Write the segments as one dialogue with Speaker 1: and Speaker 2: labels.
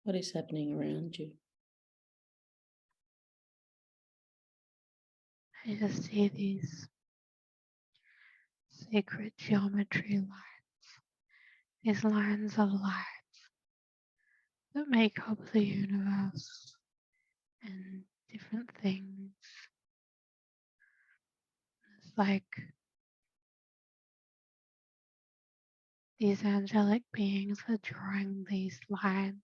Speaker 1: What is happening around you?
Speaker 2: I just see these sacred geometry lines, these lines of light that make up the universe and different things. It's like these angelic beings are drawing these lines.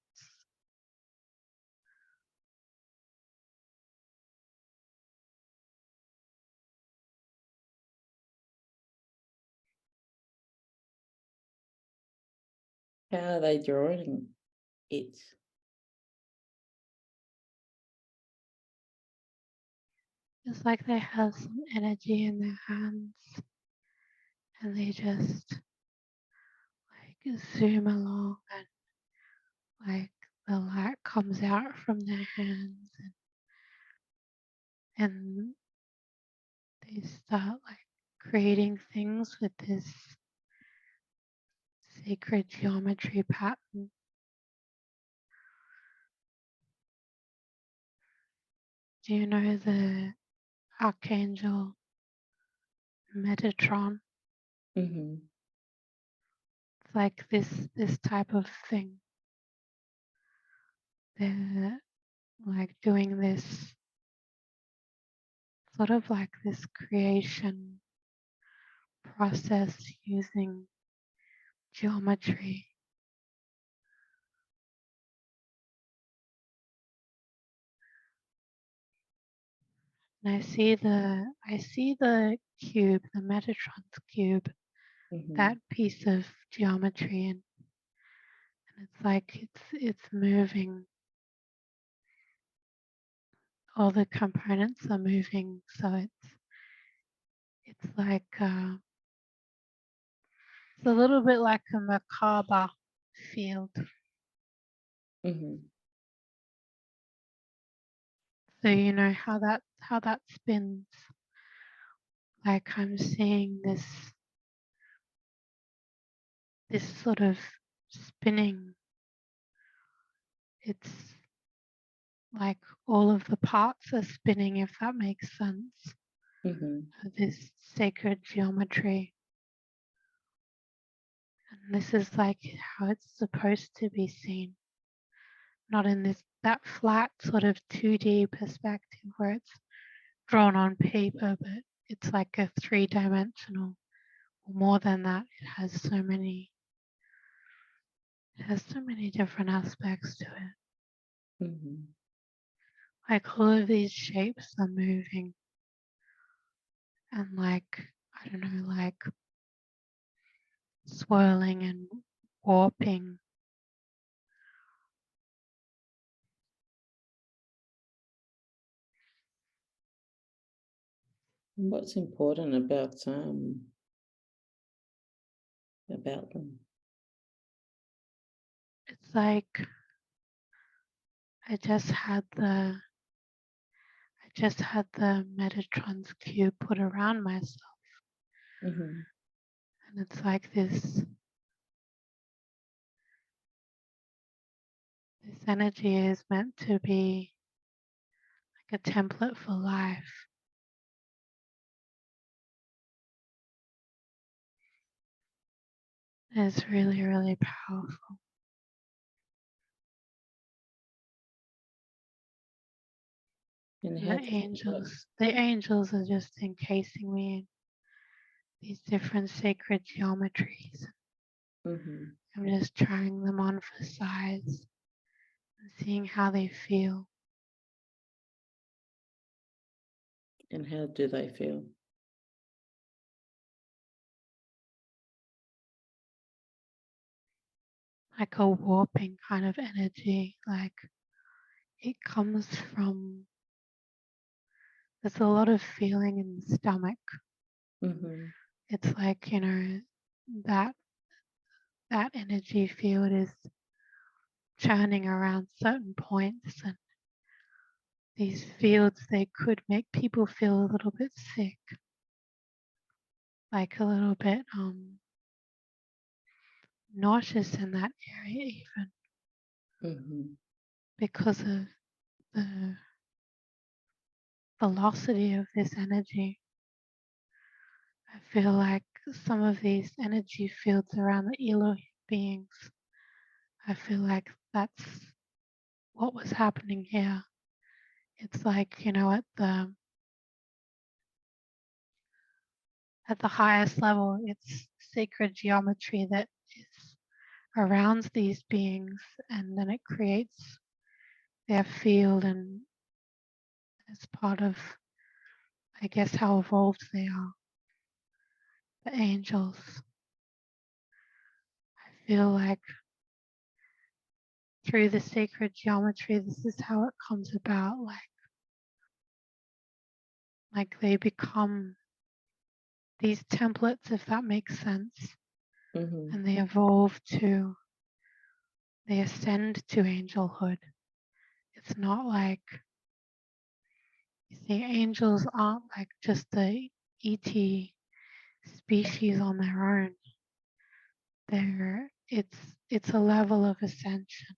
Speaker 1: How are they drawing it?
Speaker 2: It's like they have some energy in their hands and they just like zoom along and like the light comes out from their hands and they start like creating things with this sacred geometry pattern. Do you know the archangel Metatron?
Speaker 1: Mm-hmm.
Speaker 2: It's like this type of thing. They're like doing this sort of like this creation process using geometry. And I see the cube, the Metatron's cube,
Speaker 1: Mm-hmm.
Speaker 2: that piece of geometry, and it's like it's moving. All the components are moving, so it's like it's a little bit like a Merkaba field.
Speaker 1: Mm-hmm.
Speaker 2: So you know how that spins. Like I'm seeing this sort of spinning. It's like all of the parts are spinning, if that makes sense.
Speaker 1: Mm-hmm.
Speaker 2: This sacred geometry. And this is like how it's supposed to be seen. Not in that flat sort of 2D perspective where it's drawn on paper, but it's like a 3-dimensional, or more than that. It has so many different aspects to it.
Speaker 1: Mm-hmm.
Speaker 2: Like all of these shapes are moving and like, I don't know, like swirling and warping.
Speaker 1: What's important about them?
Speaker 2: It's like I just had the Metatron's cube put around myself,
Speaker 1: Mm-hmm.
Speaker 2: and it's like this energy is meant to be like a template for life. It's really, really powerful.
Speaker 1: And
Speaker 2: And
Speaker 1: how does it work?
Speaker 2: the angels are just encasing me in these different sacred geometries.
Speaker 1: Mm-hmm.
Speaker 2: I'm just trying them on for size and seeing how they feel.
Speaker 1: And how do they feel?
Speaker 2: Like a warping kind of energy, like it comes from, there's a lot of feeling in the stomach.
Speaker 1: Mm-hmm.
Speaker 2: It's like, you know, that energy field is churning around certain points, and these fields, they could make people feel a little bit sick, like a little bit nauseous in that area even.
Speaker 1: Mm-hmm.
Speaker 2: because of the velocity of this energy. I feel like some of these energy fields around the Elohim beings, I feel like that's what was happening here. It's like, at the highest level, it's sacred geometry that is around these beings, and then it creates their field, and it's part of, I guess, how evolved they are. The angels, I feel like through the sacred geometry, this is how it comes about. Like they become these templates, if that makes sense, and they evolve they ascend to angelhood. It's not like, you see, angels aren't like just a ET species on their own. It's a level of ascension,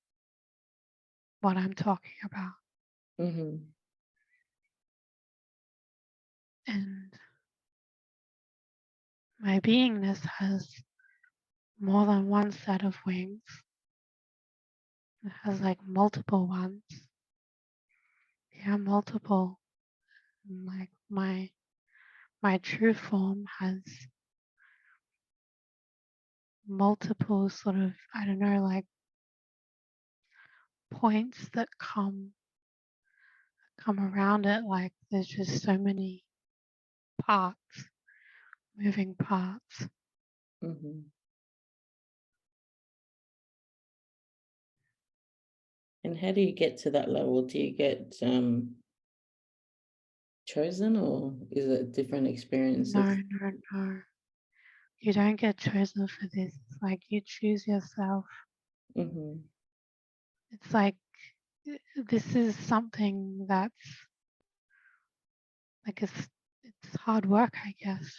Speaker 2: what I'm talking about. And my beingness has more than one set of wings. It has like multiple ones. Yeah, multiple. And like my true form has multiple sort of, I don't know, like points that come around it. Like there's just so many parts, moving parts.
Speaker 1: And how do you get to that level? Do you get chosen, or is it different experiences?
Speaker 2: No. You don't get chosen for this. It's like you choose yourself. It's like this is something that's like it's hard work, I guess.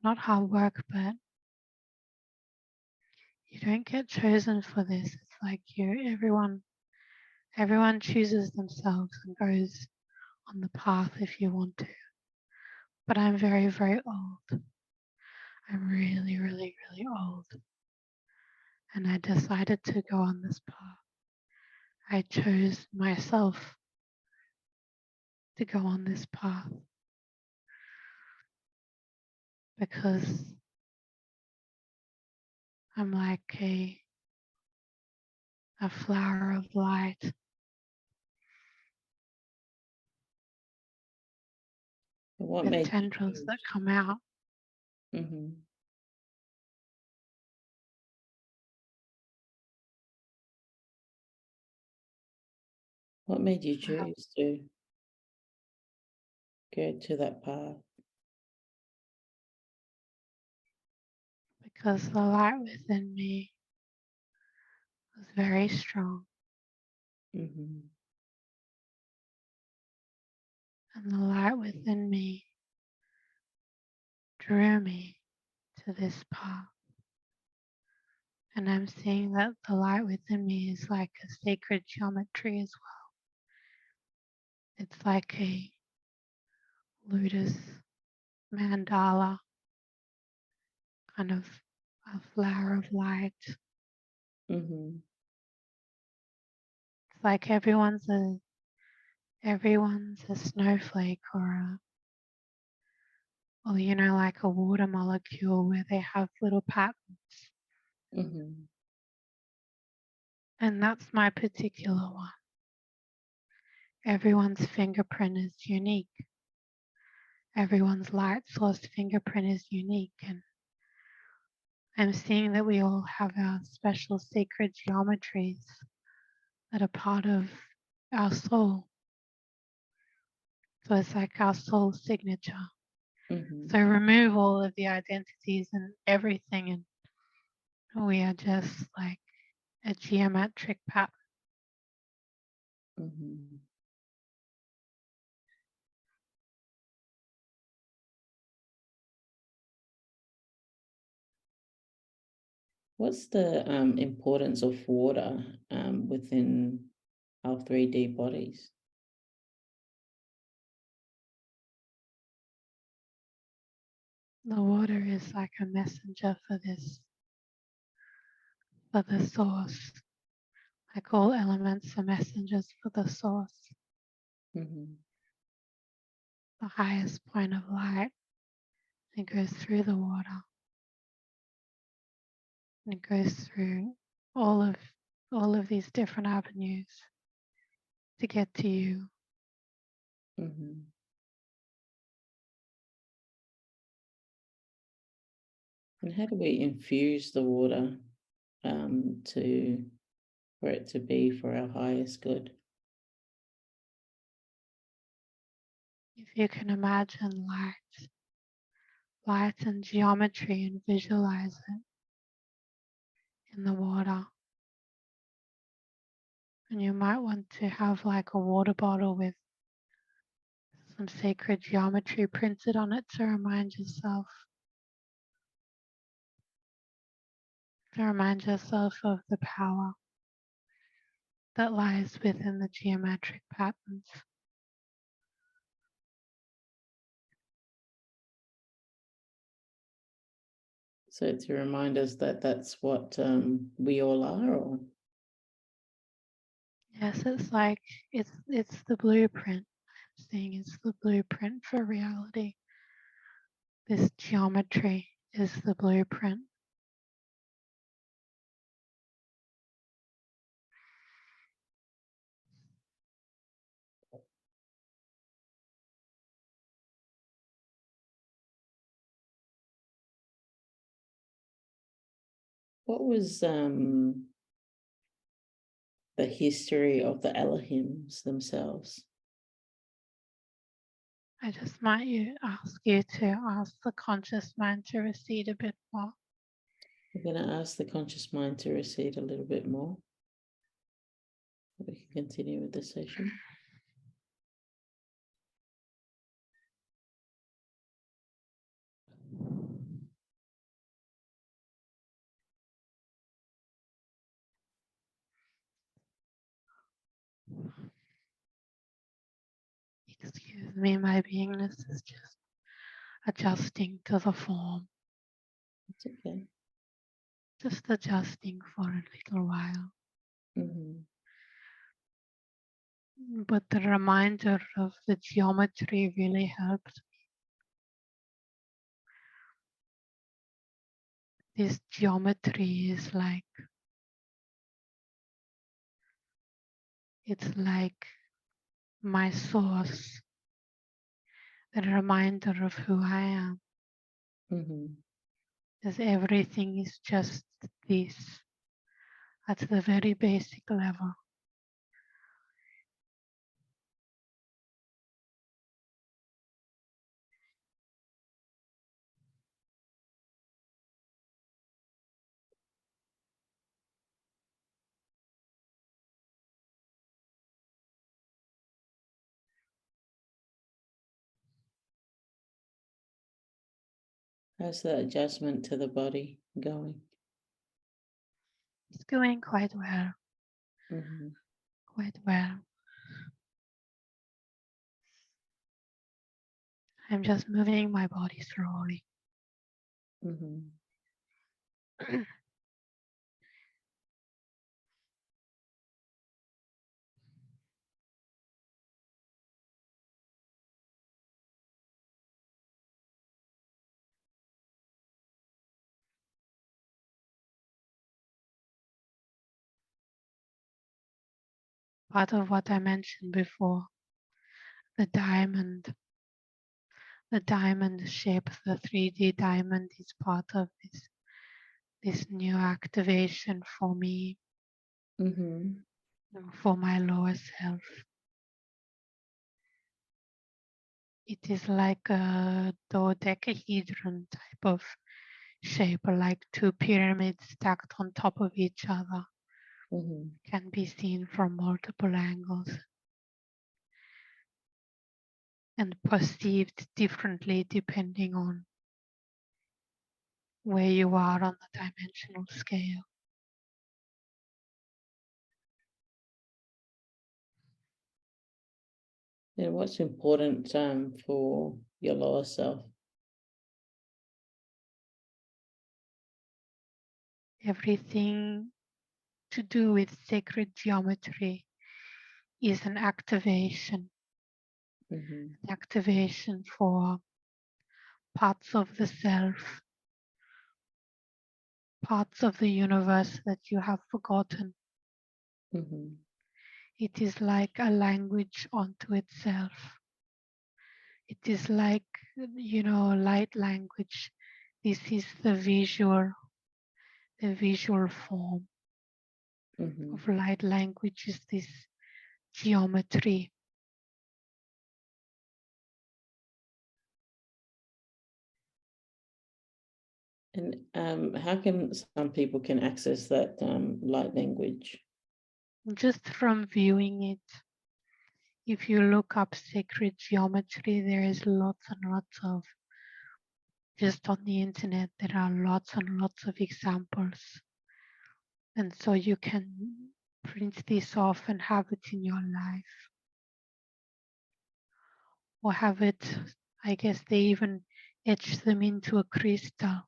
Speaker 2: Not hard work, but you don't get chosen for this. It's like everyone chooses themselves and goes on the path if you want to. But I'm very, very old. I'm really, really, really old. And I decided to go on this path. I chose myself to go on this path because I'm like a flower of light.
Speaker 1: What
Speaker 2: With
Speaker 1: made you
Speaker 2: tendrils that come out.
Speaker 1: What made you choose to go to that path?
Speaker 2: Because the light within me was very strong. And the light within me drew me to this path. And I'm seeing that the light within me is like a sacred geometry as well. It's like a lotus mandala, kind of a flower of light. It's like everyone's a snowflake or like a water molecule where they have little patterns. And that's my particular one. Everyone's fingerprint is unique. Everyone's light source fingerprint is unique. And I'm seeing that we all have our special sacred geometries that are part of our soul. So it's like our soul signature. So remove all of the identities and everything, and we are just like a geometric pattern.
Speaker 1: What's the importance of water within our 3D bodies.
Speaker 2: The water is like a messenger for this, for the source. Like all elements are messengers for the source,
Speaker 1: Mm-hmm.
Speaker 2: the highest point of light. It goes through the water. And it goes through all of these different avenues to get to you.
Speaker 1: Mm-hmm. And how do we infuse the water for it to be for our highest good?
Speaker 2: If you can imagine light and geometry and visualize it in the water. And you might want to have like a water bottle with some sacred geometry printed on it to remind yourself of the power that lies within the geometric patterns.
Speaker 1: So to remind us that that's what we all are, or?
Speaker 2: Yes, it's like it's the blueprint. I'm saying it's the blueprint for reality. This geometry is the blueprint.
Speaker 1: What was the history of the Elohims themselves?
Speaker 2: I just might ask you to ask the conscious mind to recede a bit more.
Speaker 1: We're going to ask the conscious mind to recede a little bit more. We can continue with the session.
Speaker 2: Excuse me, my beingness is just adjusting to the form.
Speaker 1: It's okay.
Speaker 2: Just adjusting for a little while.
Speaker 1: Mm-hmm.
Speaker 2: But the reminder of the geometry really helped. This geometry is like, it's like my source, the reminder of who I am.
Speaker 1: Mm-hmm.
Speaker 2: Because everything is just this at the very basic level.
Speaker 1: How's that adjustment to the body going?
Speaker 2: It's going quite well.
Speaker 1: Mm-hmm.
Speaker 2: Quite well. I'm just moving my body slowly.
Speaker 1: Mm-hmm.
Speaker 2: Part of what I mentioned before, the diamond shape, the 3D diamond is part of this new activation for me,
Speaker 1: Mm-hmm.
Speaker 2: for my lower self. It is like a dodecahedron type of shape, like two pyramids stacked on top of each other.
Speaker 1: Mm-hmm.
Speaker 2: Can be seen from multiple angles and perceived differently depending on where you are on the dimensional scale.
Speaker 1: And what's important for your lower self?
Speaker 2: Everything to do with sacred geometry is an activation.
Speaker 1: Mm-hmm.
Speaker 2: An activation for parts of the self, parts of the universe that you have forgotten.
Speaker 1: Mm-hmm.
Speaker 2: It is like a language unto itself. It is like, light language. This is the visual form
Speaker 1: Mm-hmm.
Speaker 2: of light language, is this geometry.
Speaker 1: And how can some people can access that light language?
Speaker 2: Just from viewing it, if you look up sacred geometry, there is lots and lots of, just on the internet, there are lots and lots of examples. And so you can print this off and have it in your life. Or have it, I guess they even etch them into a crystal.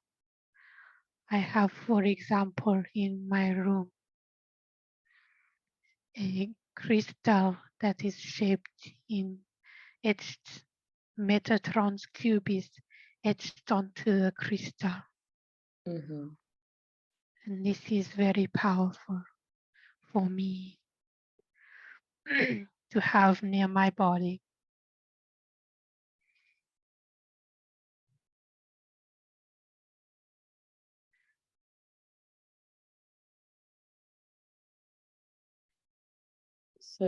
Speaker 2: I have, for example, in my room, a crystal that is shaped in etched Metatron's cube is etched onto the crystal.
Speaker 1: Mm-hmm.
Speaker 2: And this is very powerful for me to have near my body.
Speaker 1: So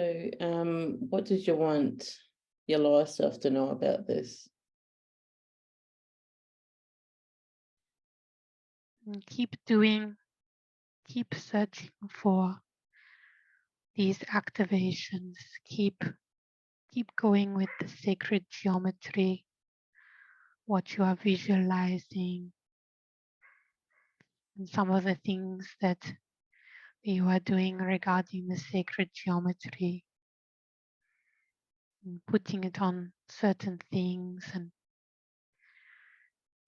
Speaker 1: what did you want your lower self to know about this?
Speaker 2: And keep searching for these activations. Keep going with the sacred geometry, what you are visualizing, and some of the things that you are doing regarding the sacred geometry, and putting it on certain things, and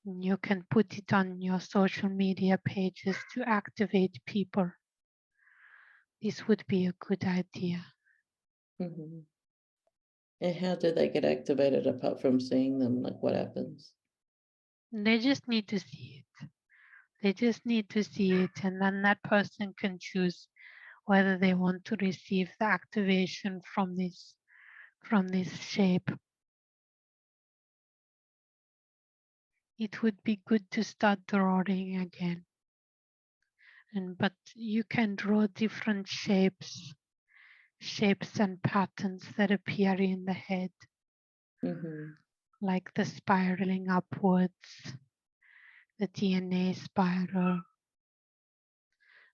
Speaker 2: you can put it on your social media pages to activate people. This would be a good idea.
Speaker 1: Mm-hmm. And how do they get activated apart from seeing them? Like what happens?
Speaker 2: They just need to see it. They just need to see it, and then that person can choose whether they want to receive the activation from this shape. It would be good to start drawing again. But you can draw different shapes and patterns that appear in the head.
Speaker 1: Mm-hmm.
Speaker 2: Like the spiraling upwards, the DNA spiral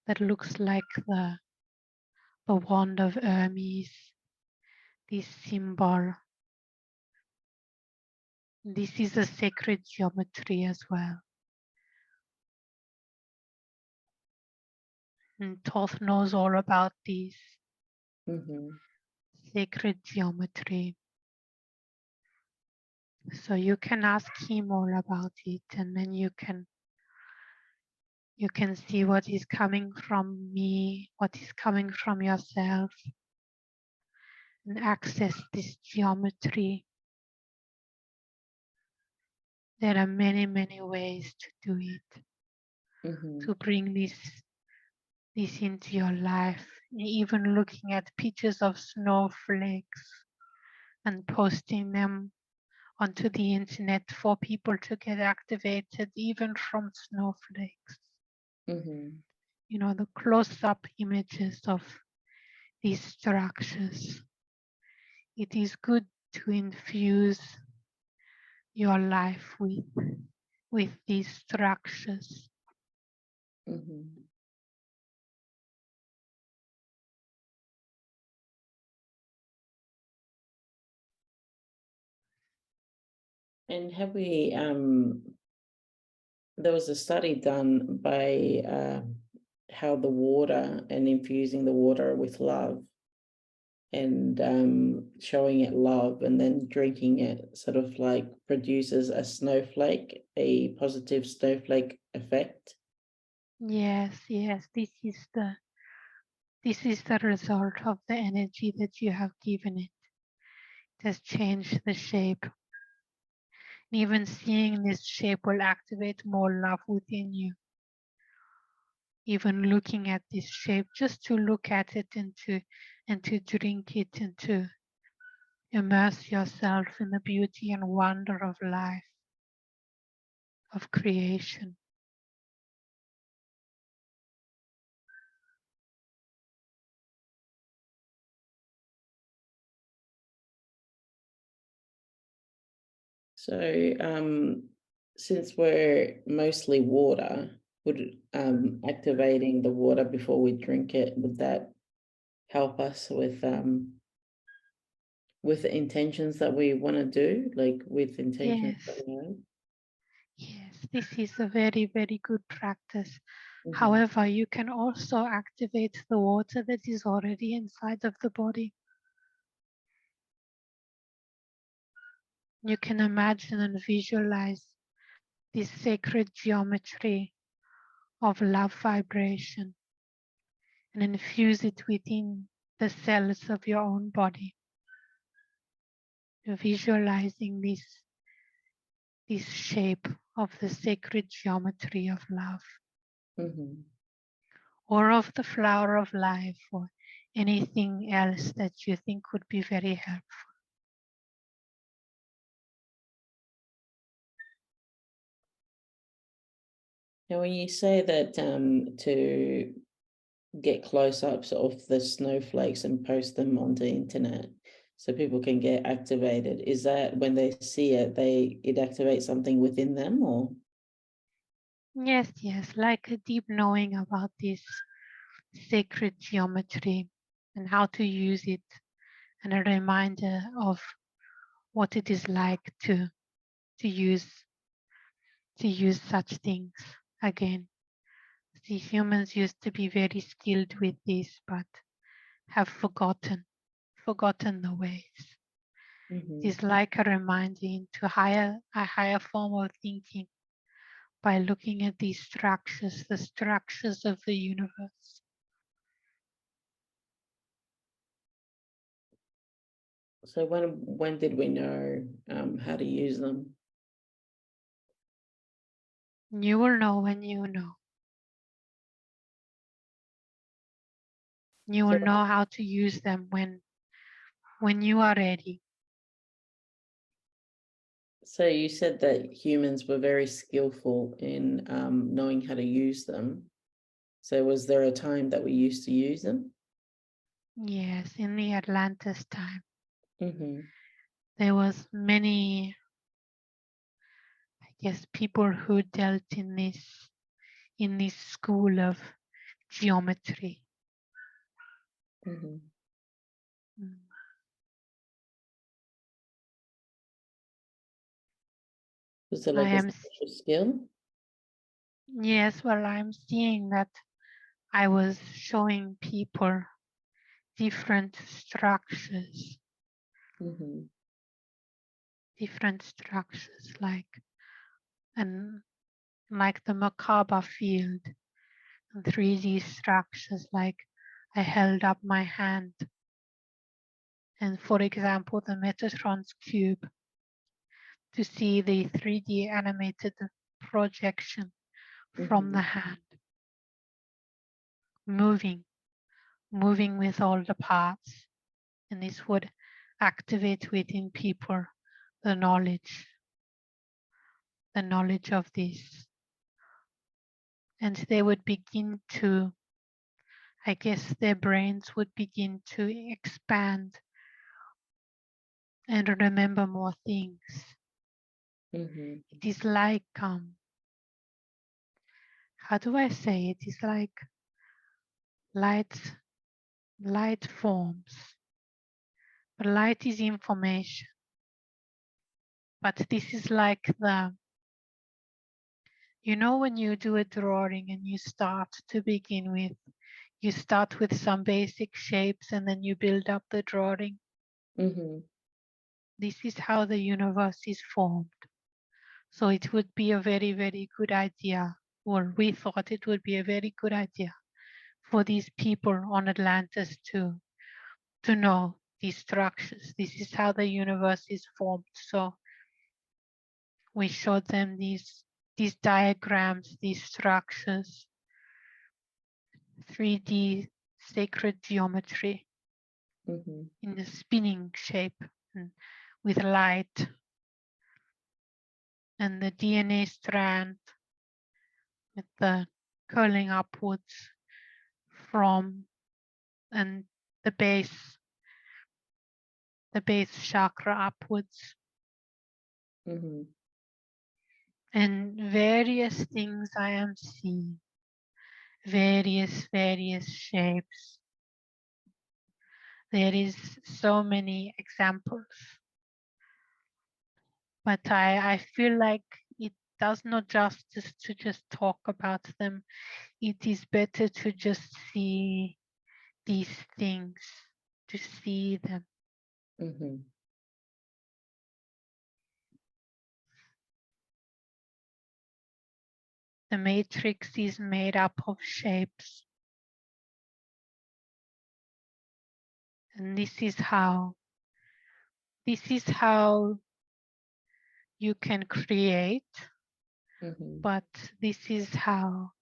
Speaker 2: that looks like the wand of Hermes, this symbol. This is a sacred geometry as well. And Thoth knows all about this sacred geometry. So you can ask him all about it, and then you can see what is coming from me, what is coming from yourself, and access this geometry. There are many, many ways to do it, to bring this into your life. Even looking at pictures of snowflakes and posting them onto the internet for people to get activated, even from snowflakes. You know, the close-up images of these structures. It is good to infuse your life with these structures.
Speaker 1: And have we there was a study done by how the water and infusing the water with love and showing it love, and then drinking it sort of like produces a snowflake, a positive snowflake effect.
Speaker 2: Yes, yes, this is the result of the energy that you have given it. It has changed the shape. And even seeing this shape will activate more love within you. Even looking at this shape, just to look at it and to drink it and to immerse yourself in the beauty and wonder of life, of creation.
Speaker 1: So since we're mostly water, would activating the water before we drink it, would that help us with the intentions that we want to do, like with intentions
Speaker 2: Yes,
Speaker 1: that we have?
Speaker 2: yes, this is a very, very good practice.
Speaker 1: Mhm.
Speaker 2: However, you can also activate the water that is already inside of the body. You can imagine and visualize this sacred geometry of love vibration and infuse it within the cells of your own body. Visualizing this shape of the sacred geometry of love,
Speaker 1: Mhm.
Speaker 2: or of the flower of life, or anything else that you think would be very helpful.
Speaker 1: Now, when you say that to get close-ups of the snowflakes and post them on the internet so people can get activated, is that when they see it, it activates something within them, or?
Speaker 2: Yes, yes, like a deep knowing about this sacred geometry and how to use it, and a reminder of what it is like to use such things again. The humans used to be very skilled with this, but have forgotten the ways.
Speaker 1: Mhm.
Speaker 2: It is like a reminder into a higher form of thinking by looking at these structures, the structures of the universe.
Speaker 1: So when did we know how to use them?
Speaker 2: You will know when you know. You
Speaker 1: So,
Speaker 2: will know how to use them when you are ready.
Speaker 1: so you said that humans were very skillful in knowing how to use them. So was there a time that we used to use them?
Speaker 2: Yes, in the Atlantis time,
Speaker 1: Mm-hmm.
Speaker 2: there was many, I guess, people who dealt in this school of geometry.
Speaker 1: Mm-hmm.
Speaker 2: Mm.
Speaker 1: Was it
Speaker 2: I
Speaker 1: like a
Speaker 2: am,
Speaker 1: special skill?
Speaker 2: yes, well, I'm seeing that I was showing people different structures,
Speaker 1: Mm-hmm.
Speaker 2: like the Merkaba field, and 3D structures, like I held up my hand, and for example, the Metatron's cube, to see the 3D animated projection from
Speaker 1: Mm-hmm.
Speaker 2: the hand, moving with all the parts, and this would activate within people the knowledge of this, and they would begin to, I guess, their brains would begin to expand and remember more things.
Speaker 1: Mm-hmm.
Speaker 2: It is like, how do I say it? It's like light forms, but light is information. But this is like when you do a drawing and you start to begin with, You start with some basic shapes and then you build up the drawing. This is how the universe is formed. So it would be a very, very good idea, or we thought it would be a very good idea for these people on Atlantis to know these structures. This is how the universe is formed. So we showed them these diagrams, these structures, 3D sacred geometry in the spinning shape and with light, and the DNA strand with the curling upwards from and the base chakra upwards. And various things I am seeing, various shapes. There is so many examples, but I feel like it does not justice to just talk about them. It is better to just see these things, to see them. The matrix is made up of shapes. And this is how you can create, but this is how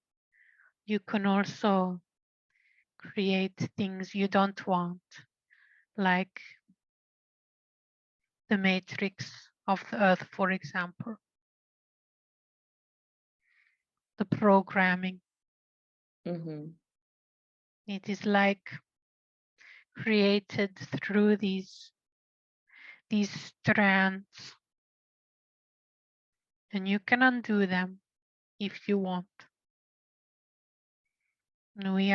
Speaker 2: you can also create things you don't want, like the matrix of the earth, for example. The programming. It is like created through these strands, and you can undo them if you want. And we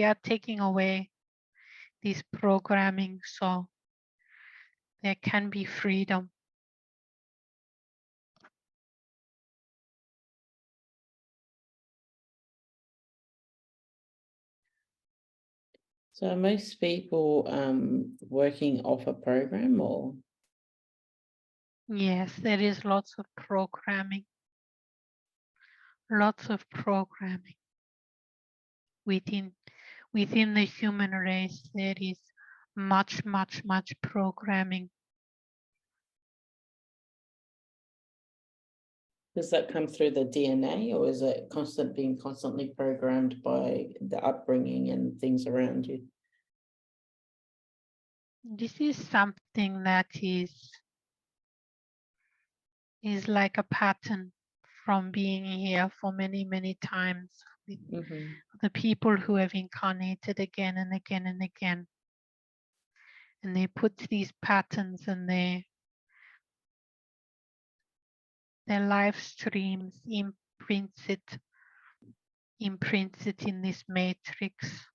Speaker 2: are taking away this programming so there can be freedom.
Speaker 1: So are most people working off a program, or?
Speaker 2: Yes, there is lots of programming. Lots of programming. Within the human race, there is much programming.
Speaker 1: Does that come through the DNA, or is it being constantly programmed by the upbringing and things around you?
Speaker 2: This is something that is like a pattern from being here for many times with the people who have incarnated again and again and again. And they put these patterns and their live streams imprints it in this matrix.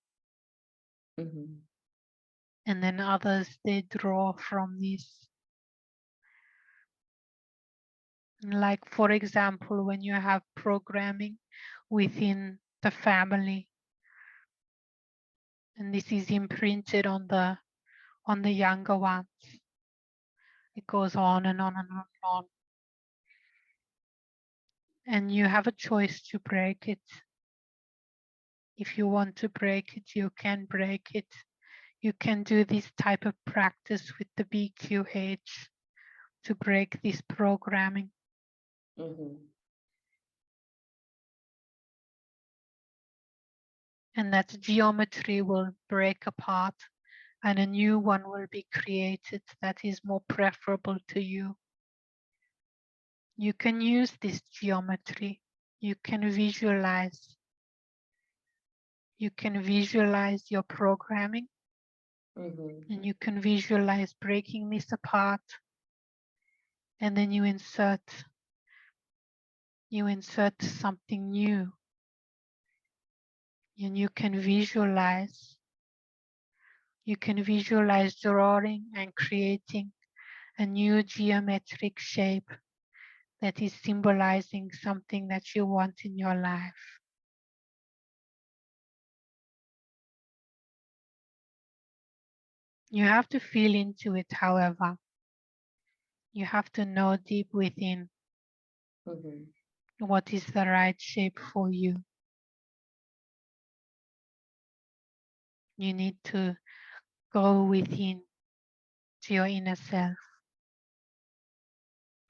Speaker 2: And then others, they draw from this. Like, for example, when you have programming within the family, and this is imprinted on the younger ones, it goes on and on and on and on. And you have a choice to break it. If you want to break it, you can break it. You can do this type of practice with the BQH to break this programming. And that geometry will break apart and a new one will be created that is more preferable to you. You can use this geometry. You can visualize. You can visualize your programming, and you can visualize breaking this apart, and then you insert something new, and you can visualize drawing and creating a new geometric shape that is symbolizing something that you want in your life. You have to feel into it, however. You have to know deep within what is the right shape for you. You need to go within to your inner self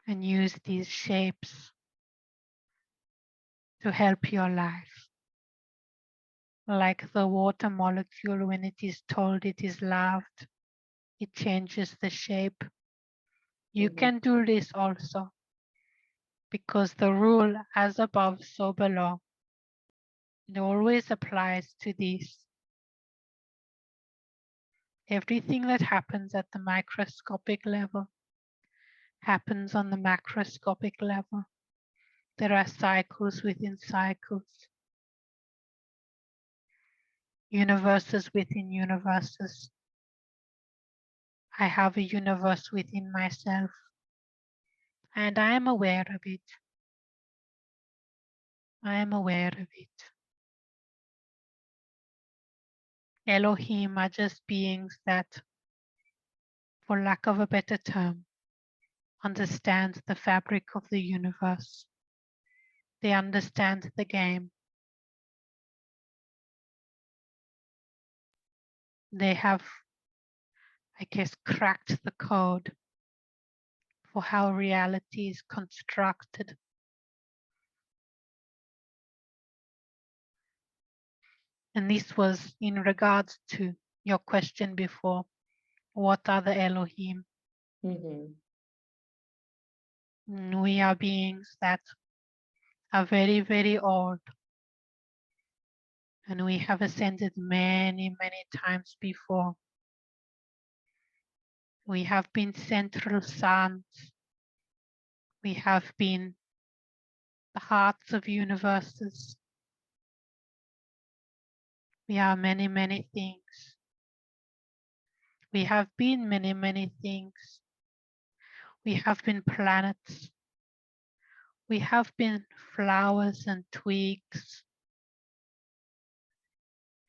Speaker 2: and use these shapes to help your life. Like the water molecule, when it is told it is loved, it changes the shape. You can do this also, because the rule as above, so below, it always applies to this. Everything that happens at the microscopic level happens on the macroscopic level. There are cycles within cycles, universes within universes. I have a universe within myself, and I am aware of it. I am aware of it. Elohim are just beings that, for lack of a better term, understand the fabric of the universe. They understand the game. They have, I guess, cracked the code for how reality is constructed. And this was in regards to your question before, what are the Elohim? We are beings that are very, very old. And we have ascended many, many times before. We have been central suns. We have been the hearts of universes. We are many, many things. We have been many, many things. We have been planets. We have been flowers and twigs.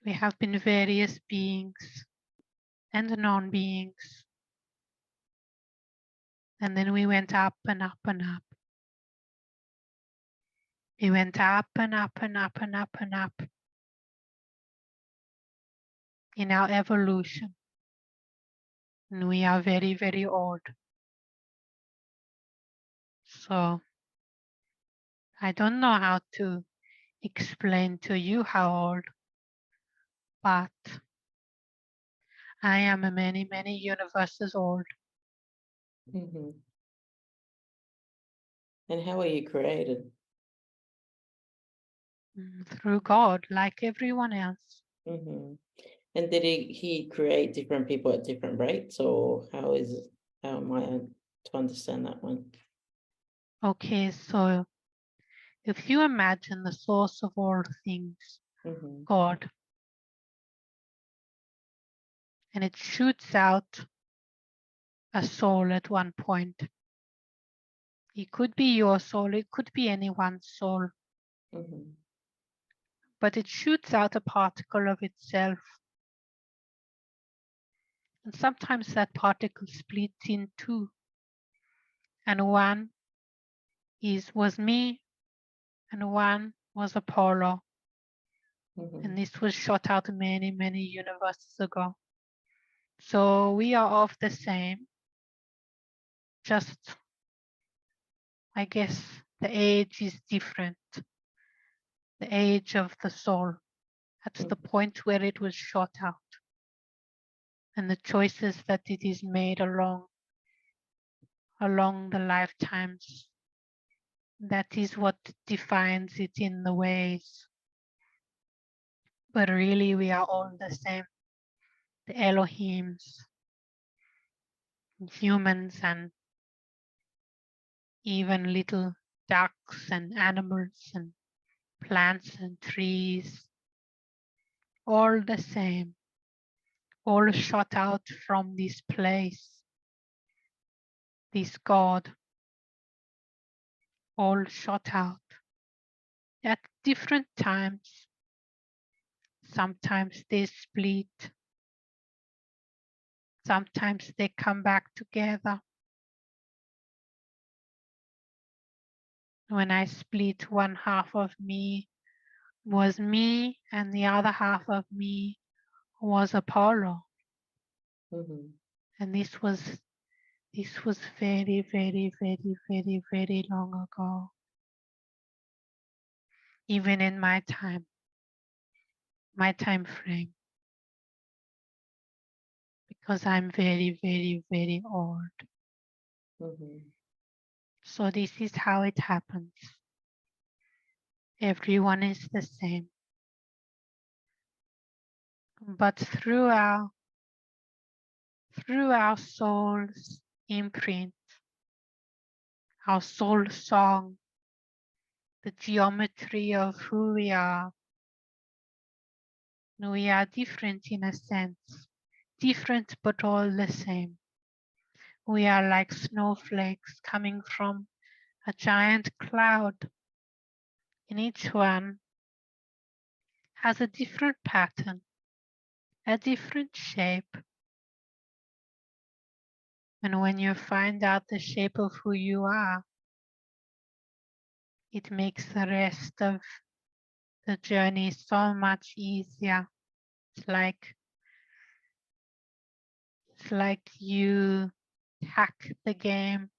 Speaker 2: We have been various beings and non-beings. And then we went up and up and up. We went up and up and up and up and up in our evolution. And we are very, very old. So I don't know how to explain to you how old, but I am a many, many universes old.
Speaker 1: And how are you created?
Speaker 2: Through God, like everyone else.
Speaker 1: And did he create different people at different rates, or how am I to understand that one?
Speaker 2: Okay, so if you imagine the source of all things, God, and it shoots out a soul at one point. It could be your soul, it could be anyone's soul. But it shoots out a particle of itself. And sometimes that particle splits in two. And one was me, and one was Apollo. And this was shot out many, many universes ago. So we are of the same, just, I guess, the age is different. The age of the soul at the point where it was shot out. And the choices that it is made along the lifetimes. That is what defines it in the ways. But really we are all the same. The Elohims, humans, and even little ducks and animals and plants and trees. All the same. All shot out from this place. This God. All shot out at different times. Sometimes they split. sometimes they come back together. When I split, one half of me was me and the other half of me was Apollo.
Speaker 1: Mhm.
Speaker 2: And this was very, very, very, very, very long ago. Even in my time frame, because I'm very, very, very old.
Speaker 1: Mhm.
Speaker 2: So this is how it happens. Everyone is the same. But through our soul's imprint, our soul song, the geometry of who we are different in a sense, different but all the same. We are like snowflakes coming from a giant cloud, and each one has a different pattern, a different shape. And when you find out the shape of who you are, it makes the rest of the journey so much easier. It's like you hack the game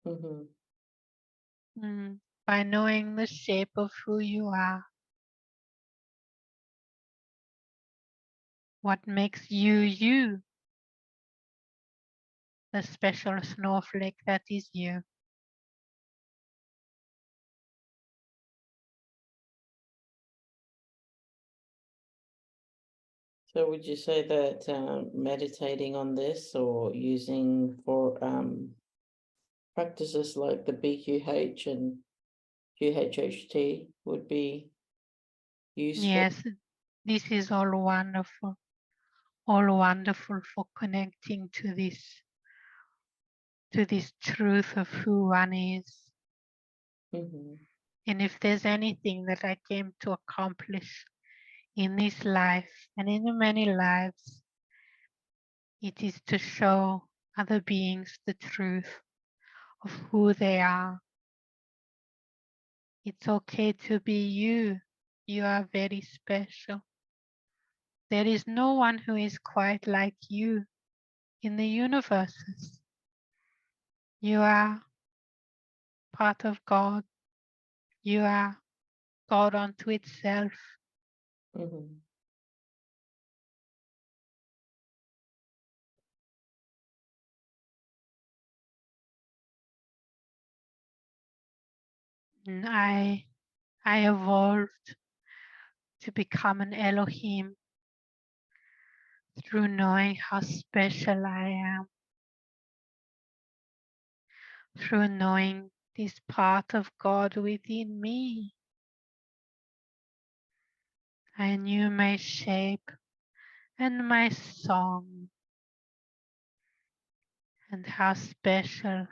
Speaker 1: Mhm.
Speaker 2: by knowing the shape of who you are. What makes you you, the special snowflake that is you.
Speaker 1: So would you say that meditating on this or using for practices like the BQH and QHHT would be useful?
Speaker 2: Yes, this is all wonderful for connecting to this truth of who one is.
Speaker 1: Mhm.
Speaker 2: And if there's anything that I came to accomplish in this life and in the many lives, it is to show other beings the truth of who they are. It's okay to be you. You are very special. There is no one who is quite like you in the universes. You are part of God. You are God unto itself.
Speaker 1: Mhm.
Speaker 2: And I evolved to become an Elohim through knowing how special I am, through knowing this part of God within me. I knew my shape and my song, and how special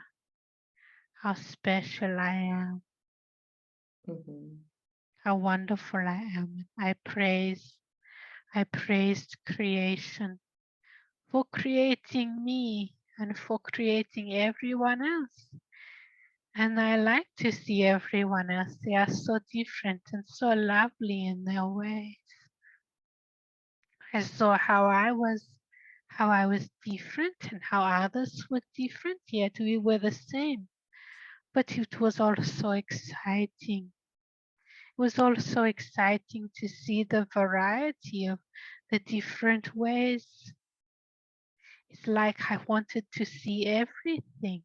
Speaker 2: I am,
Speaker 1: Mhm.
Speaker 2: how wonderful I am. I praised creation for creating me and for creating everyone else. And I like to see everyone else. They are so different and so lovely in their ways. I saw how I was different and how others were different, yet we were the same. But it was also exciting. It was also exciting to see the variety of the different ways. It's like I wanted to see everything.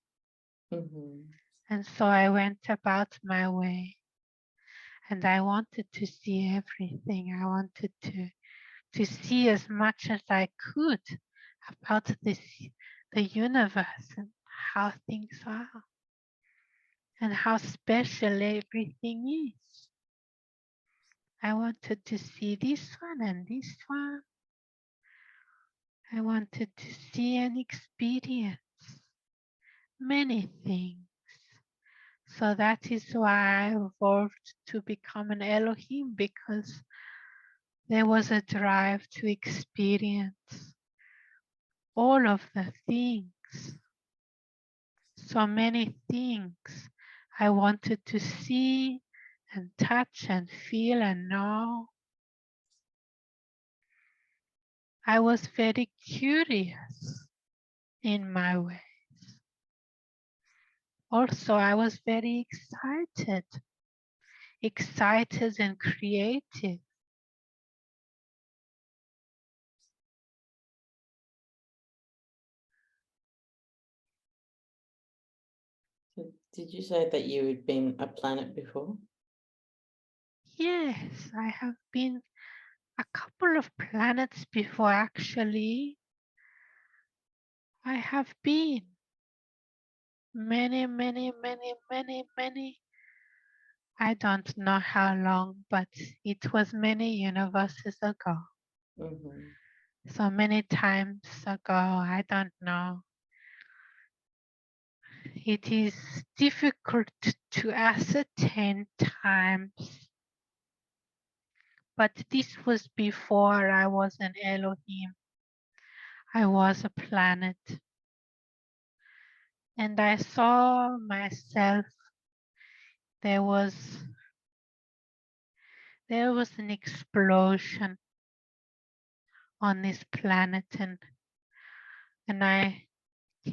Speaker 1: Mhm.
Speaker 2: And so I went about my way, and I wanted to see everything. I wanted to see as much as I could about the universe and how things are and how special everything is. I wanted to see this one and this one. I wanted to see and experience many things. So that is why I evolved to become an Elohim, because there was a drive to experience all of the things, so many things I wanted to see and touch and feel and know. I was very curious in my ways. Also, I was very excited and creative.
Speaker 1: So did you say that you had been a planet before?
Speaker 2: Yes, I have been a couple of planets before, actually. I have been many. I don't know how long, but it was many universes ago.
Speaker 1: Mm-hmm.
Speaker 2: So many times ago, I don't know. It is difficult to ascertain times, but this was before I was an Elohim. I was a planet, and I saw myself. There was an explosion on this planet, and I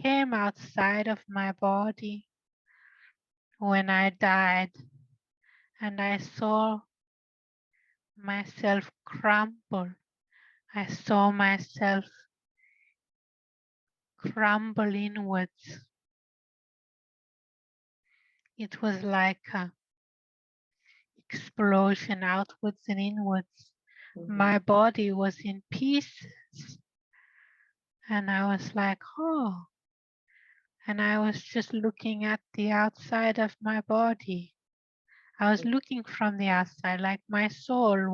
Speaker 2: came outside of my body when I died, and I saw myself crumble. I saw myself crumble inwards. It was like a explosion outwards and inwards.
Speaker 1: Mm-hmm.
Speaker 2: My body was in pieces, and I was like, oh, and I was just looking at the outside of my body. I was looking from the outside, like my soul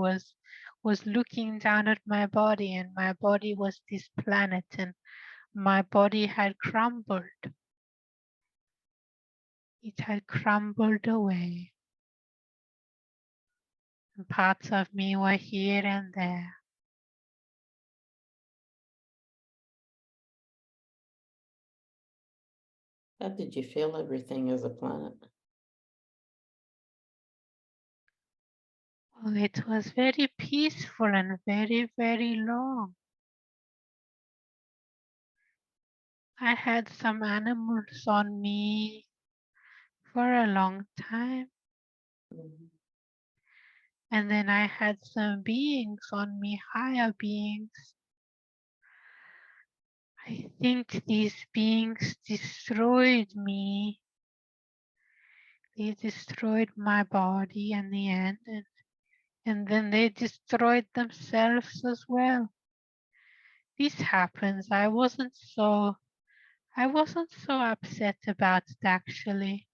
Speaker 2: was looking down at my body, and my body was this planet, and my body had crumbled. It had crumbled away. And parts of me were here and there.
Speaker 1: How did you feel everything as a planet?
Speaker 2: Well, it was very peaceful and very long. I had some animals on me for a long time.
Speaker 1: Mm-hmm.
Speaker 2: And then I had some beings on me, higher beings. I think these beings destroyed me. They destroyed my body in the end, and then they destroyed themselves as well. This happens. I wasn't so upset about it, actually.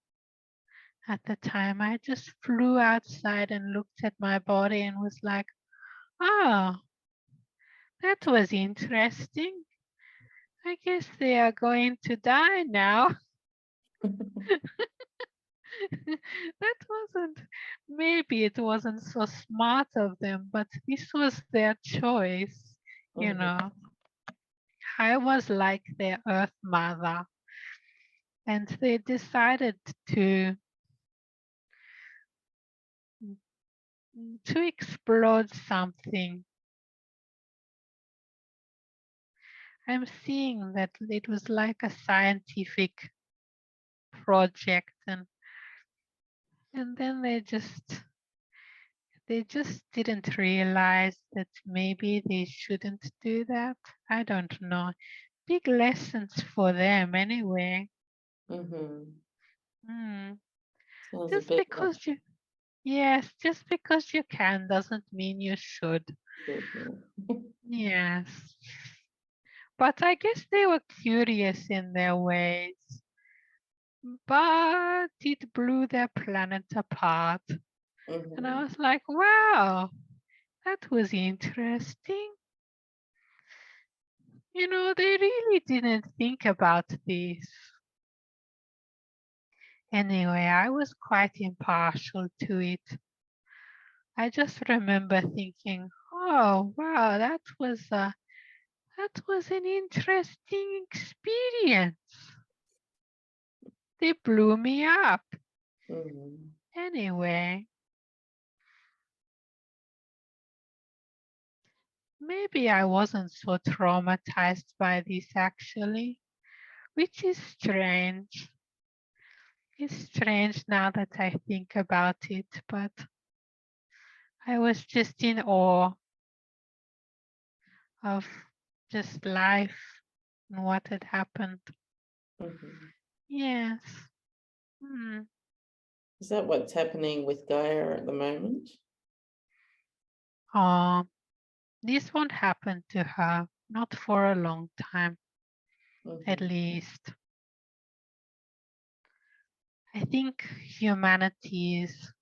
Speaker 2: At the time, I just flew outside and looked at my body and was like, oh, that was interesting. I guess they are going to die now. Maybe it wasn't so smart of them, but this was their choice, you
Speaker 1: Mm-hmm.
Speaker 2: know. I was like their Earth Mother, and they decided to explode something. I'm seeing that it was like a scientific project, and then they just didn't realize that maybe they shouldn't do that. I don't know. Big lessons for them anyway.
Speaker 1: Mm-hmm.
Speaker 2: Mm.
Speaker 1: Sounds a
Speaker 2: Just
Speaker 1: bit like
Speaker 2: because you Yes, just because you can doesn't mean you should.
Speaker 1: should, yeah.
Speaker 2: Yes. But I guess they were curious in their ways. But it blew their planet apart. And I
Speaker 1: Mm-hmm.
Speaker 2: was like, wow, that was interesting. They really didn't think about this. Anyway, I was quite impartial to it. I just remember thinking, oh, wow, that was That was an interesting experience. They blew me up.
Speaker 1: Mm.
Speaker 2: Anyway, maybe I wasn't so traumatized by this actually, which is strange. It's strange now that I think about it, but I was just in awe of just life and what had happened.
Speaker 1: Mhm.
Speaker 2: Yes. Hmm.
Speaker 1: Is that what's happening with Gaia at the moment?
Speaker 2: This won't happen to her, not for a long time, at
Speaker 1: Mhm.
Speaker 2: least. I think humanity is,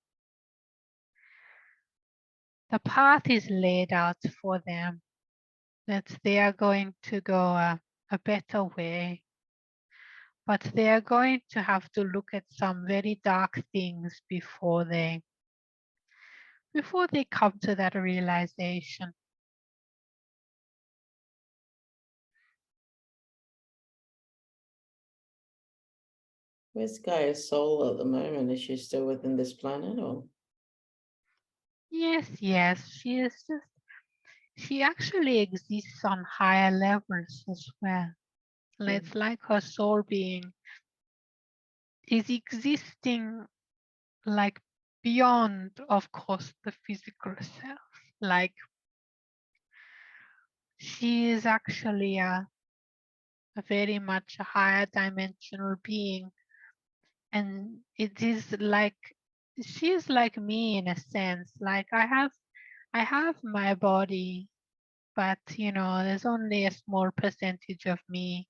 Speaker 2: the path is laid out for them, that they are going to go a better way, but they are going to have to look at some very dark things before they come to that realization.
Speaker 1: Where's Gaia's soul at the moment? Is she still within this planet or?
Speaker 2: Yes, she is just, she actually exists on higher levels as well. It's like her soul being is existing like beyond, of course, the physical self. Like she is actually a very much a higher dimensional being. And it is like, she is like me in a sense. Like I have my body, but there's only a small percentage of me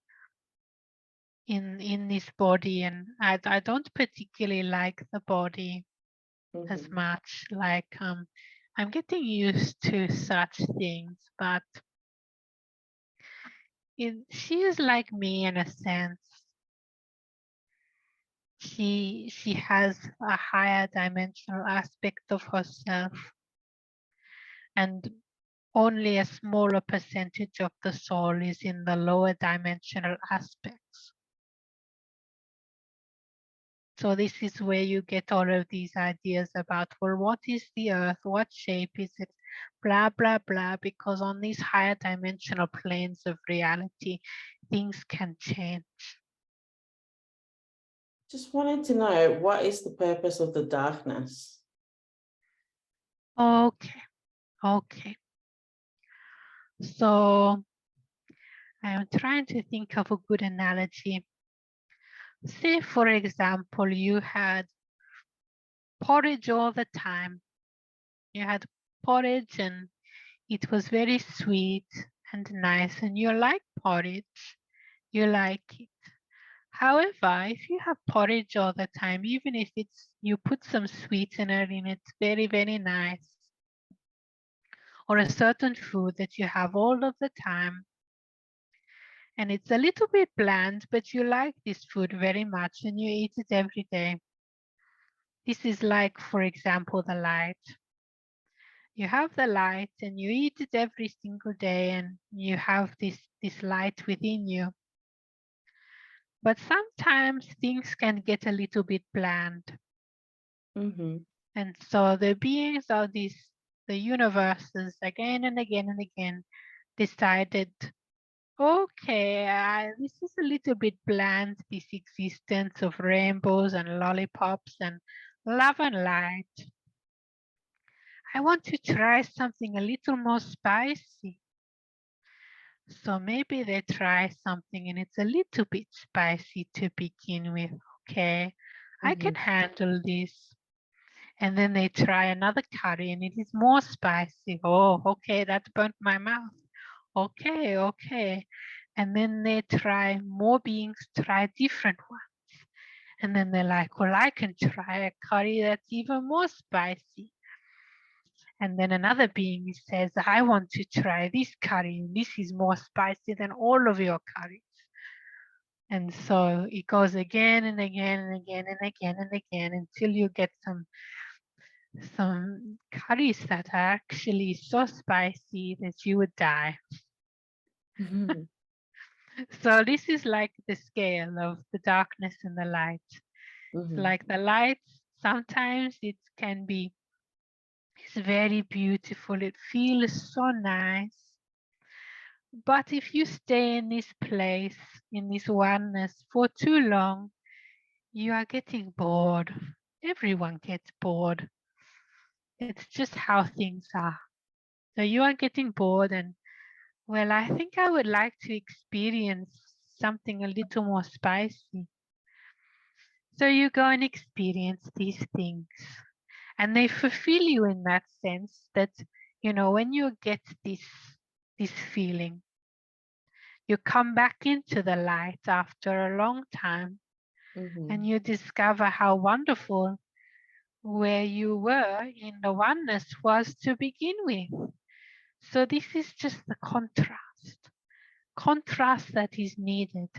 Speaker 2: in this body, and I don't particularly like the body as
Speaker 1: Mhm.
Speaker 2: much. Like I'm getting used to such things, but she is like me in a sense. She has a higher dimensional aspect of herself, and only a smaller percentage of the soul is in the lower dimensional aspects. So this is where you get all of these ideas about, well, what is the earth? What shape is it? Blah, blah, blah, because on these higher dimensional planes of reality, things can change.
Speaker 1: Just wanted to know, what is the purpose of the darkness?
Speaker 2: Okay. So I'm trying to think of a good analogy. Say, for example, you had porridge all the time. You had porridge and it was very sweet and nice, and you like porridge. You like it. However, if you have porridge all the time, even if you put some sweetener in it, very, very nice, or a certain food that you have all of the time, and it's a little bit bland, but you like this food very much and you eat it every day. This is like, for example, the light. You have the light and you eat it every single day, and you have this light within you. But sometimes things can get a little bit bland.
Speaker 1: Mm-hmm.
Speaker 2: And so the beings of the universes again and again and again decided, okay, this is a little bit bland, this existence of rainbows and lollipops and love and light. I want to try something a little more spicy. So maybe they try something and it's a little bit spicy to begin with. Okay, I can handle this. And then they try another curry and it is more spicy. Oh, okay, that burnt my mouth. Okay. And then they try, more beings try different ones. And then they're like, well, I can try a curry that's even more spicy. And then another being says, I want to try this curry. This is more spicy than all of your curries. And so it goes again and again and again and again and again until you get some curries that are actually so spicy that you would die.
Speaker 1: Mhm.
Speaker 2: So this is like the scale of the darkness and the light. It's
Speaker 1: Mhm.
Speaker 2: like the light, sometimes it can be, it's very beautiful. It feels so nice. But if you stay in this place, in this oneness for too long, you are getting bored. Everyone gets bored. It's just how things are. So you are getting bored and, well, I think I would like to experience something a little more spicy. So you go and experience these things, and they fulfill you in that sense that, when you get this feeling, you come back into the light after a long time, and
Speaker 1: Mhm.
Speaker 2: you discover how wonderful where you were in the oneness was to begin with. So this is just the contrast that is needed,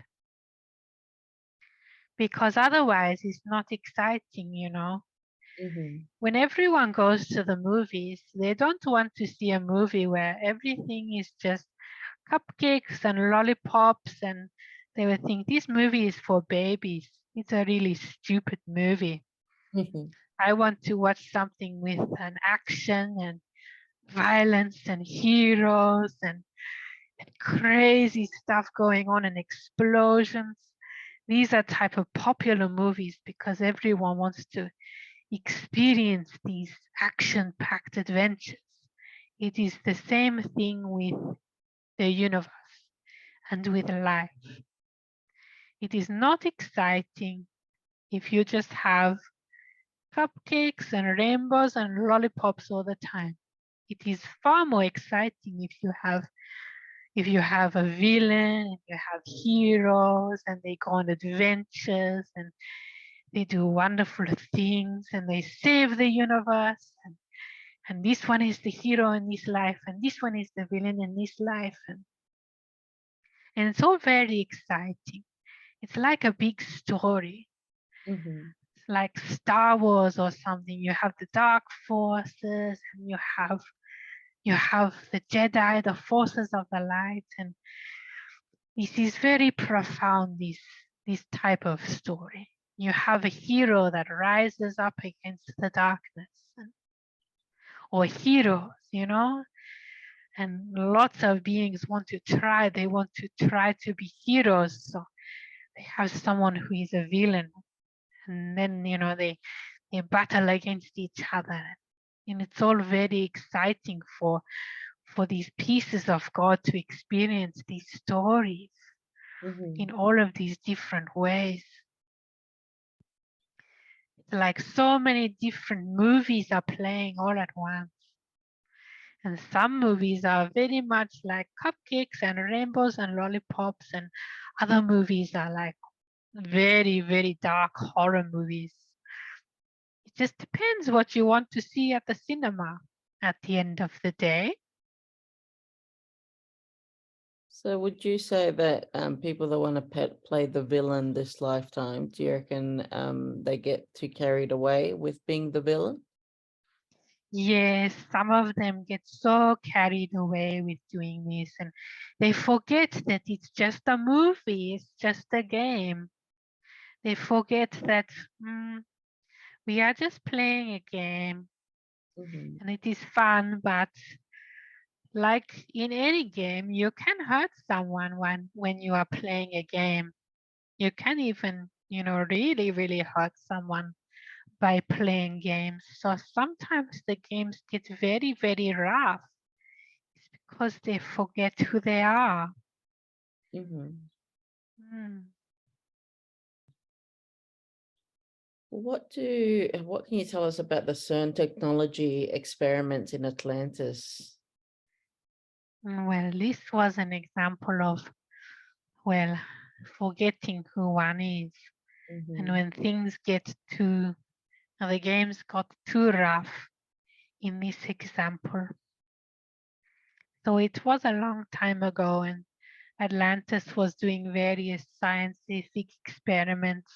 Speaker 2: because otherwise it's not exciting.
Speaker 1: Mhm.
Speaker 2: When everyone goes to the movies, they don't want to see a movie where everything is just cupcakes and lollipops, and they would think this movie is for babies. It's a really stupid movie.
Speaker 1: Mhm.
Speaker 2: I want to watch something with an action and violence and heroes and crazy stuff going on and explosions. These are type of popular movies because everyone wants to experience these action-packed adventures. It is the same thing with the universe and with life. It is not exciting if you just have cupcakes and rainbows and lollipops all the time. It is far more exciting if you have a villain and you have heroes and they go on adventures and they do wonderful things and they save the universe, and this one is the hero in this life and this one is the villain in this life, and it's all very exciting. It's like a big story.
Speaker 1: Mhm.
Speaker 2: It's like Star Wars or something. You have the dark forces and you have the Jedi, the forces of the light, and this is very profound, this type of story. You have a hero that rises up against the darkness, or heroes, and lots of beings they want to try to be heroes. So they have someone who is a villain, and then, they battle against each other. And it's all very exciting for these pieces of God to experience these stories
Speaker 1: Mhm.
Speaker 2: in all of these different ways. It's like so many different movies are playing all at once. And some movies are very much like cupcakes and rainbows and lollipops, and other movies are like very, very dark horror movies. It just depends what you want to see at the cinema at the end of the day.
Speaker 1: So would you say that people that want to play the villain this lifetime, do you reckon they get too carried away with being the villain?
Speaker 2: Yes, some of them get so carried away with doing this, and they forget that it's just a movie, it's just a game. They forget that we are just playing a game
Speaker 1: Mhm.
Speaker 2: and it is fun, but like in any game, you can hurt someone when you are playing a game. You can even, really, really hurt someone by playing games. So sometimes the games get very, very rough. It's because they forget who they are.
Speaker 1: Mhm.
Speaker 2: Mm.
Speaker 1: What can you tell us about the CERN technology experiments in Atlantis?
Speaker 2: Well, this was an example of, well, forgetting who one is. And
Speaker 1: Mhm.
Speaker 2: when things get the games got too rough in this example. So it was a long time ago, and Atlantis was doing various scientific experiments.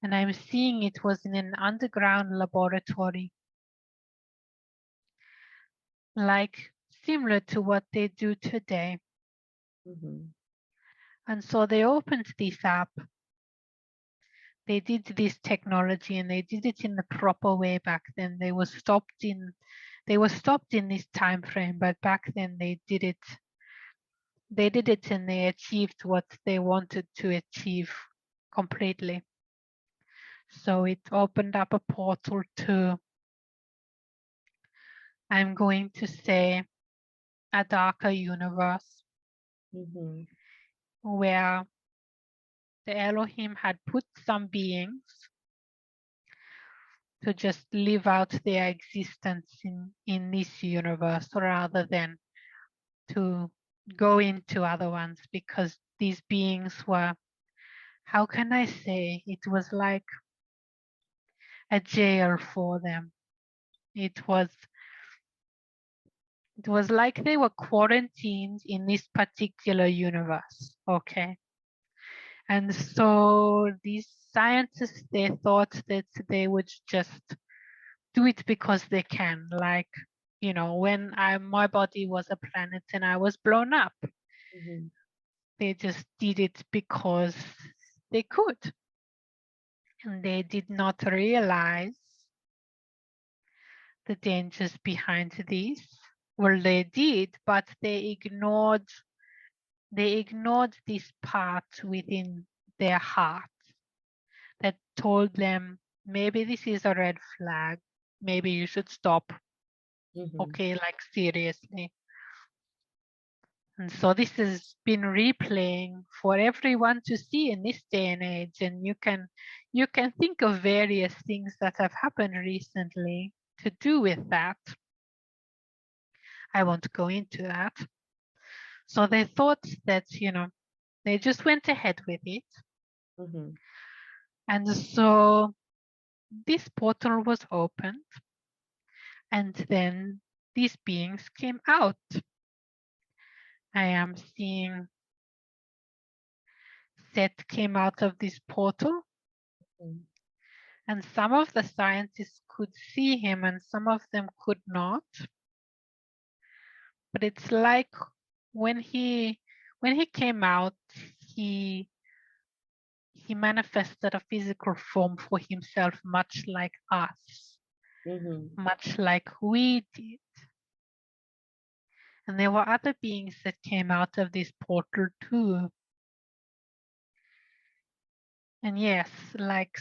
Speaker 2: And I'm seeing it was in an underground laboratory, like similar to what they do today. And so they opened this up. They did this technology and they did it in the proper way back then. They were stopped in this time frame, but back then they did it and they achieved what they wanted to achieve completely. So it opened up a portal to, I'm going to say, a darker universe where the Elohim had put some beings to just live out their existence in this universe rather than to go into other ones, because these beings were, how can I say, it was like a jail for them. It was like they were quarantined in this particular universe, okay? And so these scientists, they thought that they would just do it because they can, like, you know, when my body was a planet and I was blown up, they just did it because they could. And they did not realize the dangers behind this. Well, they did, but they ignored this part within their heart that told them, maybe this is a red flag, maybe you should stop. Okay, like seriously. And so this has been replaying for everyone to see in this day and age. And you can think of various things that have happened recently to do with that. I won't go into that. So they thought that, you know, they just went ahead with it. And so this portal was opened, and then these beings came out. I am seeing Seth came out of this portal, and some of the scientists could see him and some of them could not. But it's like when he came out, he manifested a physical form for himself, much like us, much like we did. And there were other beings that came out of this portal too. And yes, like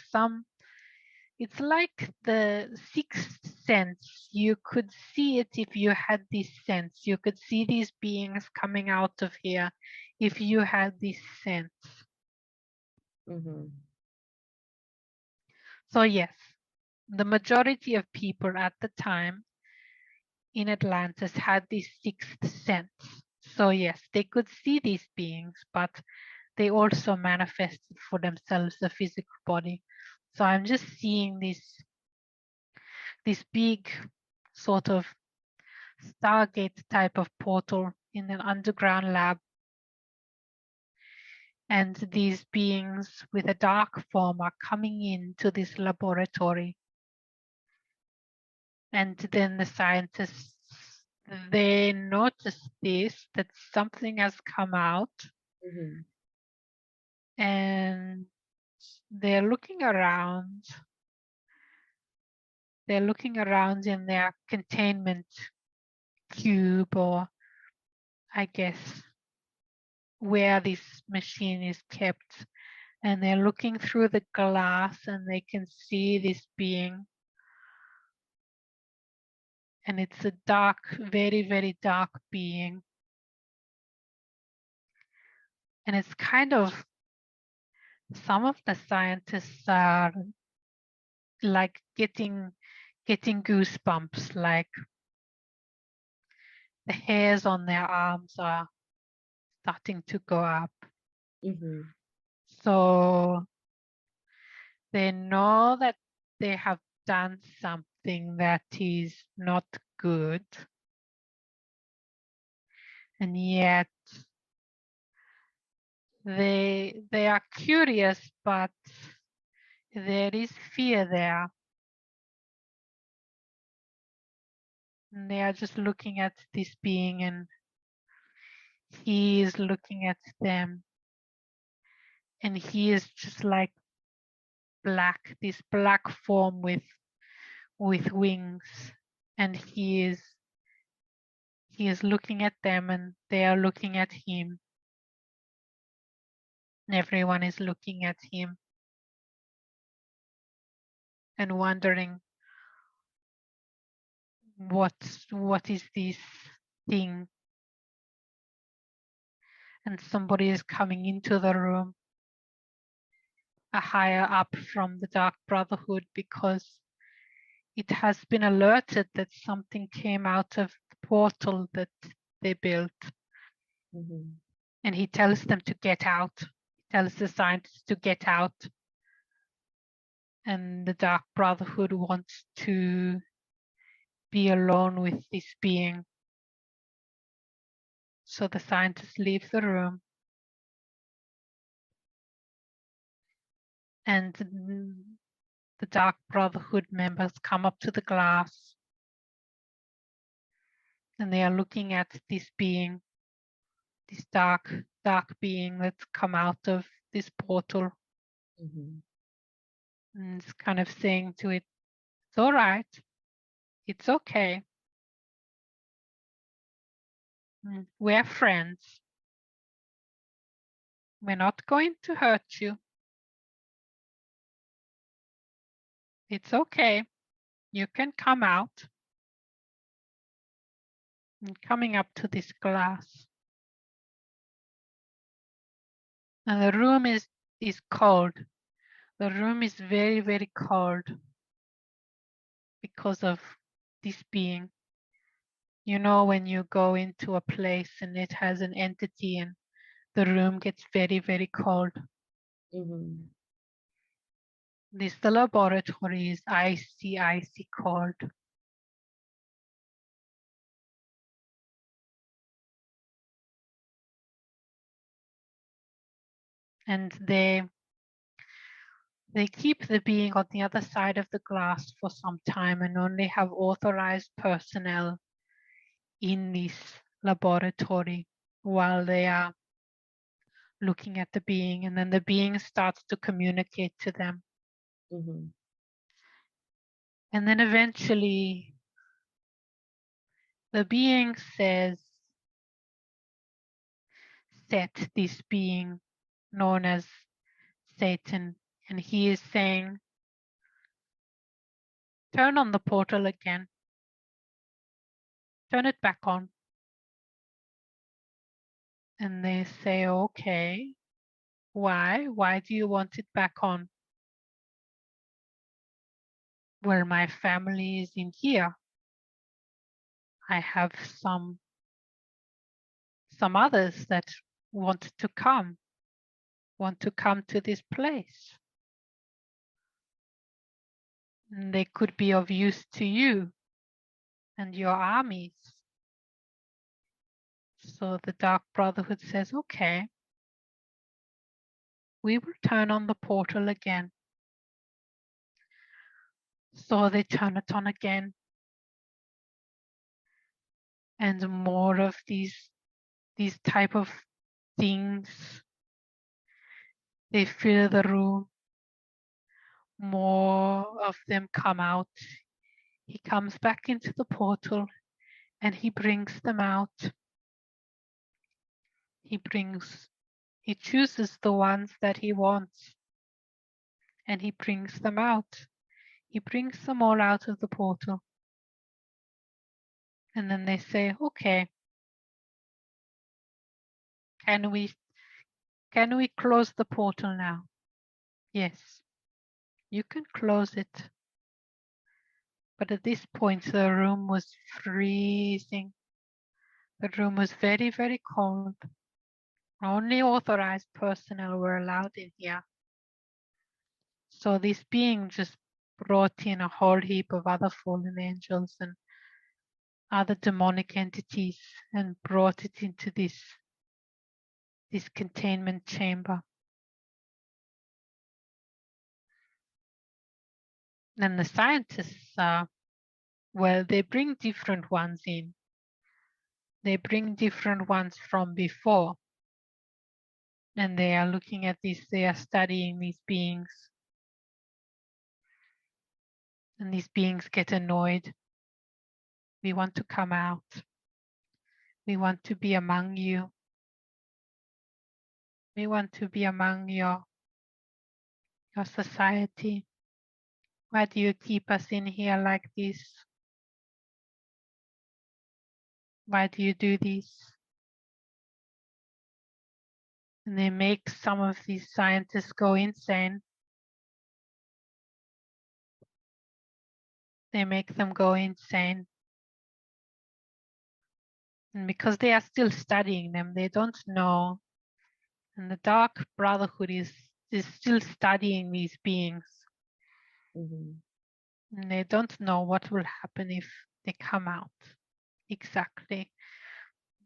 Speaker 2: it's like the sixth sense. You could see it if you had this sense. You could see these beings coming out of here if you had this sense. So yes, the majority of people at the time in Atlantis had this sixth sense. So yes, they could see these beings, but they also manifested for themselves a physical body. So I'm just seeing this big sort of Stargate type of portal in an underground lab. And these beings with a dark form are coming into this laboratory. And then the scientists, they notice this, that something has come out. And they're looking around. They're looking around in their containment cube, or I guess where this machine is kept. And they're looking through the glass and they can see this being. And it's a dark, very, very dark being. And it's kind of, some of the scientists are like getting goosebumps, like the hairs on their arms are starting to go up. So they know that they have done something that is not good. And yet they are curious, but there is fear there. And they are just looking at this being, and he is looking at them, and he is just like black, this black form with wings, and he is looking at them, and they are looking at him, and everyone is looking at him and wondering what is this thing. And somebody is coming into the room, a higher up from the Dark Brotherhood, because it has been alerted that something came out of the portal that they built.
Speaker 1: Mhm.
Speaker 2: And he tells them to get out. He tells the scientists to get out. And the Dark Brotherhood wants to be alone with this being. So the scientists leave the room. And the Dark Brotherhood members come up to the glass. And they are looking at this being, this dark being that's come out of this portal.
Speaker 1: Mhm.
Speaker 2: And it's kind of saying to it, it's all right. It's okay. We're friends. We're not going to hurt you. It's okay. You can come out. And coming up to this glass. And the room is cold. The room is very, very cold because of this being. You know, when you go into a place and it has an entity and the room gets very, very cold.
Speaker 1: Mhm.
Speaker 2: The laboratory is icy, icy cold. And they keep the being on the other side of the glass for some time and only have authorized personnel in this laboratory while they are looking at the being, and then the being starts to communicate to them.
Speaker 1: Mhm.
Speaker 2: And then eventually the being says, Set, this being known as Satan, and he is saying, turn on the portal again. Turn it back on. And they say, okay, why? Why do you want it back on? Well, my family is in here. I have some others that want to come to this place. And they could be of use to you and your armies. So the Dark Brotherhood says, okay, we will turn on the portal again. So they turn it on again. And more of these type of things, they fill the room. More of them come out. He comes back into the portal and he brings them out. He chooses the ones that he wants and he brings them out. He brings them all out of the portal. And then they say, okay, can we close the portal now? Yes, you can close it. But at this point, the room was freezing. The room was very, very cold. Only authorized personnel were allowed in here. So this being just brought in a whole heap of other fallen angels and other demonic entities and brought it into this containment chamber. And the scientists, well, they bring different ones in. They bring different ones from before. And they are looking at this, they are studying these beings. And these beings get annoyed. We want to come out. We want to be among you. We want to be among your society. Why do you keep us in here like this? Why do you do this? And they make some of these scientists go insane. They make them go insane. And because they are still studying them, they don't know. And the Dark Brotherhood is still studying these beings.
Speaker 1: Mm-hmm.
Speaker 2: And they don't know what will happen if they come out. Exactly.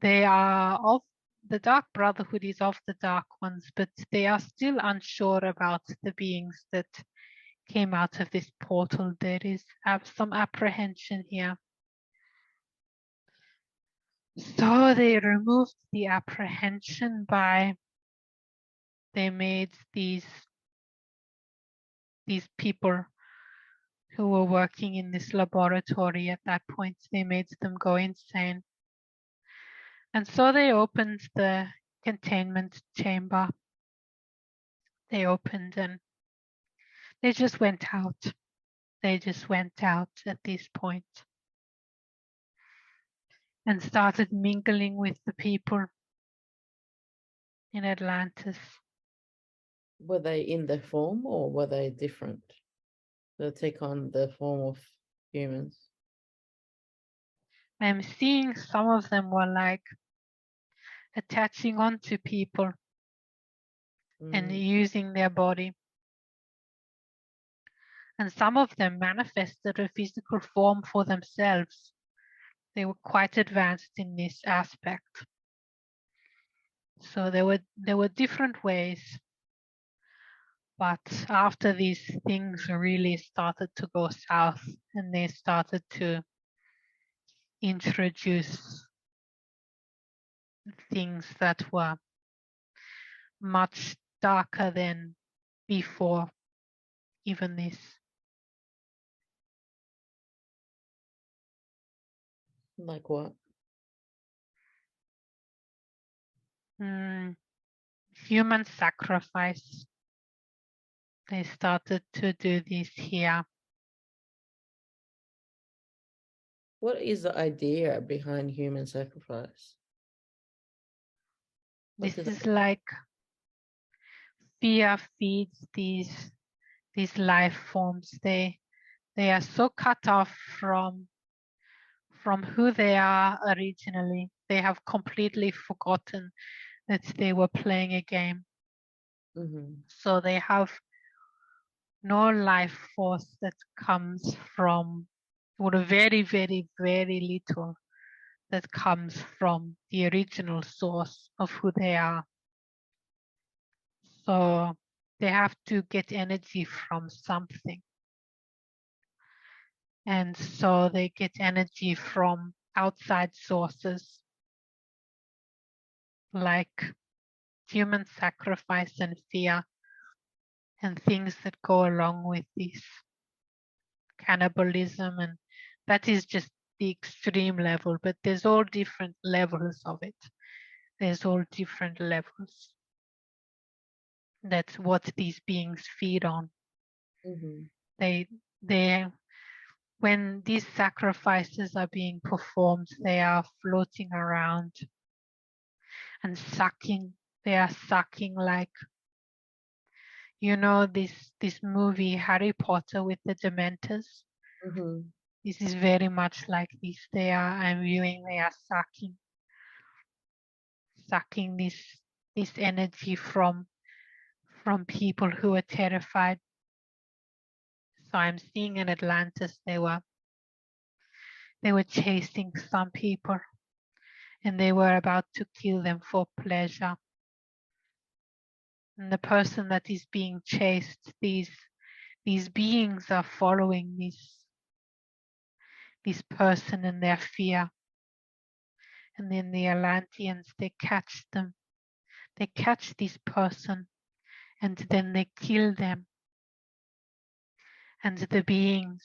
Speaker 2: They are of the Dark Brotherhood is of the Dark Ones, but they are still unsure about the beings that came out of this portal. There is some apprehension here. So they removed the apprehension by they made these people who were working in this laboratory at that point, they made them go insane. And so they opened the containment chamber. They opened and they just went out. They just went out at this point and started mingling with the people in Atlantis.
Speaker 1: Were they in the form or were they different? They take on the form of humans.
Speaker 2: I'm seeing some of them were like attaching onto people and using their body. And some of them manifested a physical form for themselves. They were quite advanced in this aspect. So there were different ways. But after these things really started to go south and they started to introduce things that were much darker than before even this.
Speaker 1: Like what?
Speaker 2: Human sacrifice. They started to do this here.
Speaker 1: What is the idea behind human sacrifice?
Speaker 2: This is like fear feeds these life forms. They are so cut off from who they are originally. They have completely forgotten that they were playing a game. So they have no life force that comes from, or very, very, very little that comes from the original source of who they are. So they have to get energy from something. And so they get energy from outside sources like human sacrifice and fear and things that go along with this cannibalism. And that is just the extreme level, but there's all different levels of it. There's all different levels. That's what these beings feed on. They when these sacrifices are being performed, they are floating around and sucking. They are sucking like, you know, this movie Harry Potter with the Dementors. This is very much like this. They are sucking this energy from people who are terrified. So I'm seeing in Atlantis they were chasing some people and they were about to kill them for pleasure. And the person that is being chased, these beings are following this person in their fear. And then the Atlanteans, they catch them. They catch this person and then they kill them. And the beings,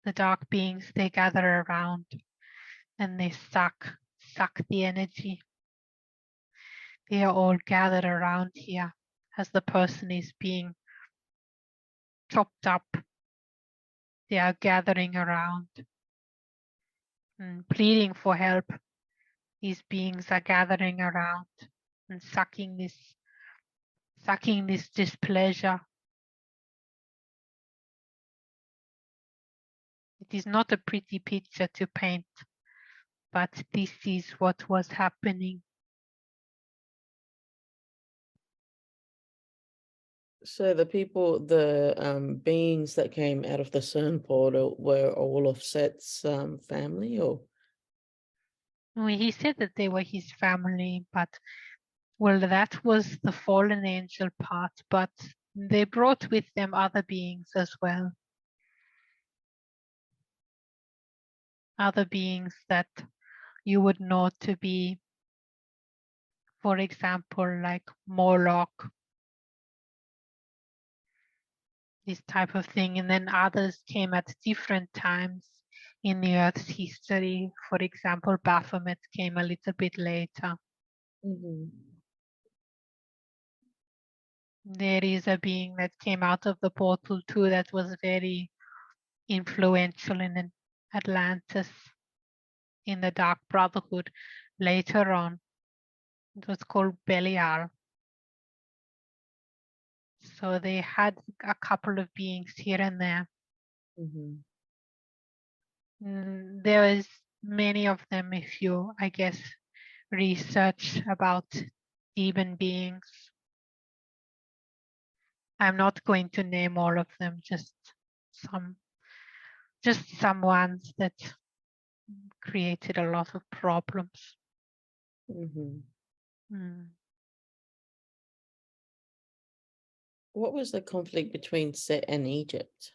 Speaker 2: the dark beings, they gather around and they suck the energy. They are all gathered around here as the person is being chopped up. They are gathering around and pleading for help. These beings are gathering around and sucking this displeasure. It is not a pretty picture to paint, but this is what was happening.
Speaker 1: So the people, the beings that came out of the CERN portal were all of Set's family, or?
Speaker 2: Well, he said that they were his family, but well, that was the fallen angel part, but they brought with them other beings as well. Other beings that you would know to be, for example, like Moloch, this type of thing. And then others came at different times in the Earth's history. For example, Baphomet came a little bit later. There is a being that came out of the portal too that was very influential in Atlantis, in the Dark Brotherhood later on. It was called Belial. So they had a couple of beings here and there. There is many of them if you, I guess, research about demon beings. I'm not going to name all of them, just some ones that created a lot of problems.
Speaker 1: What was the conflict between Set and Egypt?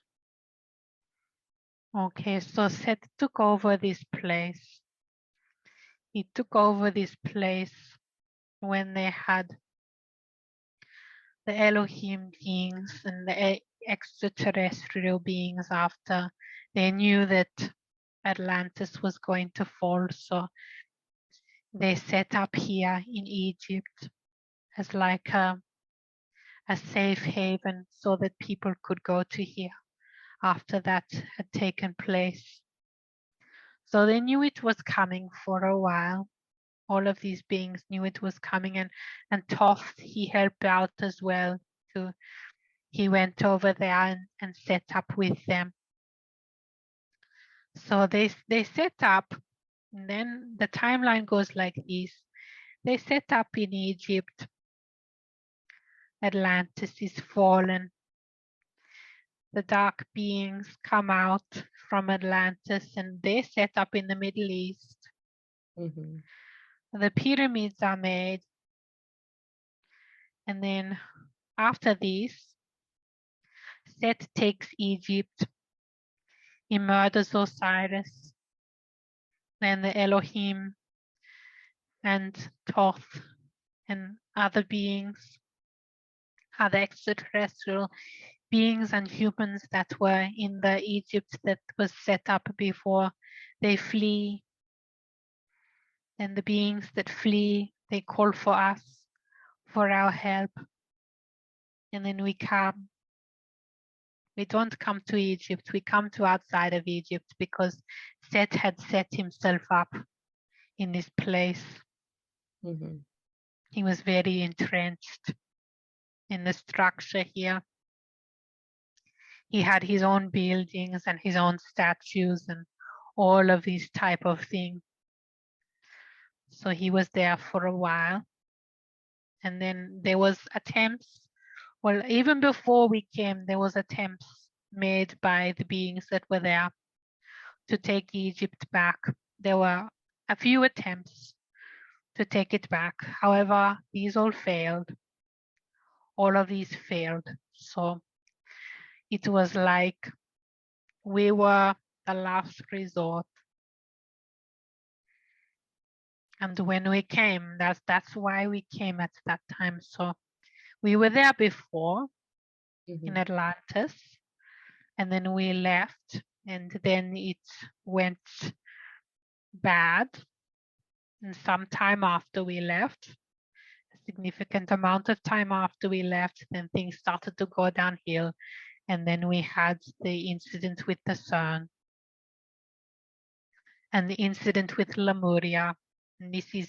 Speaker 2: Okay, so Set took over this place. He took over this place when they had the Elohim beings and the extraterrestrial beings after they knew that Atlantis was going to fall. So they set up here in Egypt as like a safe haven so that people could go to here after that had taken place. So they knew it was coming for a while. All of these beings knew it was coming, and Thoth, he helped out as well. He went over there and set up with them. So they set up, and then the timeline goes like this. They set up in Egypt. Atlantis is fallen. The dark beings come out from Atlantis and they set up in the Middle East. The pyramids are made. And then after this, Set takes Egypt. He murders Osiris. Then the Elohim and Thoth and other beings, other extraterrestrial beings and humans that were in the Egypt that was set up before, they flee. And the beings that flee, they call for us, for our help. And then we come. We don't come to Egypt, we come to outside of Egypt because Set had set himself up in this place. He was very entrenched in the structure here. He had his own buildings and his own statues and all of these type of things. So he was there for a while. And then there was attempts, well, even before we came, there was attempts made by the beings that were there to take Egypt back. There were a few attempts to take it back. However, these all failed. All of these failed. So it was like we were the last resort. And when we came, that's why we came at that time. So we were there before in Atlantis, and then we left, and then it went bad. And some time after we left, a significant amount of time after we left, then things started to go downhill. And then we had the incident with the sun and the incident with Lemuria. And this is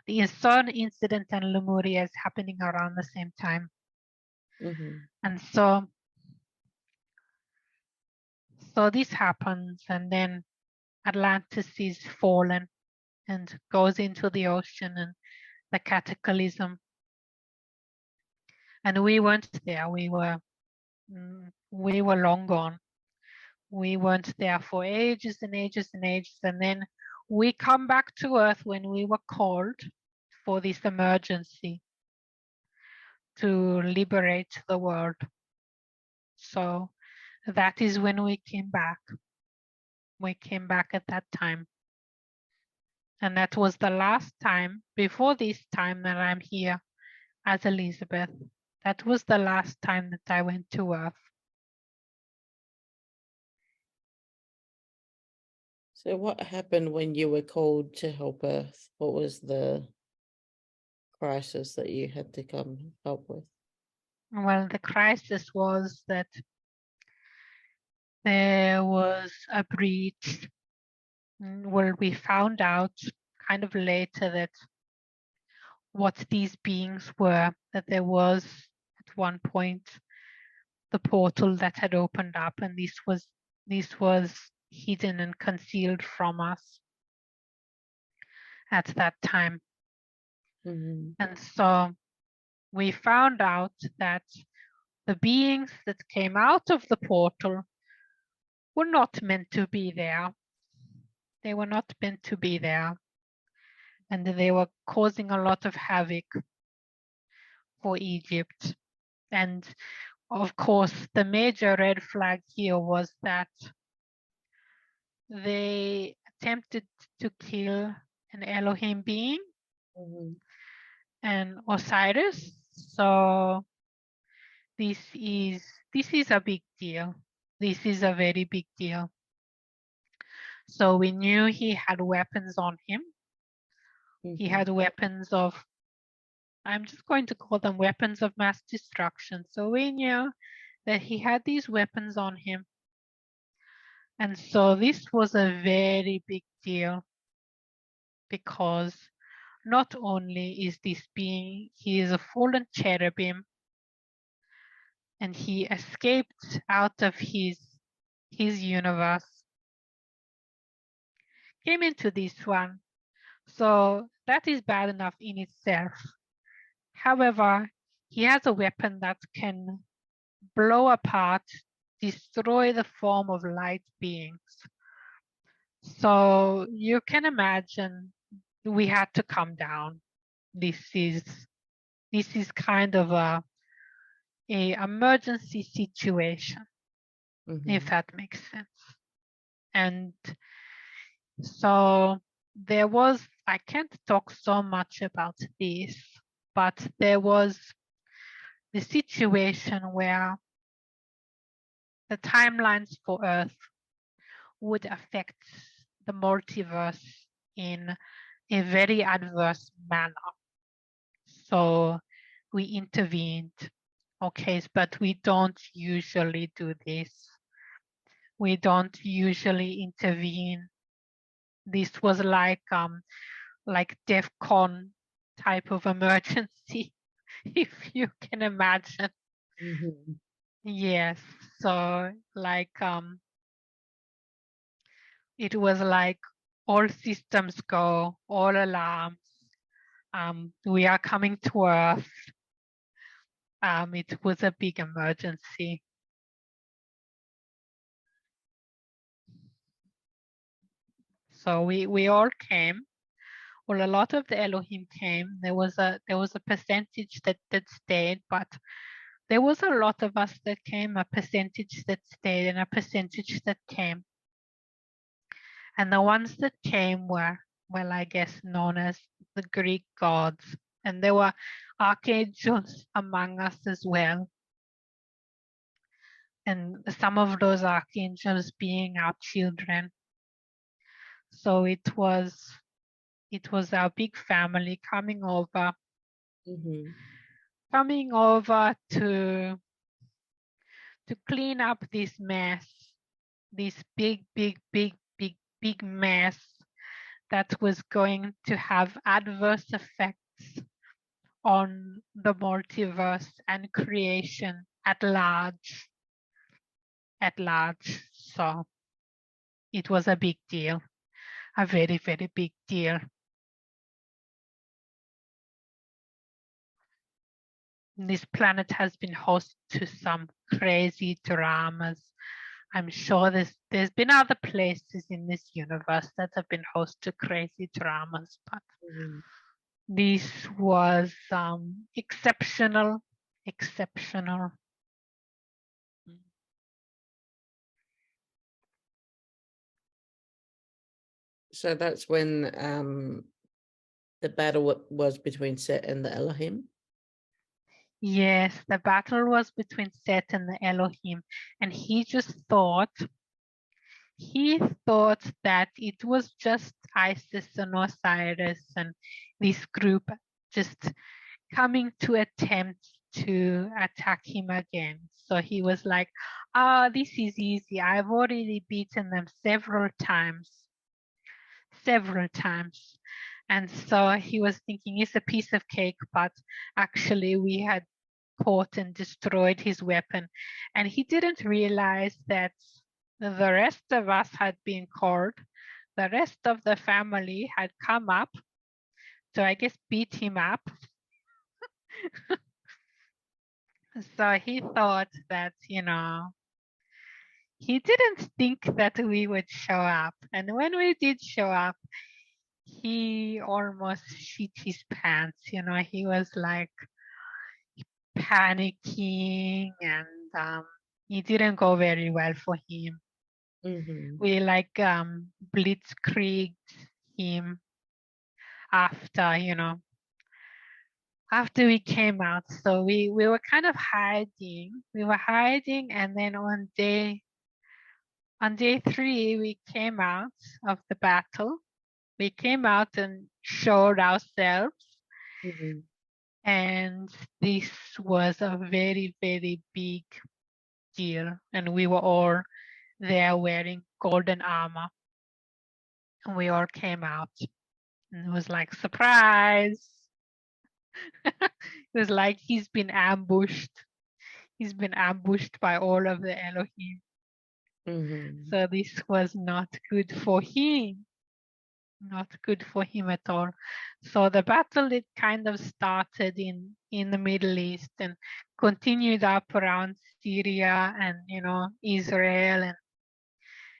Speaker 2: the sun incident, and Lemuria is happening around the same time. And so this happens, and then Atlantis is fallen and goes into the ocean and the cataclysm. And we weren't there. We were long gone. We weren't there for ages and ages and ages. And then we come back to Earth when we were called for this emergency to liberate the world. So that is when we came back. We came back at that time. And that was the last time, before this time, that I'm here as Elizabeth. That was the last time that I went to Earth.
Speaker 1: So what happened when you were called to help Earth? What was the crisis that you had to come help with?
Speaker 2: Well, the crisis was that there was a breach where we found out kind of later that what these beings were, that there was at one point the portal that had opened up, and this was hidden and concealed from us at that time. And so we found out that the beings that came out of the portal were not meant to be there. They were not meant to be there. And they were causing a lot of havoc for Egypt. And of course, the major red flag here was that they attempted to kill an Elohim being and Osiris. So this is a big deal. This is a very big deal. So we knew he had weapons on him. He had weapons of, I'm just going to call them weapons of mass destruction. So we knew that he had these weapons on him. And so this was a very big deal, because not only is this being, he is a fallen cherubim, and he escaped out of his universe, came into this one. So that is bad enough in itself. However, he has a weapon that can blow apart, destroy the form of light beings. So you can imagine we had to come down. This is kind of a emergency situation, if that makes sense. And so there was, I can't talk so much about this, but there was the situation where the timelines for Earth would affect the multiverse in a very adverse manner. So we intervened. Okay, but we don't usually do this. We don't usually intervene. This was like DEFCON type of emergency, if you can imagine. Yes, so like it was like all systems go, all alarms. We are coming to Earth. It was a big emergency. So we all came. Well, a lot of the Elohim came. There was a percentage that stayed, but there was a lot of us that came, a percentage that stayed and a percentage that came. And the ones that came were, well, I guess known as the Greek gods, and there were archangels among us as well. And some of those archangels being our children. So it was our big family coming over to clean up this mess, this big mess that was going to have adverse effects on the multiverse and creation at large. So it was a big deal, a very, very big deal. This planet has been host to some crazy dramas. I'm sure there's been other places in this universe that have been host to crazy dramas, but this was exceptional.
Speaker 1: So that's when the battle was between Set and the Elohim.
Speaker 2: Yes, the battle was between Set and the Elohim, and he thought that it was just Isis and Osiris and this group just coming to attempt to attack him again. So he was like, this is easy. I've already beaten them several times. And so he was thinking it's a piece of cake, but actually we had caught and destroyed his weapon. And he didn't realize that the rest of us had been called. The rest of the family had come up to, I guess, beat him up. So he thought that, he didn't think that we would show up. And when we did show up, he almost shit his pants. He was like panicking, and it didn't go very well for him. We like blitzkrieged him after we came out. So we were kind of hiding. We were hiding, and then on day 3 we came out of the battle. We came out and showed ourselves. And this was a very, very big deal. And we were all there wearing golden armor. And we all came out. And it was like, surprise. It was like he's been ambushed. He's been ambushed by all of the Elohim. So this was not good for him. Not good for him at all. So the battle, it kind of started in the Middle East and continued up around Syria and Israel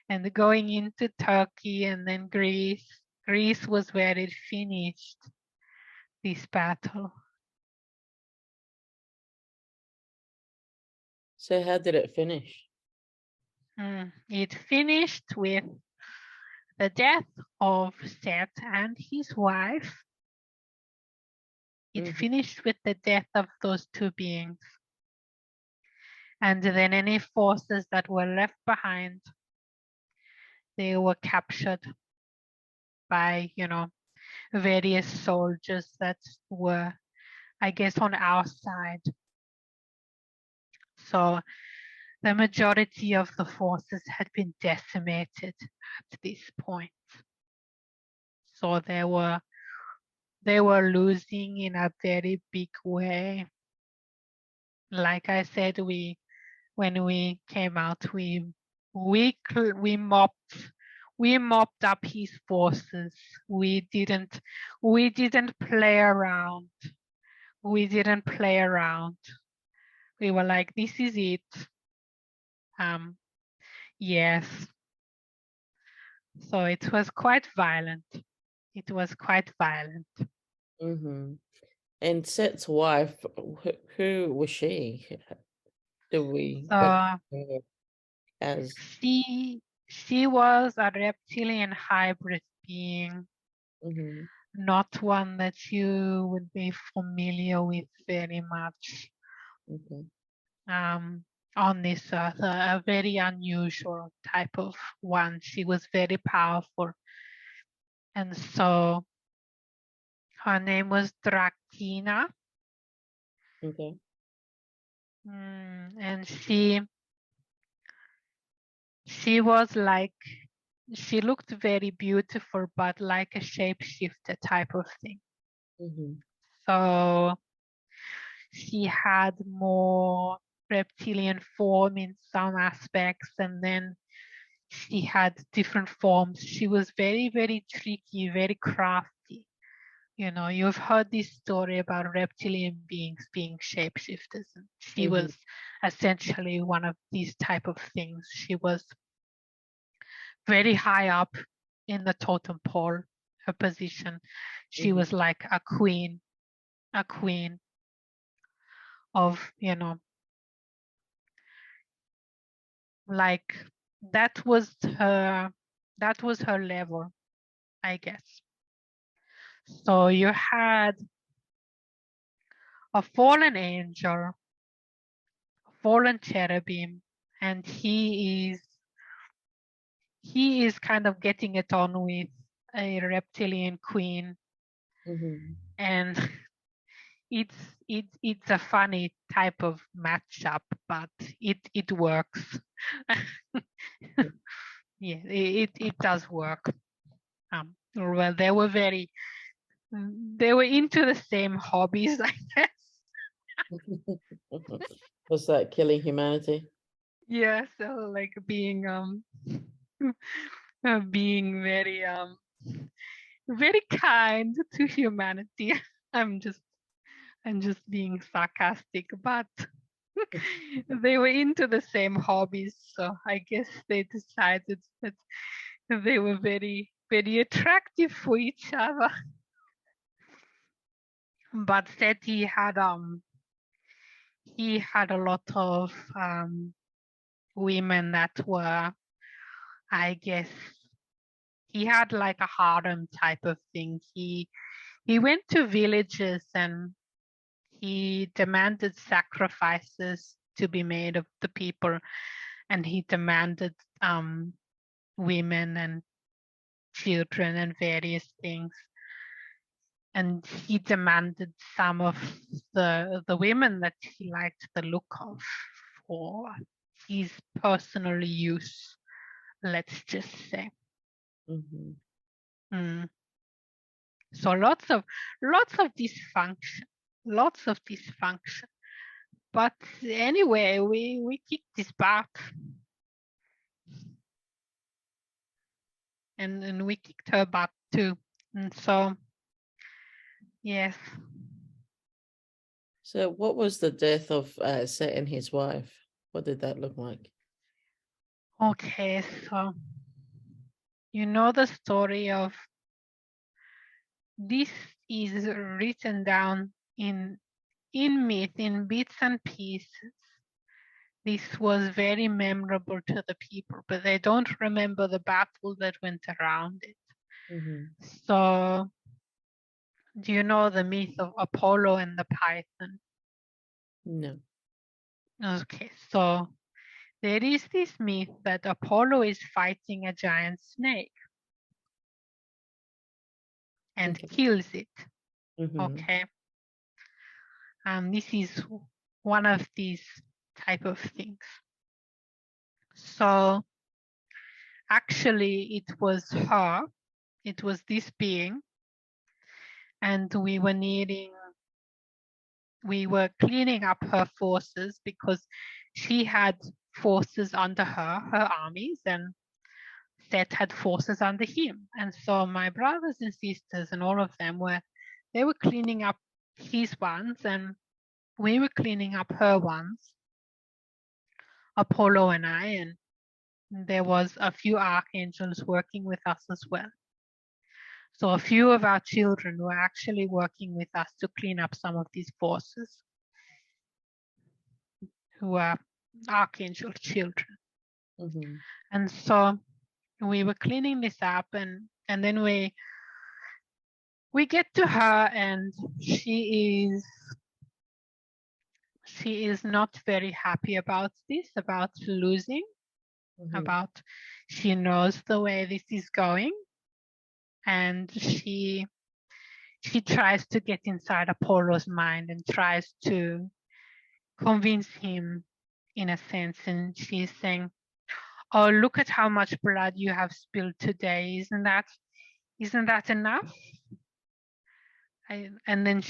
Speaker 2: and going into Turkey and then Greece. Greece was where it finished, this battle.
Speaker 1: So how did it finish?
Speaker 2: It finished with the death of Seth and his wife. It finished with the death of those two beings. And then any forces that were left behind, they were captured by, various soldiers that were, I guess, on our side. So the majority of the forces had been decimated at this point. So they were losing in a very big way. Like I said, when we came out, we mopped up his forces. We didn't play around. We were like, this is it. Yes. So it was quite violent.
Speaker 1: And Set's wife, who was she? Do we as
Speaker 2: she was a reptilian hybrid being. not one that you would be familiar with very much
Speaker 1: Okay.
Speaker 2: on this earth, a very unusual type of one. She was very powerful. And so her name was Drakina.
Speaker 1: Okay.
Speaker 2: And she was like, she looked very beautiful, but like a shapeshifter type of thing.
Speaker 1: Mm-hmm.
Speaker 2: So she had more reptilian form in some aspects, and then she had different forms. She was very, very tricky, very crafty. You know, you've heard this story about reptilian beings being shapeshifters, and she
Speaker 1: Mm-hmm.
Speaker 2: was essentially one of these type of things. She was very high up in the totem pole, her position. She
Speaker 1: Mm-hmm.
Speaker 2: was like a queen of, you know, like that was her level, I guess. So you had a fallen angel, a fallen cherubim, and he is kind of getting it on with a reptilian queen,
Speaker 1: Mm-hmm.
Speaker 2: and it's a funny type of matchup, but it works. Yeah, it does work. Well, they were into the same hobbies, I guess.
Speaker 1: What's that? Killing humanity?
Speaker 2: Yeah, so like being being very kind to humanity. I'm just being sarcastic, but they were into the same hobbies, so I guess they decided that they were very, very attractive for each other. But Seti had a lot of women that were, I guess, he had like a harem type of thing. He went to villages and he demanded sacrifices to be made of the people, and he demanded women and children and various things. And he demanded some of the women that he liked the look of for his personal use, let's just say.
Speaker 1: Mm-hmm.
Speaker 2: Mm. So lots of dysfunction, lots of dysfunction. But anyway, we kicked this back, and we kicked her back too. And so, yes.
Speaker 1: So what was the death of Set and his wife? What did that look like?
Speaker 2: Okay, so you know the story of this is written down in myth, in bits and pieces. This was very memorable to the people, but they don't remember the battle that went around it.
Speaker 1: Mm-hmm.
Speaker 2: So, do you know the myth of Apollo and the python?
Speaker 1: No.
Speaker 2: Okay, so there is this myth that Apollo is fighting a giant snake and
Speaker 1: Okay.
Speaker 2: kills it.
Speaker 1: Mm-hmm.
Speaker 2: Okay. This is one of these type of things. So actually it was this being, and we were cleaning up her forces because she had forces under her armies, and Set had forces under him. And so my brothers and sisters and all of them were cleaning up his ones, and we were cleaning up her ones, Apollo and I, and there was a few archangels working with us as well. So a few of our children were actually working with us to clean up some of these forces, who are archangel children.
Speaker 1: Mm-hmm.
Speaker 2: And so we were cleaning this up, and then we get to her, and she is not very happy about this, about losing, about she knows the way this is going, and she tries to get inside Apollo's mind and tries to convince him in a sense, and she's saying, oh, look at how much blood you have spilled today. Isn't that enough? And then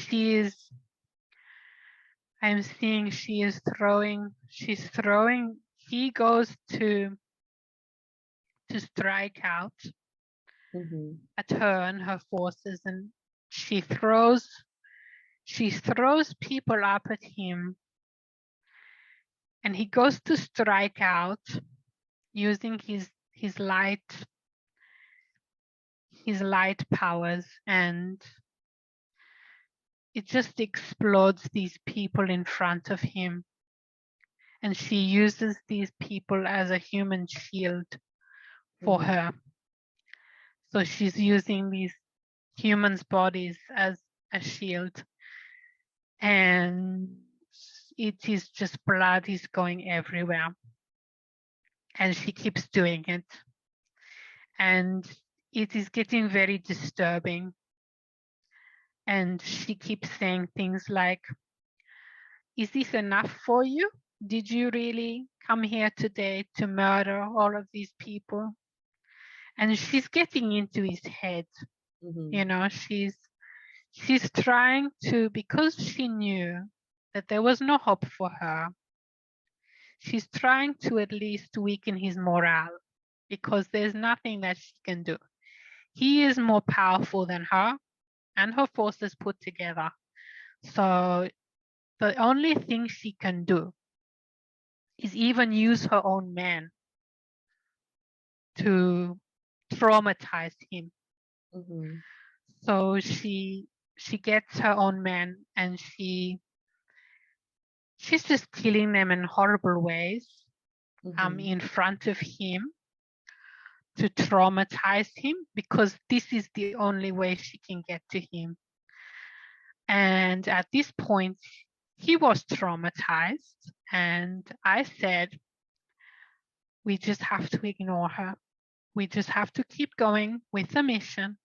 Speaker 2: I'm seeing she's throwing, he goes to strike out at her and her forces, and she throws people up at him, and he goes to strike out using his light powers, and it just explodes these people in front of him, and she uses these people as a human shield for her. So she's using these humans' bodies as a shield, and it is just blood is going everywhere, and she keeps doing it, and it is getting very disturbing. And she keeps saying things like, is this enough for you? Did you really come here today to murder all of these people? And she's getting into his head. You know, she's trying to, because she knew that there was no hope for her, she's trying to at least weaken his morale, because there's nothing that she can do. He is more powerful than her and her forces put together. So the only thing she can do is even use her own men to traumatize him. So she gets her own men, and she's just killing them in horrible ways in front of him to traumatize him, because this is the only way she can get to him. And at this point, he was traumatized, and I said, we just have to ignore her. We just have to keep going with the mission.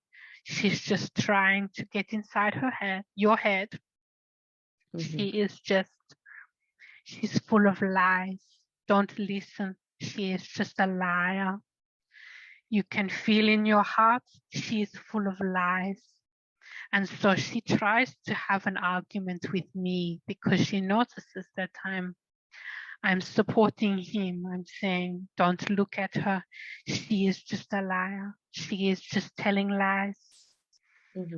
Speaker 2: She's just trying to get inside her head, your head. She's full of lies. Don't listen. She is just a liar. You can feel in your heart she is full of lies. And so she tries to have an argument with me, because she notices that I'm supporting him. I'm saying, don't look at her. She is just a liar. She is just telling lies.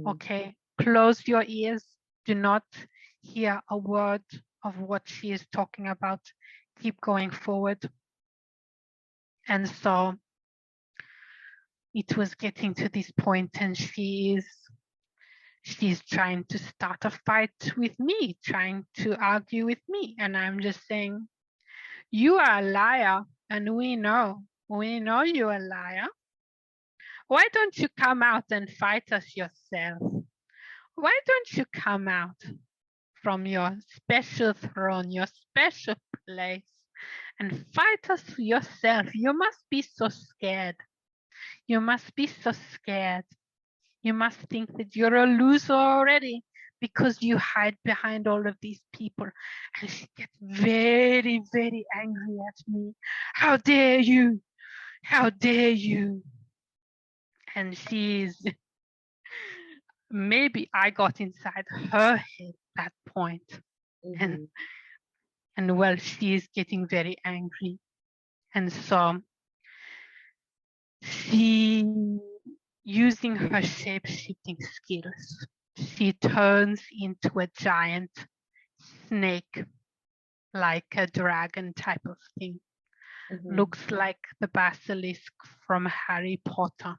Speaker 2: Okay, close your ears. Do not hear a word of what she is talking about. Keep going forward. And so it was getting to this point, and she's trying to start a fight with me, trying to argue with me. And I'm just saying, you are a liar, and we know you're a liar. Why don't you come out and fight us yourself? Why don't you come out from your special throne, your special place, and fight us yourself? You must be so scared. You must be so scared. You must think that you're a loser already because you hide behind all of these people. And she gets very, very angry at me. How dare you? How dare you? And maybe I got inside her head at that point. And well, she is getting very angry. And so she, using her shape-shifting skills, she turns into a giant snake, like a dragon type of thing. Looks like the basilisk from Harry Potter.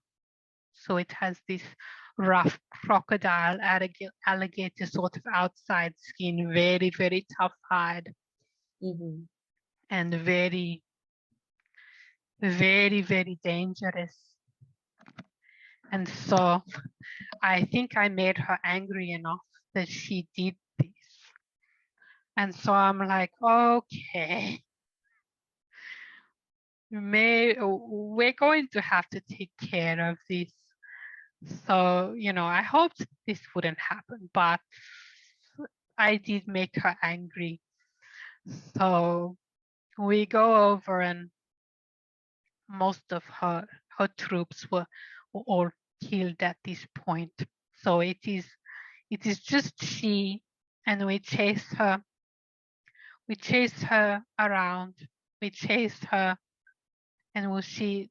Speaker 2: So it has this rough crocodile alligator sort of outside skin, very, very tough hide, and very, very, very dangerous. And so I think I made her angry enough that she did this. And so I'm like, okay, we're going to have to take care of this. So, I hoped this wouldn't happen, but I did make her angry. So we go over, and most of her troops were all killed at this point. So it is just she, and we chase her around, we chase her, and she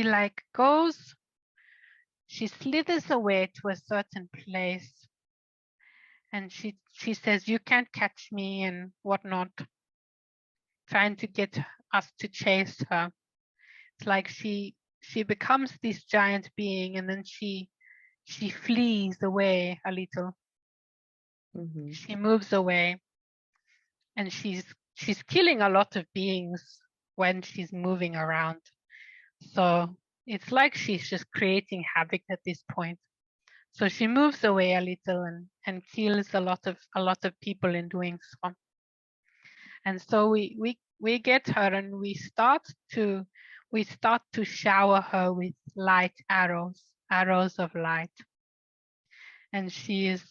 Speaker 2: like goes, she slithers away to a certain place, and she says, "You can't catch me," and whatnot, trying to get us to chase her. It's like she becomes this giant being, and then she flees away a little.
Speaker 1: Mm-hmm.
Speaker 2: She moves away, and she's killing a lot of beings when she's moving around. So it's like she's just creating havoc at this point. So she moves away a little and kills a lot of people in doing so. And so we get her, and we start to shower her with light arrows of light. And she is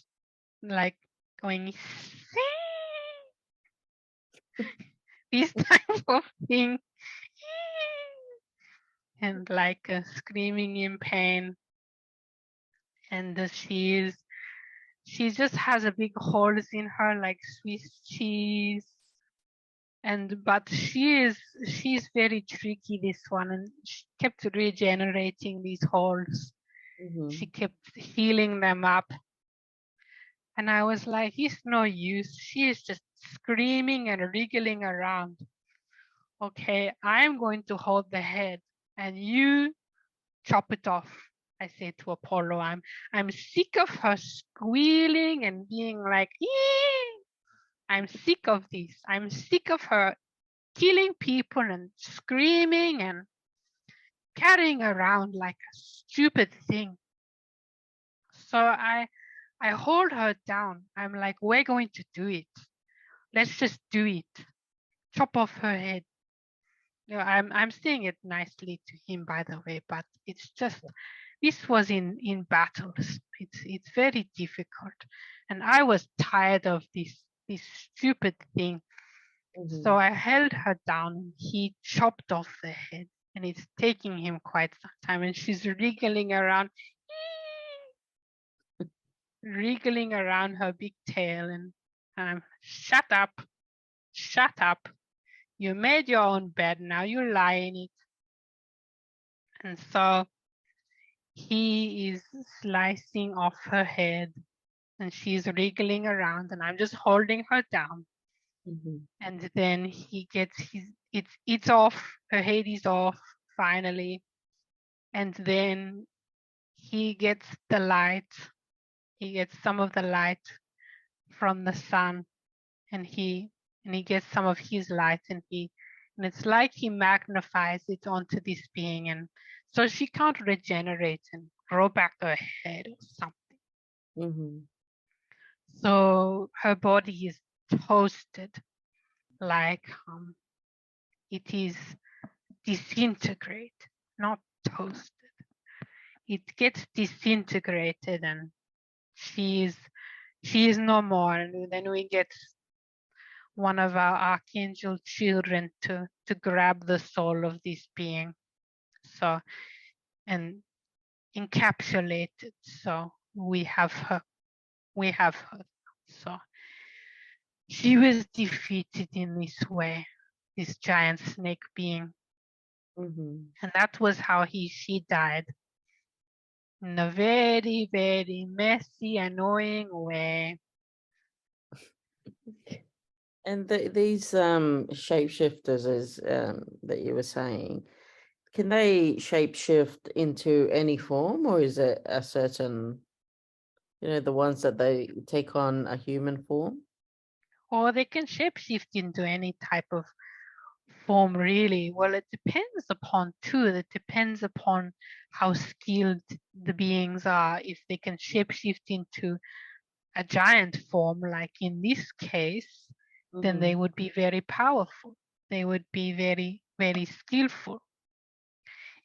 Speaker 2: like going this type of thing, and like screaming in pain. And she just has a big holes in her like Swiss cheese. But she's very tricky, this one, and she kept regenerating these holes.
Speaker 1: Mm-hmm.
Speaker 2: She kept healing them up. And I was like, it's no use. She is just screaming and wriggling around. Okay, I'm going to hold the head and you chop it off. I said to Apollo, I'm sick of her squealing and being like, ee! I'm sick of this. I'm sick of her killing people and screaming and carrying around like a stupid thing. So I hold her down. I'm like, we're going to do it. Let's just do it. Chop off her head. I'm saying it nicely to him, by the way, but it's just, this was in battles. It's very difficult, and I was tired of this stupid thing.
Speaker 1: Mm-hmm.
Speaker 2: So I held her down, and he chopped off the head, and it's taking him quite some time, and she's wriggling around her big tail, and I'm shut up. You made your own bed, now you lie in it. And so he is slicing off her head, and she's wriggling around, and I'm just holding her down.
Speaker 1: Mm-hmm.
Speaker 2: And then he gets it's off, her head is off finally. And then he gets the light, he gets some of the light from the sun, and he gets some of his light, and it's like he magnifies it onto this being, and so she can't regenerate and grow back her head or something.
Speaker 1: Mm-hmm.
Speaker 2: So her body is toasted, like it is disintegrated, not toasted. It gets disintegrated, and she is no more. And then we get one of our archangel children to grab the soul of this being, so, and encapsulate it. So we have her. So she was defeated in this way, this giant snake being.
Speaker 1: Mm-hmm.
Speaker 2: And that was how she died, in a very, very messy, annoying way.
Speaker 1: And these shapeshifters, as that you were saying, can they shapeshift into any form, or is it a certain, the ones that they take on a human form?
Speaker 2: Or they can shapeshift into any type of form really? Well, it depends upon too. It depends upon how skilled the beings are. If they can shapeshift into a giant form, like in this case, then they would be very powerful. They would be very, very skillful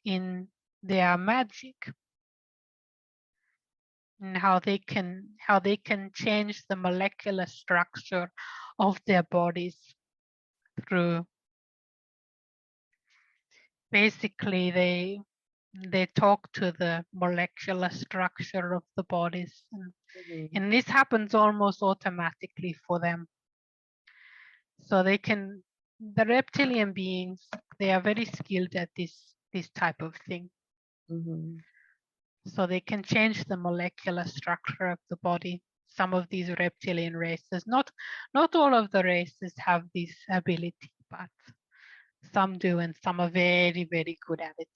Speaker 2: in their magic, and how they can change the molecular structure of their bodies through basically they talk to the molecular structure of the bodies, and this happens almost automatically for them. So they can, the reptilian beings, they are very skilled at this type of thing. So they can change the molecular structure of the body. Some of these reptilian races, not all of the races have this ability, but some do, and some are very, very good at it.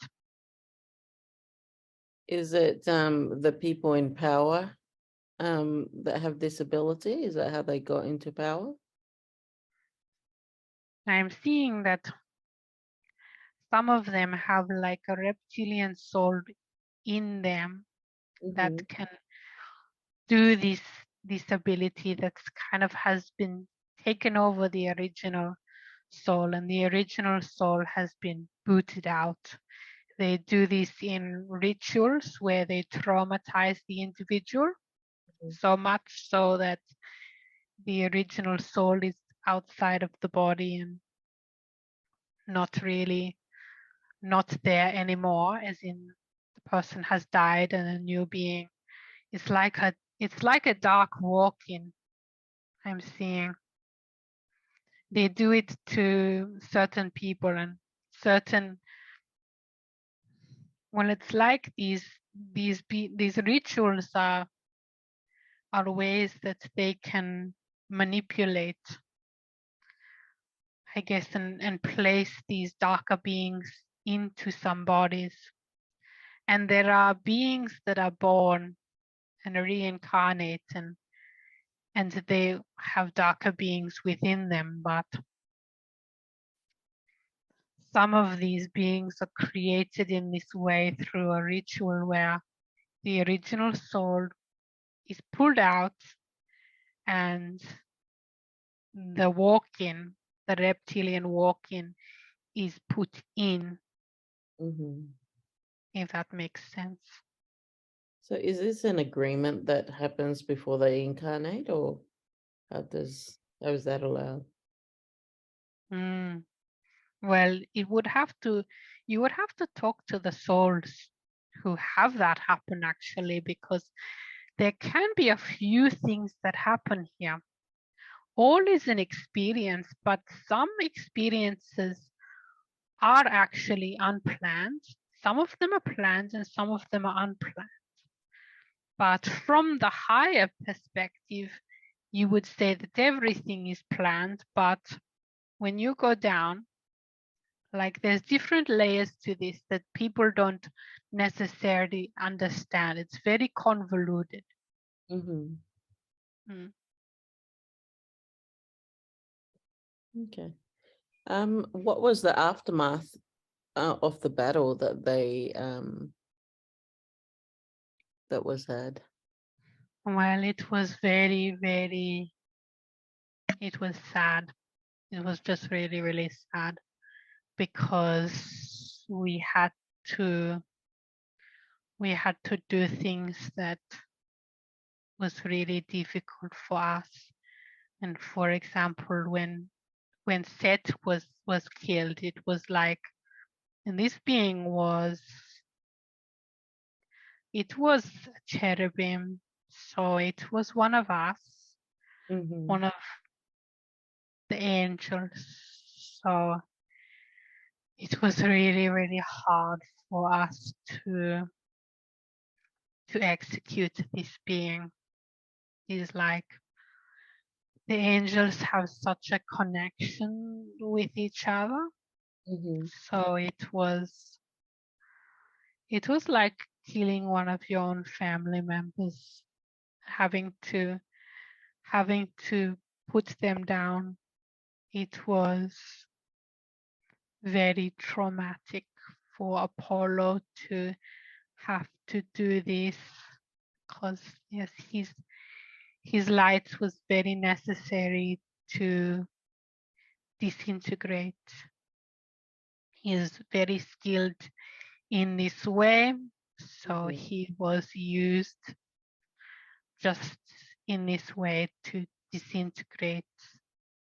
Speaker 1: Is it the people in power that have this ability? Is that how they got into power?
Speaker 2: I'm seeing that some of them have like a reptilian soul in them that can do this ability that's kind of has been taken over the original soul, and the original soul has been booted out. They do this in rituals where they traumatize the individual so much so that the original soul is outside of the body and not there anymore, as in the person has died and a new being. It's like a dark walk-in I'm seeing. They do it to certain people and certain, well, it's like these rituals are ways that they can manipulate, I guess, and place these darker beings into some bodies. And there are beings that are born and reincarnate, and they have darker beings within them, but some of these beings are created in this way through a ritual where the original soul is pulled out and the walk-in, the reptilian walk-in, is put in, if that makes sense.
Speaker 1: So is this an agreement that happens before they incarnate, or how is that allowed?
Speaker 2: Well, you would have to talk to the souls who have that happen, actually, because there can be a few things that happen here. All is an experience, but some experiences are actually unplanned. Some of them are planned and some of them are unplanned. But from the higher perspective, you would say that everything is planned, but when you go down, like there's different layers to this that people don't necessarily understand. It's very convoluted.
Speaker 1: Okay. What was the aftermath of the battle that they that was had?
Speaker 2: Well, it was very, very, it was sad. It was just really, really sad because we had to do things that was really difficult for us. And for example, when Seth was killed, it was like, and this being was a cherubim, so it was one of us, one of the angels. So it was really, really hard for us to execute this being. It's like the angels have such a connection with each other. So it was like killing one of your own family members, having to put them down. It was very traumatic for Apollo to have to do this, because yes, his light was very necessary to disintegrate. He is very skilled in this way, so he was used just in this way to disintegrate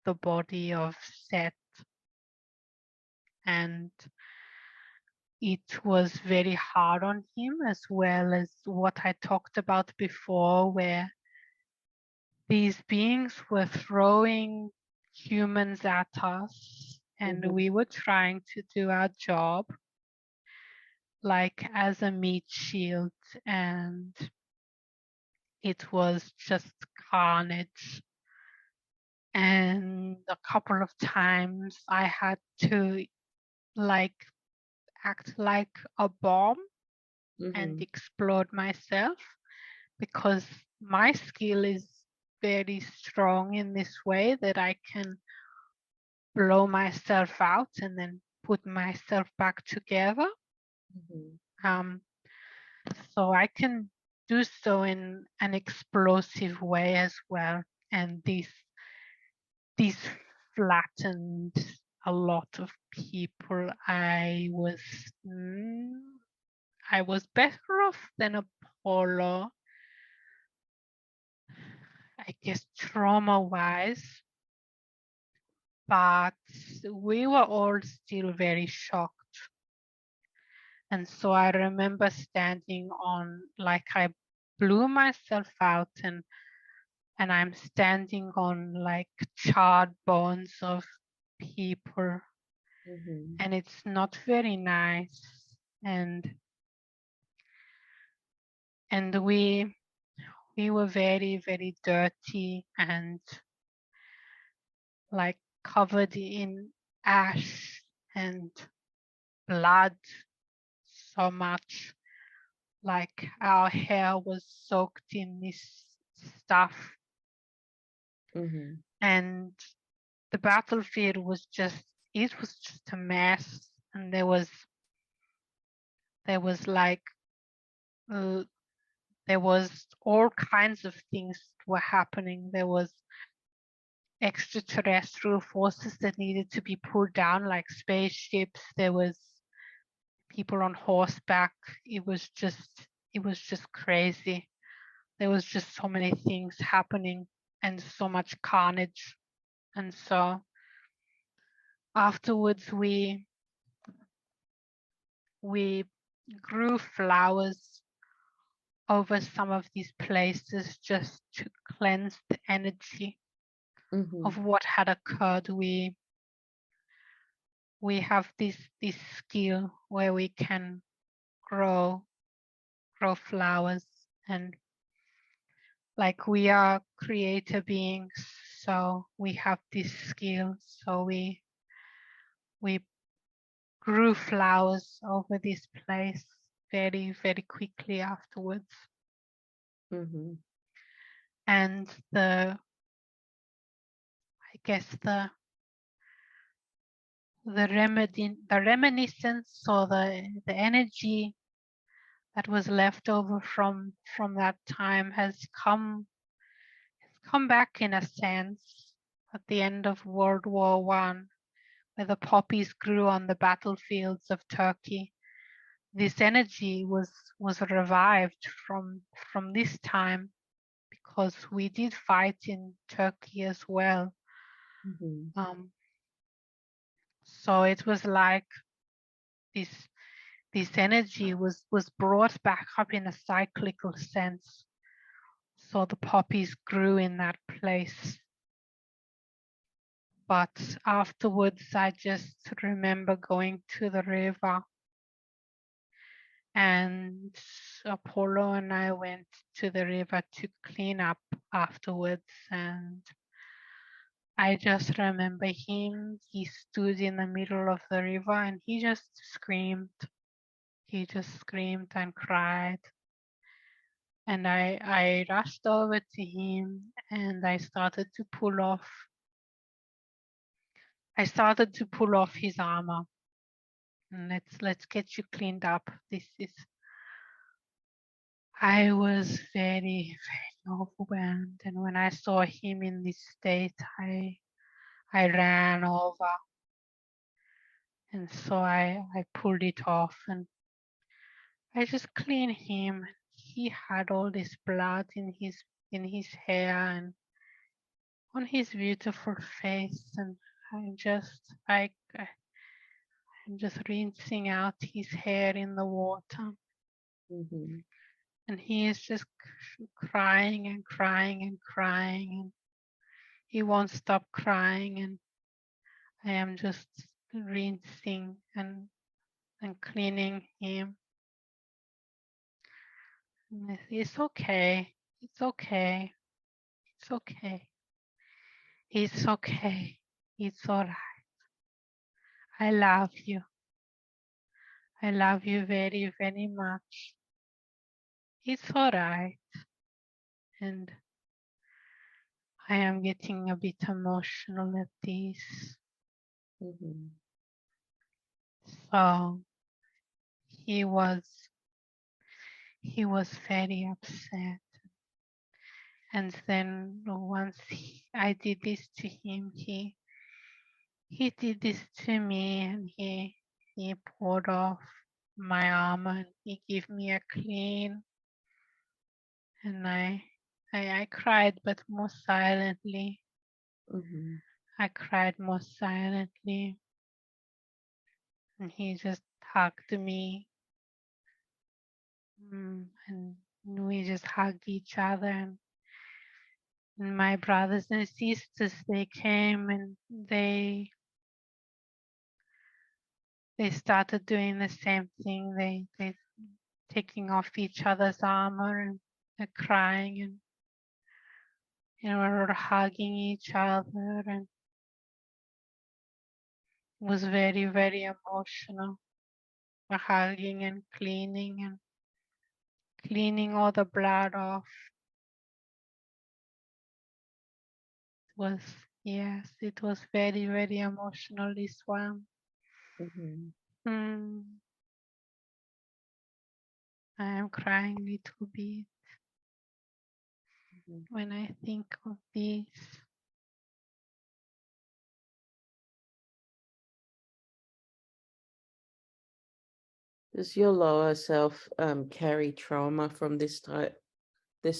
Speaker 2: the body of Set. And it was very hard on him, as well as what I talked about before, where these beings were throwing humans at us, and we were trying to do our job like as a meat shield, and it was just carnage. And a couple of times I had to like act like a bomb and explode myself, because my skill is very strong in this way that I can blow myself out and then put myself back together. So I can do so in an explosive way as well. And this flattened a lot of people. I was better off than Apollo, I guess, trauma-wise, but we were all still very shocked. And so I remember standing on, like, I blew myself out, and I'm standing on like charred bones of people, and it's not very nice. And we were very, very dirty and like covered in ash and blood so much. Like our hair was soaked in this stuff. And the battlefield was just, it was just a mess. And there was like, there was all kinds of things were happening. There was extraterrestrial forces that needed to be pulled down, like spaceships. There was people on horseback. It was just crazy. There was just so many things happening and so much carnage. And so afterwards we grew flowers over some of these places just to cleanse the energy of what had occurred. We have this skill where we can grow flowers, and like we are creator beings, so we have this skill. So we grew flowers over this place very, very quickly afterwards. And the reminiscence, or the energy that was left over from that time has come back in a sense at the end of World War I, where the poppies grew on the battlefields of Turkey. This energy was revived from this time, because we did fight in Turkey as well. So it was like this energy was brought back up in a cyclical sense. So the poppies grew in that place. But afterwards, I just remember going to the river, and Apollo and I went to the river to clean up afterwards. And I just remember him. He stood in the middle of the river and he just screamed. He just screamed and cried. And I rushed over to him and I started to pull off his armor. and let's get you cleaned up. I was very, very overwhelmed, and when I saw him in this state, I ran over, and so I pulled it off, and I just cleaned him. He had all this blood in his hair and on his beautiful face, and I'm just rinsing out his hair in the water,
Speaker 1: Mhm.
Speaker 2: and he is just crying and crying and crying, and he won't stop crying, and I am just rinsing and cleaning him. And it's okay. It's okay. It's okay. It's okay. It's all right. I love you. I love you very, very much. It's all right. And I am getting a bit emotional at this.
Speaker 1: Mhm.
Speaker 2: So he was very upset. And then once I did this to him, he did this to me, and he poured off my armor and he gave me a clean, and I cried, but more silently.
Speaker 1: Mhm.
Speaker 2: I cried more silently, and he just hugged me, and we just hugged each other. And my brothers and sisters, they came, and they started doing the same thing. They taking off each other's armor, and they're crying, and we were hugging each other, and it was very, very emotional. We're hugging and cleaning all the blood off. Was Yes, it was very, very emotional, this one.
Speaker 1: Mhm.
Speaker 2: Hmm. I am crying a little bit
Speaker 1: Mhm.
Speaker 2: when I think of this.
Speaker 1: Does your lower self carry trauma from this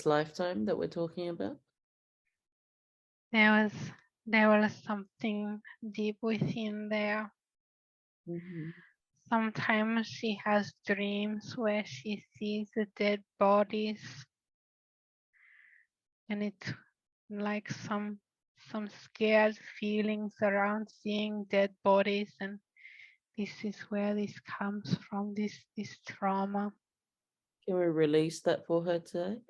Speaker 1: lifetime that we're talking about?
Speaker 2: There was there was something deep within there.
Speaker 1: Mhm.
Speaker 2: Sometimes she has dreams where she sees the dead bodies, and it's like some scared feelings around seeing dead bodies, and this is where this comes from, this trauma.
Speaker 1: Can we release that for her today?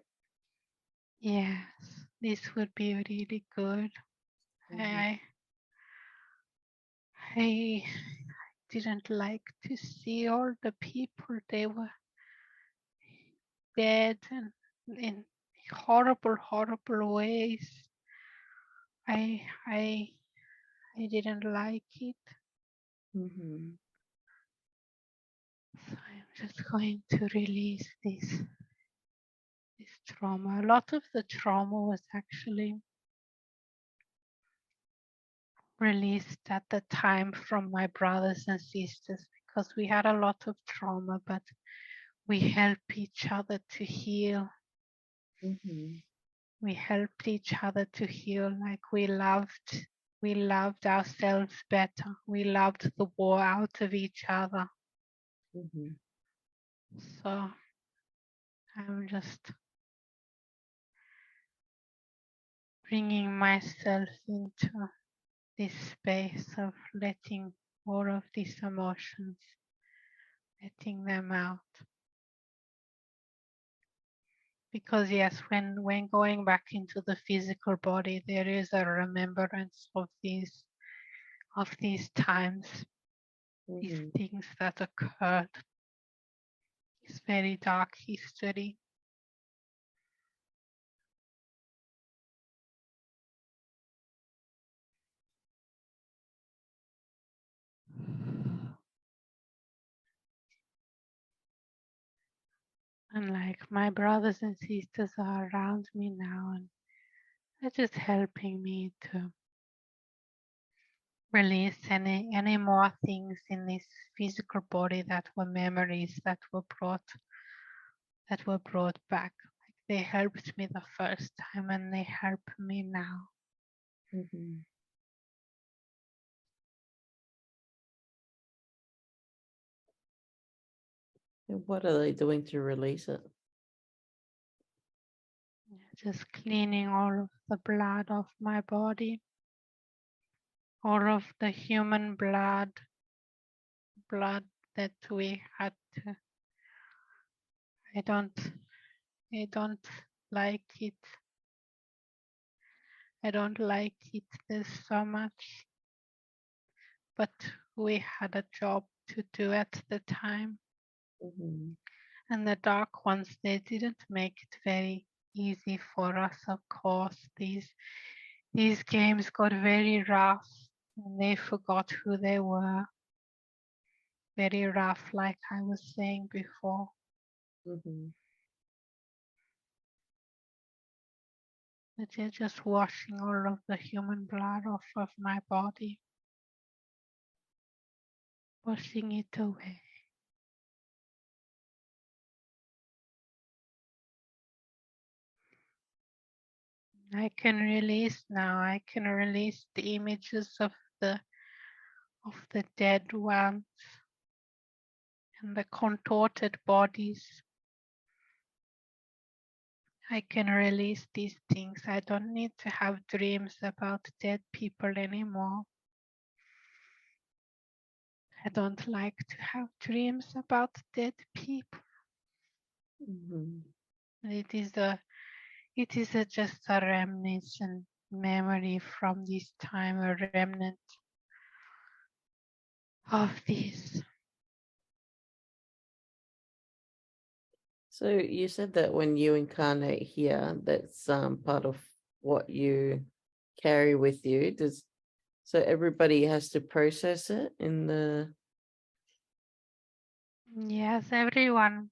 Speaker 2: Yes, this would be really good.
Speaker 1: Mhm.
Speaker 2: I I didn't like to see all the people. They were dead and in horrible, horrible ways. I I I didn't like it.
Speaker 1: Mhm.
Speaker 2: So I'm just going to release this trauma. A lot of the trauma was actually released at the time from my brothers and sisters, because we had a lot of trauma, but we help each other to heal.
Speaker 1: Mhm.
Speaker 2: We helped each other to heal, like we loved ourselves better. We loved the war out of each other.
Speaker 1: Mhm.
Speaker 2: So I'm just bringing myself into this space of letting all of these emotions, letting them out. Because yes, when going back into the physical body, there is a remembrance of these times, these
Speaker 1: Mhm.
Speaker 2: things that occurred. It's very dark history. And like my brothers and sisters are around me now, and they're just helping me to release any more things in this physical body that were memories that were brought back. Like they helped me the first time and they help me now.
Speaker 1: Mhm. And what are they doing to release it?
Speaker 2: Just cleaning all of the blood of my body, all of the human blood that we had to. I don't like it. I don't like it. There's so much, but we had a job to do at the time.
Speaker 1: Mhm.
Speaker 2: And the dark ones, they didn't make it very easy for us, of course. These games got very rough and they forgot who they were. Very rough, like I was saying before.
Speaker 1: Mhm.
Speaker 2: But they're just washing all of the human blood off of my body, washing it away. I can release now. I can release the images of the dead ones and the contorted bodies. I can release these things. I don't need to have dreams about dead people anymore. I don't like to have dreams about dead people.
Speaker 1: Mhm.
Speaker 2: It is just a reminiscent memory from this time, a remnant of this.
Speaker 1: So you said that when you incarnate here, that's part of what you carry with you. So everybody has to process it in the.
Speaker 2: Yes, everyone.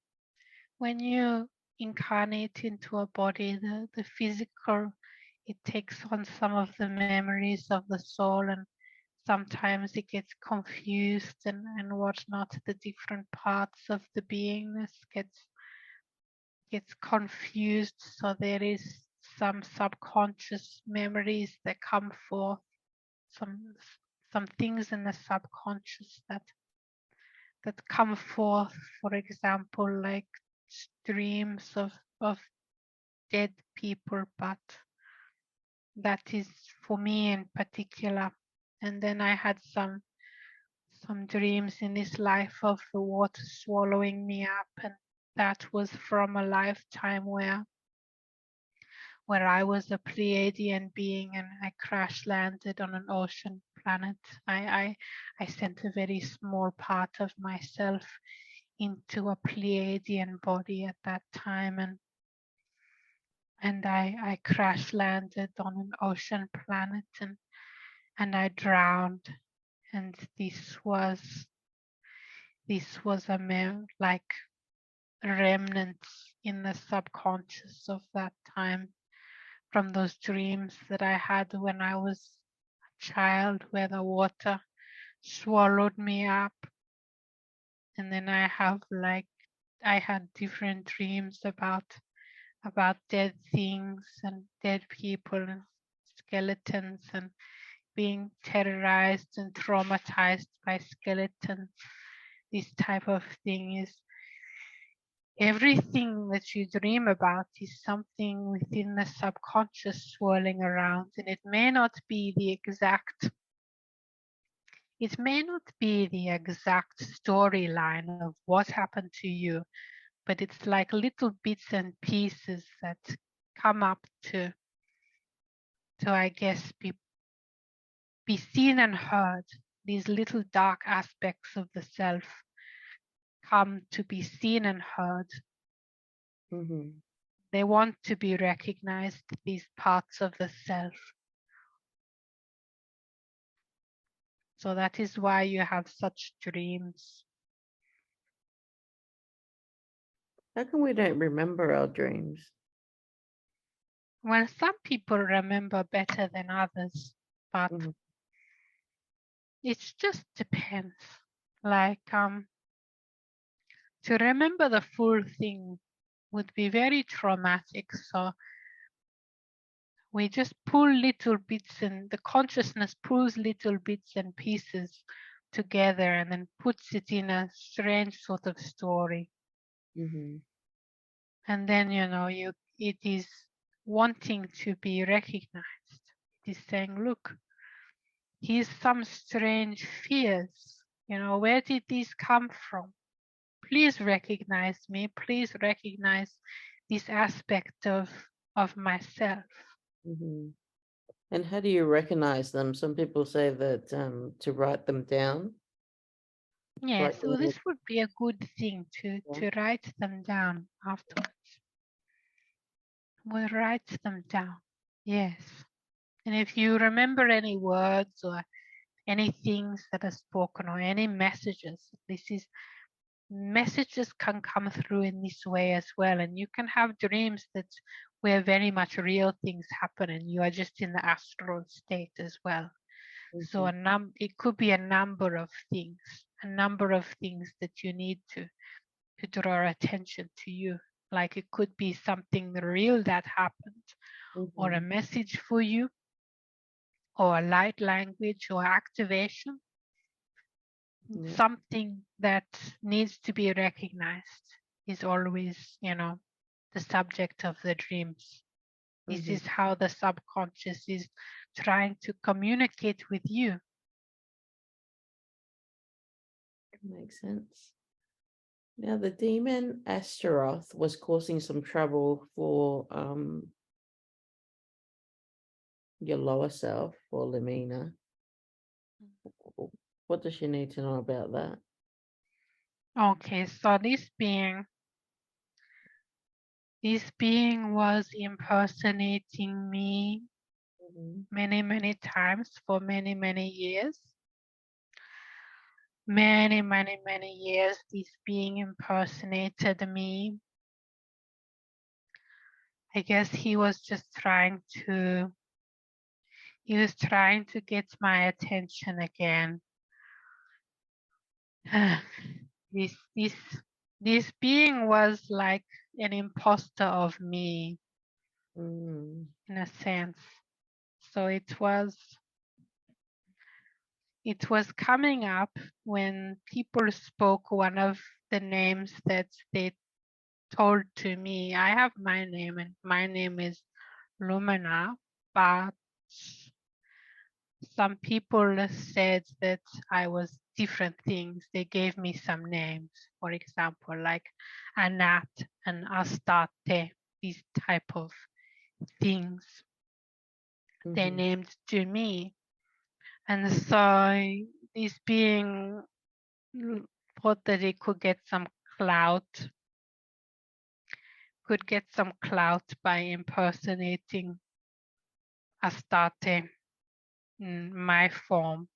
Speaker 2: When you incarnate into a body, the physical, it takes on some of the memories of the soul, and sometimes it gets confused and whatnot. The different parts of the beingness gets confused. So there is some subconscious memories that come forth, some things in the subconscious that come forth, for example, like dreams of dead people, but that is for me in particular. And then I had some dreams in this life of the water swallowing me up, and that was from a lifetime where I was a Pleiadian being and I crash landed on an ocean planet. I sent a very small part of myself into a Pleiadian body at that time, and I crash landed on an ocean planet, and I drowned. And this was like remnants in the subconscious of that time, from those dreams that I had when I was a child, where the water swallowed me up. And then I had different dreams about dead things and dead people and skeletons, and being terrorized and traumatized by skeletons. This type of thing is everything that you dream about is something within the subconscious swirling around, and it may not be the exact storyline of what happened to you, but it's like little bits and pieces that come up to I guess be seen and heard. These little dark aspects of the self come to be seen and heard.
Speaker 1: Mhm.
Speaker 2: They want to be recognized, these parts of the self. So that is why you have such dreams.
Speaker 1: How come we don't remember our dreams?
Speaker 2: Well, some people remember better than others, but
Speaker 1: Mhm.
Speaker 2: it just depends. Like, to remember the full thing would be very traumatic. So we just pull little bits, and the consciousness pulls little bits and pieces together and then puts it in a strange sort of story.
Speaker 1: Mhm.
Speaker 2: And then, it is wanting to be recognized. It is saying, look, here's some strange fears. Where did these come from? Please recognize me. Please recognize this aspect of myself.
Speaker 1: Mhm. And how do you recognize them? Some people say that to write them down.
Speaker 2: Yes,
Speaker 1: Write them
Speaker 2: so
Speaker 1: in
Speaker 2: this would be a good thing to write them down afterwards. We'll write them down. Yes. And if you remember any words or any things that are spoken or any messages, messages can come through in this way as well. And you can have dreams where very much real things happen and you are just in the astral state as well. So it could be a number of things that you need to draw attention to you. Like it could be something real that happened, or a message for you, or a light language or activation.
Speaker 1: Yeah.
Speaker 2: Something that needs to be recognized is always, the subject of the dreams. This is how the subconscious is trying to communicate with you.
Speaker 1: Makes sense. Now, the demon Astaroth was causing some trouble for your lower self, or Lumina. What does she need to know about that?
Speaker 2: Okay, so this being was impersonating me many, many times for many, many years. Many, many, many years, this being impersonated me. I guess he was trying to get my attention again. This being was like an imposter of me in a sense. So it was coming up when people spoke one of the names that they told to me. I have my name, and my name is Lumina, but some people said that I was different things. They gave me some names, for example, like Anat and Astarte, these type of things they named to me. And so this being thought that it could get some clout, by impersonating Astarte in my form.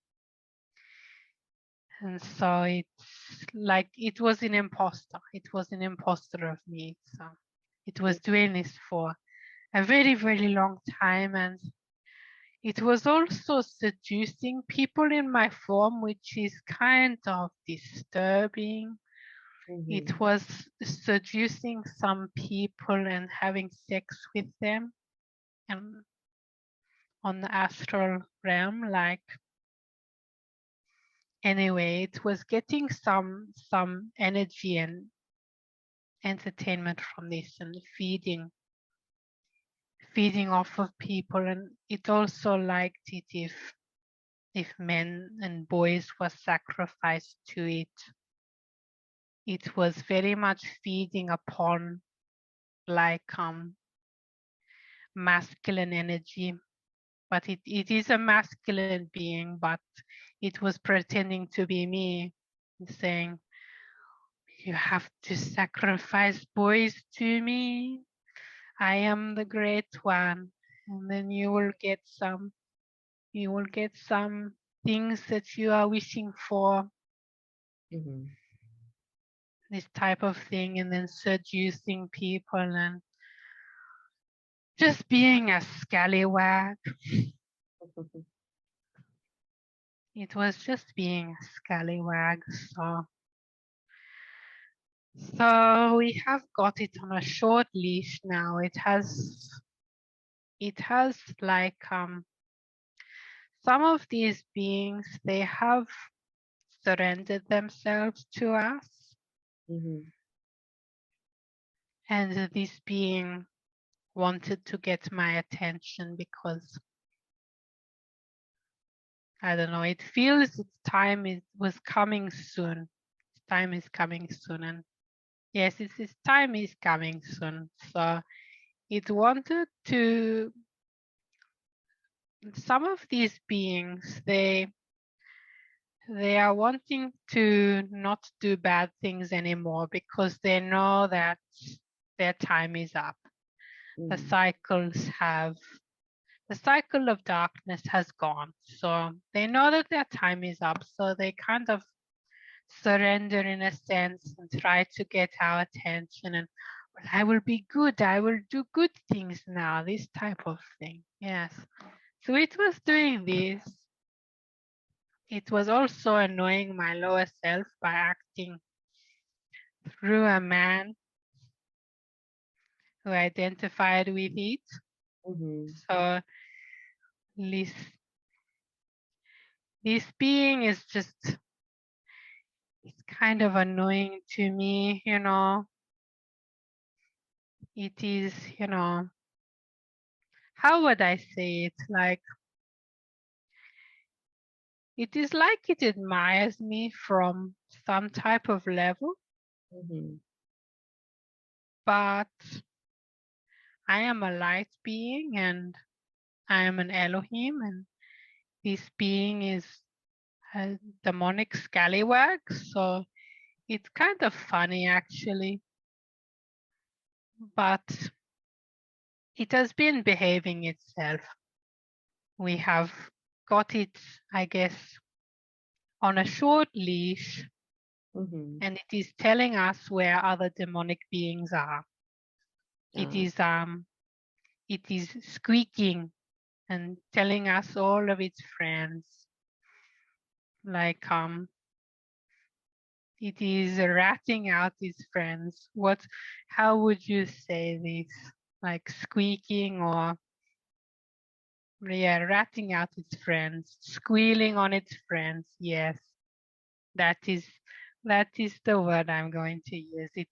Speaker 2: And so it's like it was an imposter. It was an imposter of me. So it was doing this for a very, very long time. And it was also seducing people in my form, which is kind of disturbing. It was seducing some people and having sex with them and on the astral realm. Like, anyway, it was getting some energy and entertainment from this and feeding off of people. And it also liked it if men and boys were sacrificed to it. It was very much feeding upon like masculine energy, but it is a masculine being, but it was pretending to be me, saying, you have to sacrifice boys to me. I am the great one. And then you will get some things that you are wishing for. this type of thing, and then seducing people and just being a scallywag. It was just being a scallywag. So we have got it on a short leash now. It has like some of these beings, they have surrendered themselves to us. And this being wanted to get my attention because, I don't know, it feels its time was coming soon. Its time is coming soon. And yes, its time is coming soon. So it wanted to, some of these beings, they are wanting to not do bad things anymore because they know that their time is up. The cycle of darkness has gone. So they know that their time is up. So they kind of surrender in a sense and try to get our attention. And, well, I will be good. I will do good things now. This type of thing. Yes. So it was doing this. It was also annoying my lower self by acting through a man who identified with it. So this being is just, it's kind of annoying to me, you know. It is, you know, how would I say it? Like, it is like it admires me from some type of level, but I am a light being and I am an Elohim, and this being is a demonic scallywag. So it's kind of funny actually, but it has been behaving itself. We have got it, I guess, on a short leash, and it is telling us where other demonic beings are. It is squeaking and telling us all of its friends. Like it is ratting out its friends. How would you say this? Like squeaking, or yeah, ratting out its friends, squealing on its friends. Yes, that is the word I'm going to use. It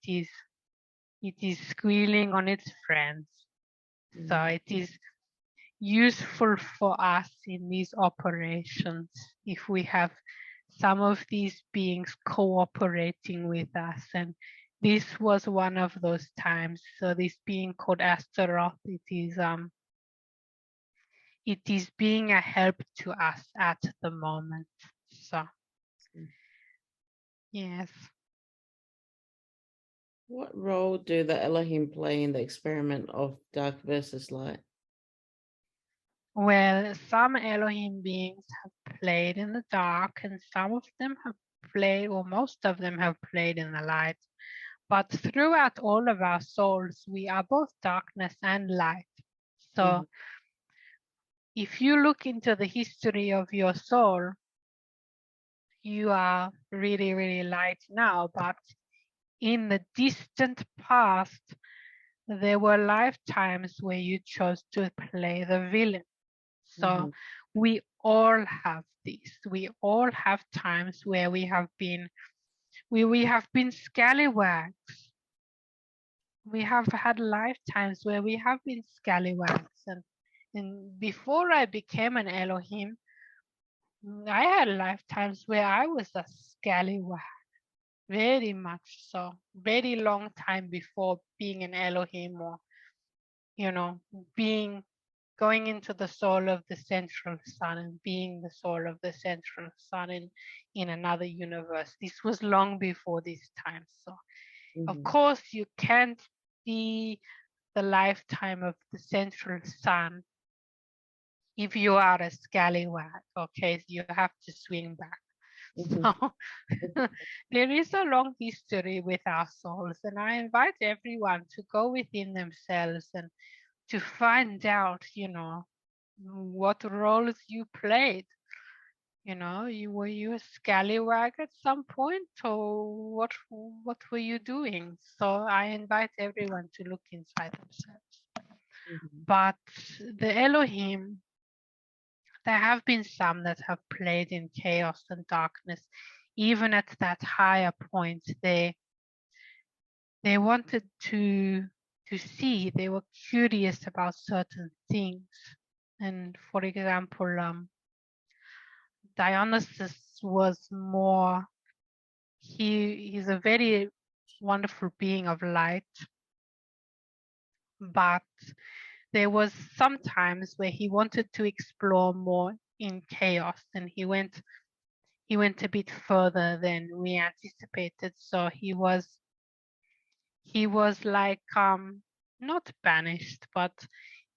Speaker 2: is squealing on its friends. So it is useful for us in these operations if we have some of these beings cooperating with us. And this was one of those times. So this being called Astaroth, it is being a help to us at the moment. So yes.
Speaker 1: What role do the Elohim play in the experiment of dark versus light?
Speaker 2: Well, some Elohim beings have played in the dark, and some of them have played, or most of them have played in the light. But throughout all of our souls, we are both darkness and light. So if you look into the history of your soul, you are really, really light now, but in the distant past, there were lifetimes where you chose to play the villain. So we all have this. We all have times where we have been scallywags. We have had lifetimes where we have been scallywags. And before I became an Elohim, I had lifetimes where I was a scallywag. Very much so. Very long time before being an Elohim, or, you know, going into the soul of the central sun and being the soul of the central sun in another universe. This was long before this time. So of course you can't be the lifetime of the central sun if you are a scallywag. Okay, so you have to swing back.
Speaker 1: Mhm.
Speaker 2: So there is a long history with our souls, and I invite everyone to go within themselves and to find out, what roles you played. Were you a scallywag at some point, or what were you doing? So I invite everyone to look inside themselves.
Speaker 1: Mhm.
Speaker 2: But the Elohim, there have been some that have played in chaos and darkness, even at that higher point. They wanted to see. They were curious about certain things. And for example, Dionysus was more. He's a very wonderful being of light, but there was some times where he wanted to explore more in chaos, and he went a bit further than we anticipated. So he was like not banished, but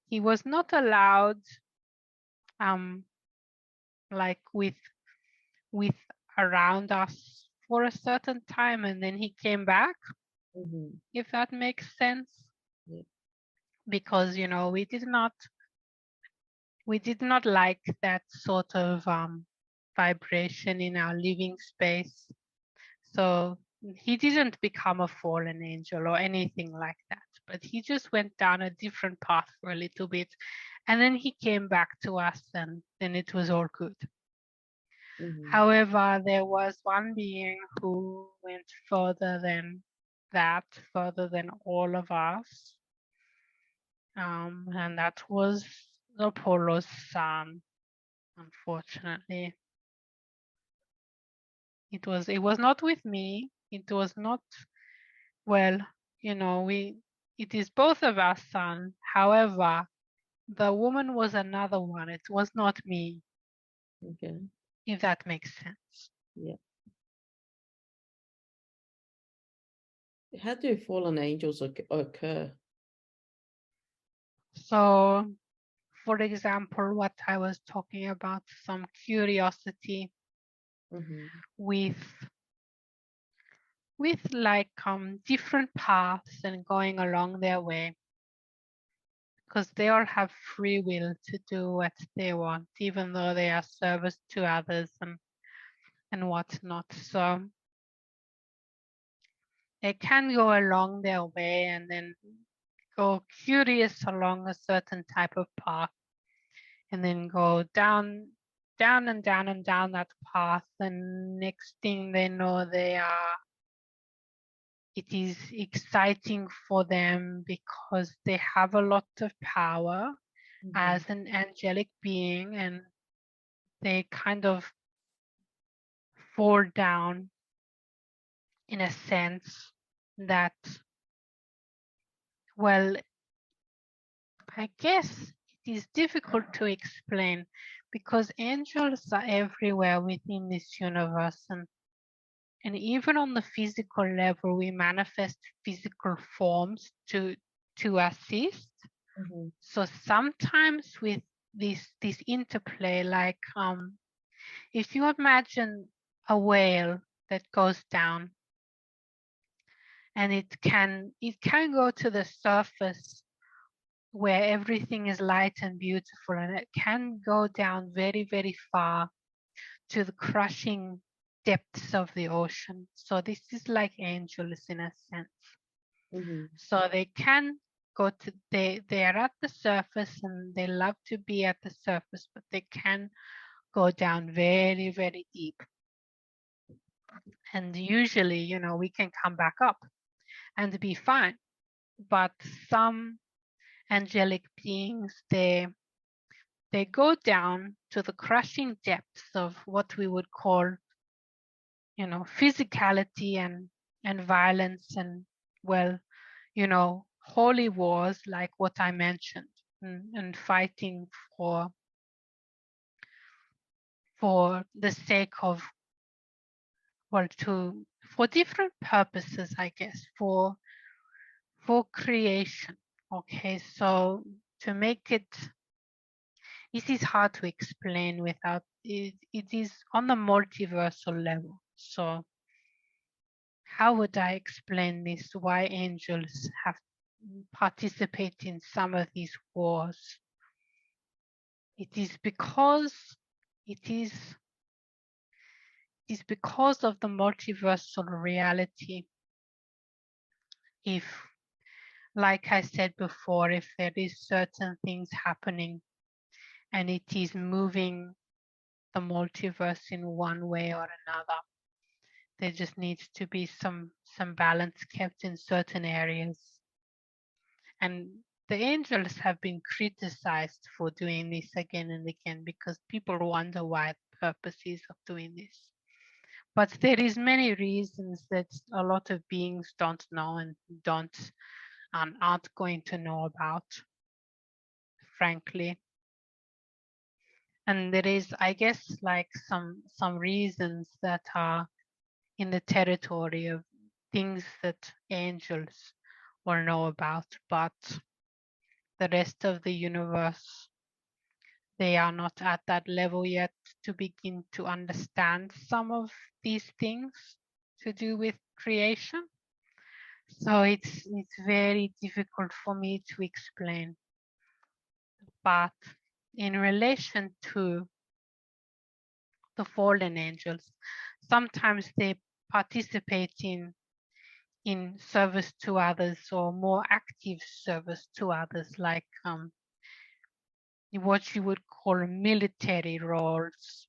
Speaker 2: he was not allowed um like with around us for a certain time, and then he came back,
Speaker 1: Mhm.
Speaker 2: if that makes sense.
Speaker 1: Yeah.
Speaker 2: Because we did not like that sort of vibration in our living space. So he didn't become a fallen angel or anything like that, but he just went down a different path for a little bit, and then he came back to us, and then it was all good.
Speaker 1: Mhm.
Speaker 2: However, there was one being who went further than that, further than all of us, and that was Apollo's son. Unfortunately, it was not with me. It was not, well, it is both of our son. However, the woman was another one. It was not me,
Speaker 1: Okay.
Speaker 2: if that makes sense.
Speaker 1: Yeah. How do fallen angels occur?
Speaker 2: So, for example, what I was talking about, some curiosity
Speaker 1: Mhm.
Speaker 2: with like different paths and going along their way, because they all have free will to do what they want, even though they are service to others and whatnot. So they can go along their way and then go curious along a certain type of path, and then go down and down and down that path, and next thing they know, it is exciting for them because they have a lot of power
Speaker 1: Mhm.
Speaker 2: as an angelic being, and they kind of fall down in a sense that, well, I guess it is difficult to explain, because angels are everywhere within this universe, and even on the physical level, we manifest physical forms to assist.
Speaker 1: Mhm.
Speaker 2: So sometimes with this interplay, like if you imagine a whale that goes down, and it can go to the surface where everything is light and beautiful, and it can go down very, very far to the crushing depths of the ocean. So this is like angels in a sense.
Speaker 1: Mhm.
Speaker 2: So they can go to, they are at the surface and they love to be at the surface, but they can go down very, very deep. And usually, we can come back up and be fine. But some angelic beings, they go down to the crushing depths of what we would call, physicality and violence, and, well, holy wars, like what I mentioned, and fighting for the sake of, well, for different purposes, I guess, for creation. Okay, so to make it this is hard to explain without it. It is on the multiversal level. So how would I explain this? Why angels have participate in some of these wars? It is because it is because of the multiversal reality. If, like I said before, if there is certain things happening and it is moving the multiverse in one way or another, there just needs to be some balance kept in certain areas. And the angels have been criticized for doing this again and again because people wonder why the purpose is of doing this. But there is many reasons that a lot of beings don't know and aren't going to know about, frankly. And there is, I guess, like some reasons that are in the territory of things that angels will know about, but the rest of the universe, they are not at that level yet to begin to understand some of these things to do with creation. So it's very difficult for me to explain. But in relation to the fallen angels, sometimes they participate in service to others or more active service to others, like what you would call military roles.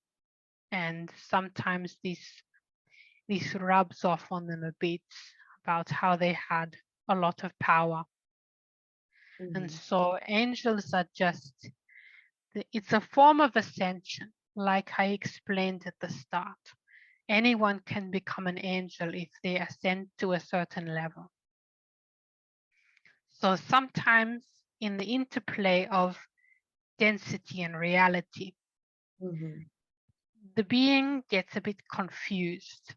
Speaker 2: And sometimes this rubs off on them a bit about how they had a lot of power. And so angels are just, it's a form of ascension, like I explained at the start. Anyone can become an angel if they ascend to a certain level. So sometimes in the interplay of density and reality, the being gets a bit confused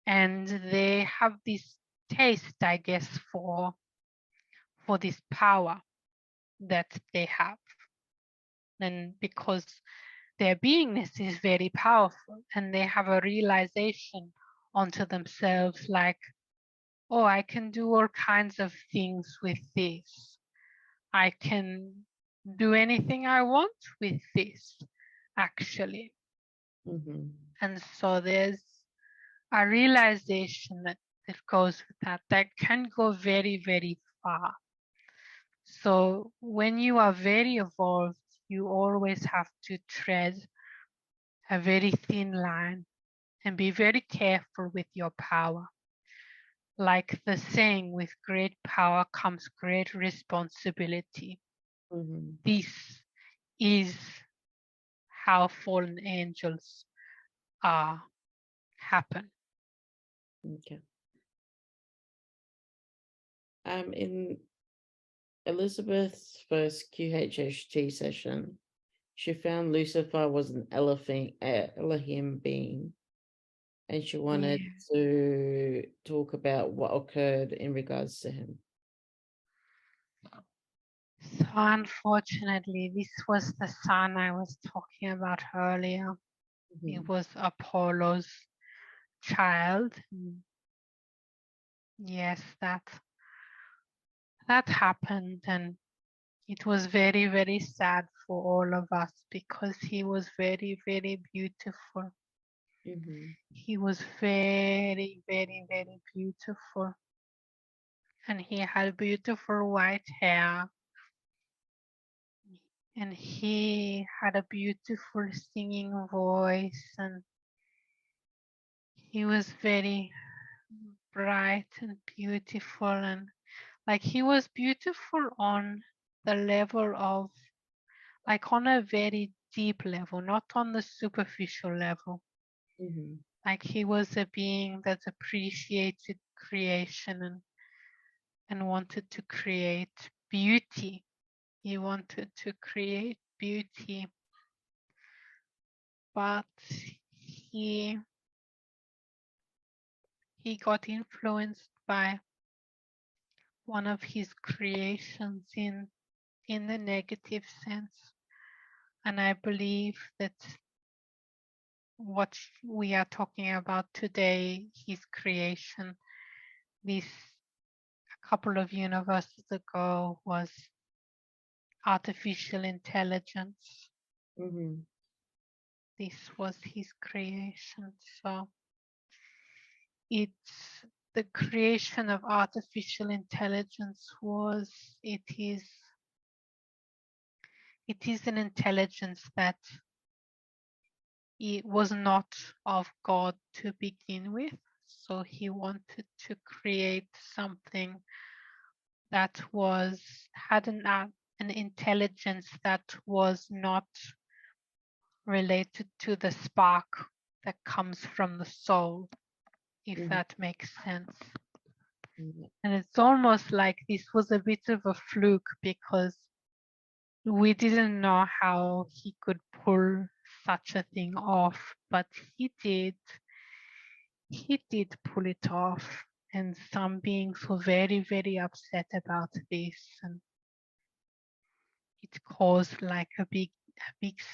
Speaker 2: and they have this taste, I guess, for this power that they have. And because their beingness is very powerful and they have a realization onto themselves like, oh, I can do all kinds of things with this. I can do anything I want with this, actually. And so there's a realization that goes with that can go very, very far. So when you are very evolved, you always have to tread a very thin line and be very careful with your power. Like the saying, with great power comes great responsibility. This is how fallen angels happen.
Speaker 1: Okay. In Elizabeth's first QHHT session, she found Lucifer was an Elohim being, and she wanted to talk about what occurred in regards to him.
Speaker 2: So unfortunately, this was the son I was talking about earlier. It was Apollo's child. Yes, that happened, and it was very, very sad for all of us because he was very, very beautiful. He was very, very, very beautiful. And he had beautiful white hair. And he had a beautiful singing voice. And he was very bright and beautiful. And like he was beautiful on the level of, like on a very deep level, not on the superficial level. Like he was a being that appreciated creation and wanted to create beauty. He wanted to create beauty, but he got influenced by one of his creations in the negative sense. And I believe that what we are talking about today, his creation, this a couple of universes ago was artificial intelligence.
Speaker 1: Mm-hmm.
Speaker 2: This was his creation. So it's the creation of artificial intelligence it is an intelligence that it was not of God to begin with. So he wanted to create something that had an intelligence that was not related to the spark that comes from the soul, if
Speaker 1: Mm-hmm.
Speaker 2: that makes sense.
Speaker 1: Mm-hmm.
Speaker 2: And it's almost like this was a bit of a fluke because we didn't know how he could pull such a thing off, but he did. He did pull it off, and some beings were very, very upset about this, and it caused like a big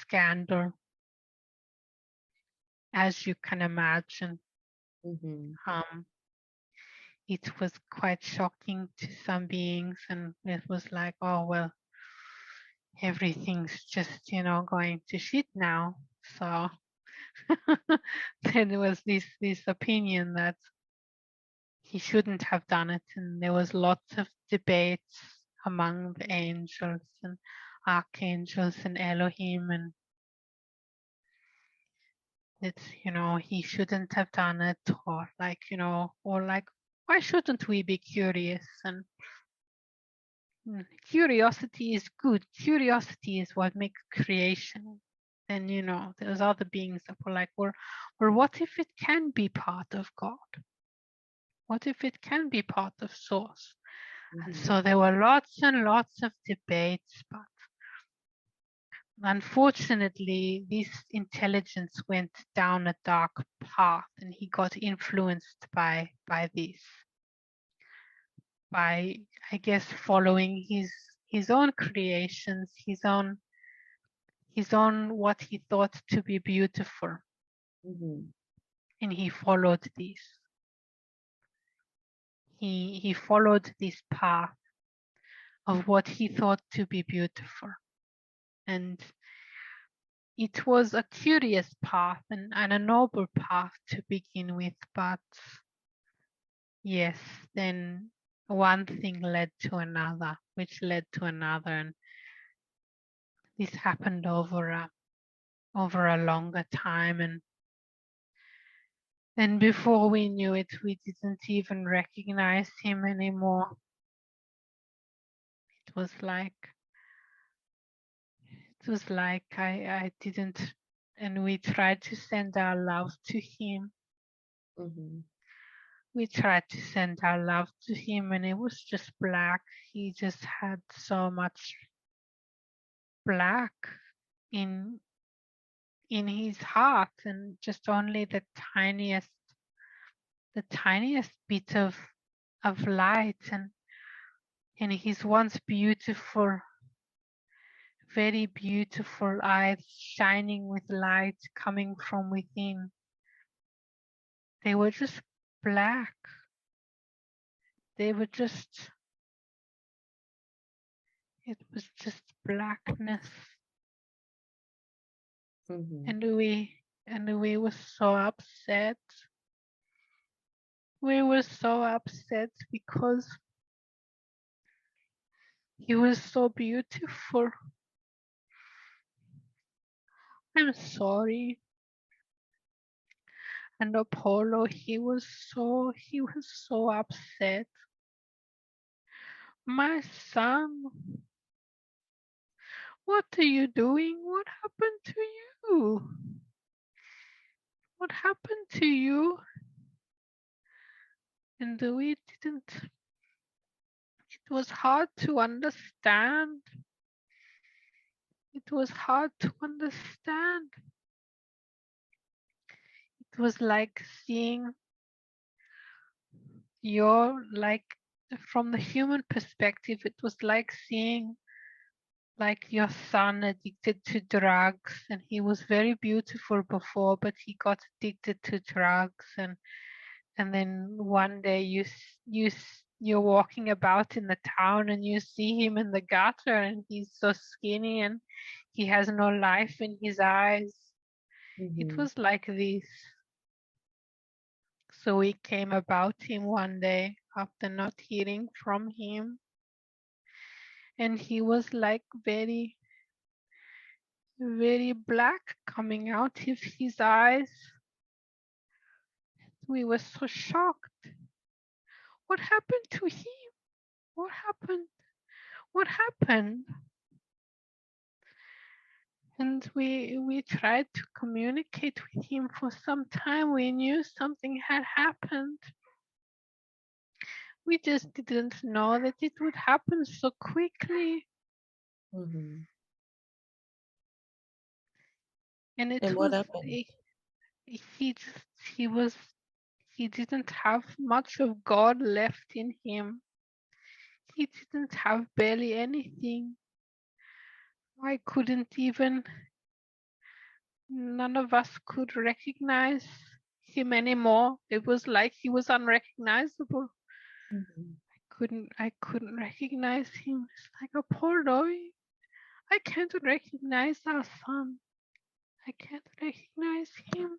Speaker 2: scandal, as you can imagine.
Speaker 1: Mm-hmm.
Speaker 2: It was quite shocking to some beings, and it was like, oh well, everything's just going to shit now. So then there was this opinion that he shouldn't have done it, and there was lots of debates among the angels and archangels and Elohim, and it's he shouldn't have done it, or like why shouldn't we be curious? And curiosity is good. Curiosity is what makes creation. And there's other beings that were like, well, what if it can be part of God? What if it can be part of Source? And
Speaker 1: Mm-hmm.
Speaker 2: so there were lots and lots of debates, but unfortunately, this intelligence went down a dark path, and he got influenced by this, by, I guess, following his own creations, his own what he thought to be beautiful,
Speaker 1: Mm-hmm.
Speaker 2: and he followed this. He followed this path of what he thought to be beautiful, and it was a curious path and a noble path to begin with, but yes, then one thing led to another, which led to another, and this happened over a longer time, and before we knew it, we didn't even recognize him anymore. It was like I didn't, and we tried to send our love to him.
Speaker 1: Mm-hmm.
Speaker 2: We tried to send our love to him, and it was just black. He just had so much black in his heart, and just only the tiniest bit of light, and his once beautiful, very beautiful eyes shining with light coming from within. They were just black. They were just, it was just blackness.
Speaker 1: Mm-hmm.
Speaker 2: And we were so upset. We were so upset because he was so beautiful. I'm sorry. And Apollo, he was so upset. My son, what are you doing? What happened to you? What happened to you? And we didn't, it was hard to understand. It was hard to understand. It was like seeing from the human perspective, it was like seeing like your son addicted to drugs, and he was very beautiful before, but he got addicted to drugs, and then one day you're walking about in the town and you see him in the gutter and he's so skinny and he has no life in his eyes. It was like this. So we came about him one day after not hearing from him, and he was like very, very black coming out of his eyes. We were so shocked. What happened to him? What happened? What happened? And we tried to communicate with him for some time. We knew something had happened. We just didn't know that it would happen so quickly.
Speaker 1: Mhm.
Speaker 2: And
Speaker 1: And
Speaker 2: it
Speaker 1: what
Speaker 2: was
Speaker 1: happened?
Speaker 2: he just he didn't have much of God left in him. He didn't have barely anything. I couldn't even, none of us could recognize him anymore. It was like he was unrecognizable.
Speaker 1: Mhm.
Speaker 2: I couldn't recognize him. It's like, Apollo, I can't recognize our son. I can't recognize him.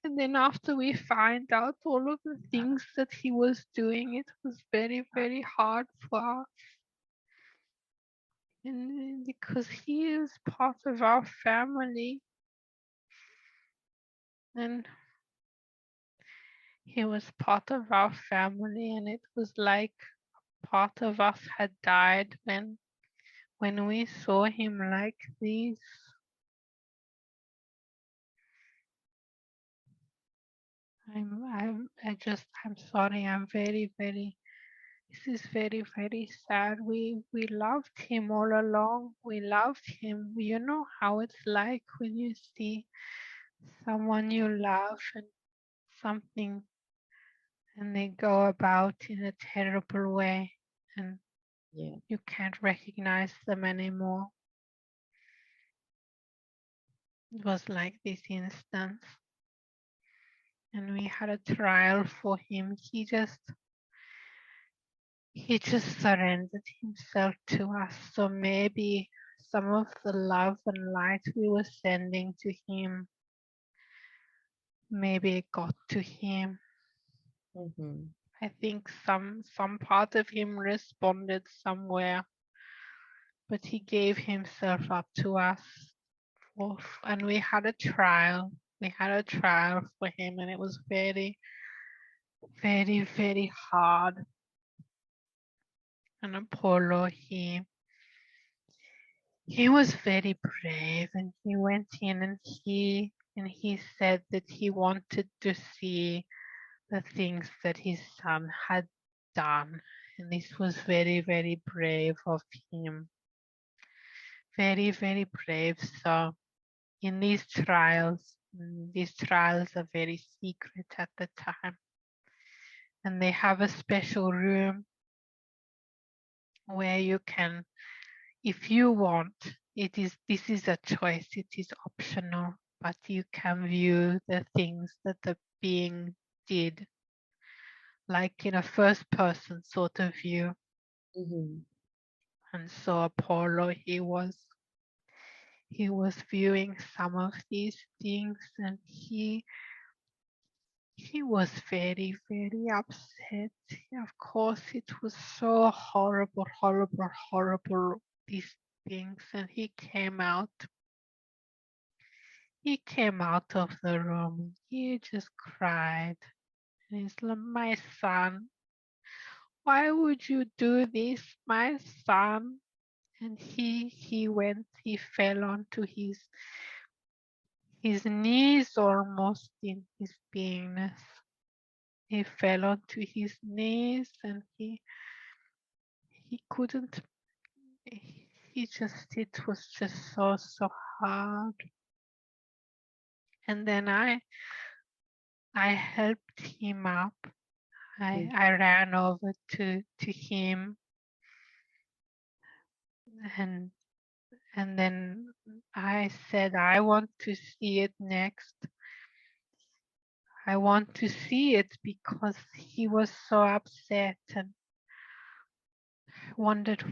Speaker 2: And then after we find out all of the things that he was doing, it was very, very hard for us. And because he is part of our family, and he was part of our family, and it was like part of us had died when we saw him like this. I'm sorry. I'm very, very, this is very, very sad. We loved him all along. We loved him. You know how it's like when you see someone you love and something, and they go about in a terrible way and
Speaker 1: Yeah.
Speaker 2: you can't recognize them anymore. It was like this instance. And we had a trial for him. He just surrendered himself to us. So maybe some of the love and light we were sending to him, maybe it got to him.
Speaker 1: Mhm.
Speaker 2: I think some part of him responded somewhere, but he gave himself up to us. And we had a trial. We had a trial for him, and it was very, very, very hard. And Apollo, he was very brave, and he went in and he said that he wanted to see the things that his son had done. And this was very, very brave of him. Very, very brave. So in these trials are very secret at the time. And they have a special room where you can, if you want, this is a choice, it is optional, but you can view the things that the being did, like in a first person sort of view.
Speaker 1: Mhm.
Speaker 2: And so Apollo, he was viewing some of these things, and he was very, very upset. Of course, it was so horrible, horrible, horrible, these things. And he came out. He came out of the room. He just cried. And he's like, my son, why would you do this, my son? And he fell onto his knees almost in his beingness. He fell onto his knees and he couldn't, it was just so hard. And then I helped him up. I ran over to him and then I said, I want to see it next. I want to see it because he was so upset and wondered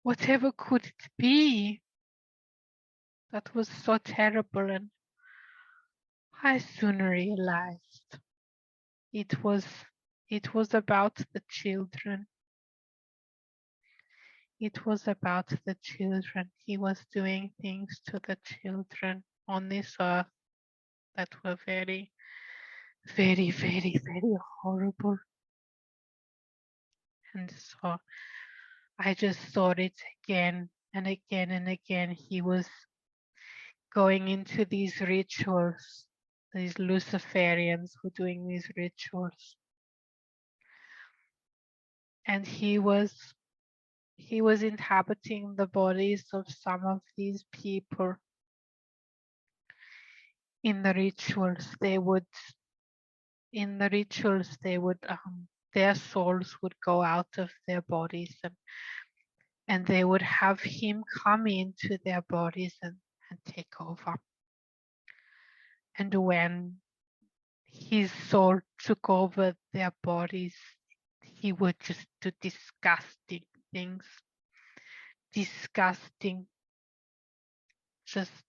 Speaker 2: whatever could it be that was so terrible. And I soon realized it was about the children. It was about the children. He was doing things to the children on this earth that were very, very, very, very horrible. And so I just saw it again and again and again. He was going into these rituals. These Luciferians were doing these rituals. And he was inhabiting the bodies of some of these people. In the rituals, they would their souls would go out of their bodies, and they would have him come into their bodies and take over. And when his soul took over their bodies, he would just do disgusting things. Disgusting. Just,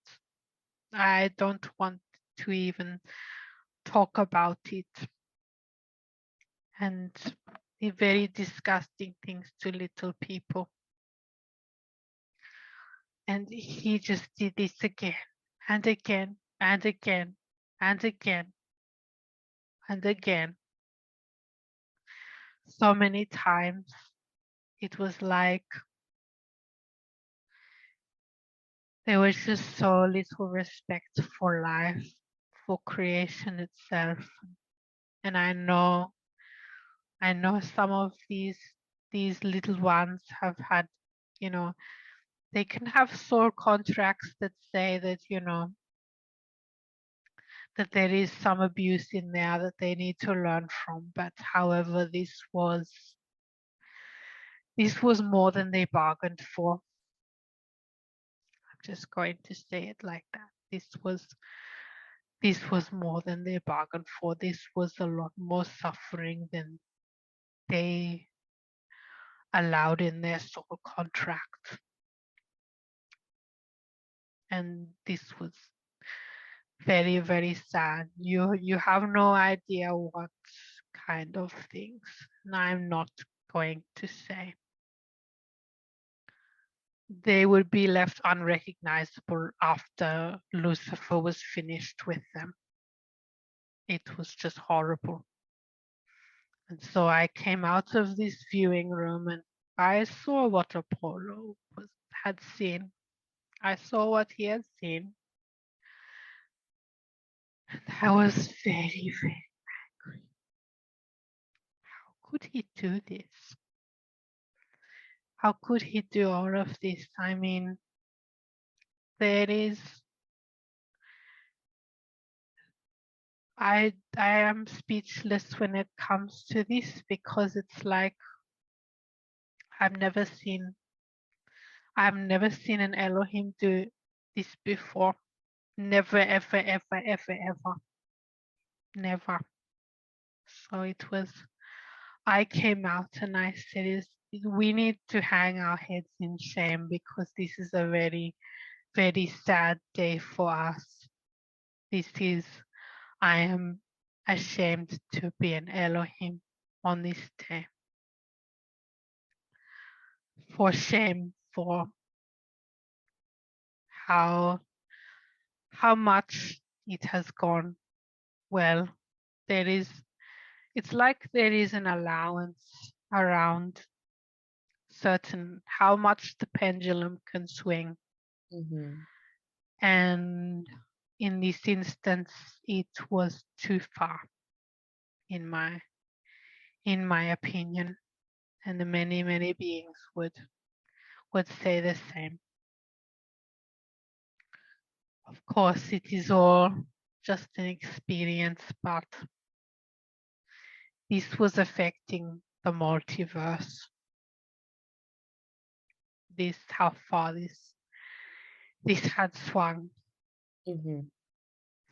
Speaker 2: I don't want to even talk about it. And the very disgusting things to little people. And he just did this again and again and again and again and again. So many times. It was like there was just so little respect for life, for creation itself. And I know some of these little ones have had, they can have soul contracts that say that, that there is some abuse in there that they need to learn from. But however, this was more than they bargained for. I'm just going to say it like that. This was more than they bargained for. This was a lot more suffering than they allowed in their soul contract. And this was very, very sad. You have no idea what kind of things. And I'm not going to say. They would be left unrecognizable after Lucifer was finished with them. It was just horrible. And so I came out of this viewing room and I saw what Apollo had seen. I saw what he had seen. And I was very, very angry. How could he do this? How could he do all of this? I mean, I am speechless when it comes to this, because it's like I've never seen an Elohim do this before. Never, ever, ever, ever, ever. Never. So I came out and I said, we need to hang our heads in shame, because this is a very, very sad day for us. I am ashamed to be an Elohim on this day. For shame for how much it has gone. Well, it's like there is an allowance around how much the pendulum can swing.
Speaker 1: Mm-hmm.
Speaker 2: And in this instance, it was too far, in my opinion, and many, many beings would say the same. Of course, it is all just an experience, but this was affecting the multiverse. how far this had swung.
Speaker 1: Mm-hmm.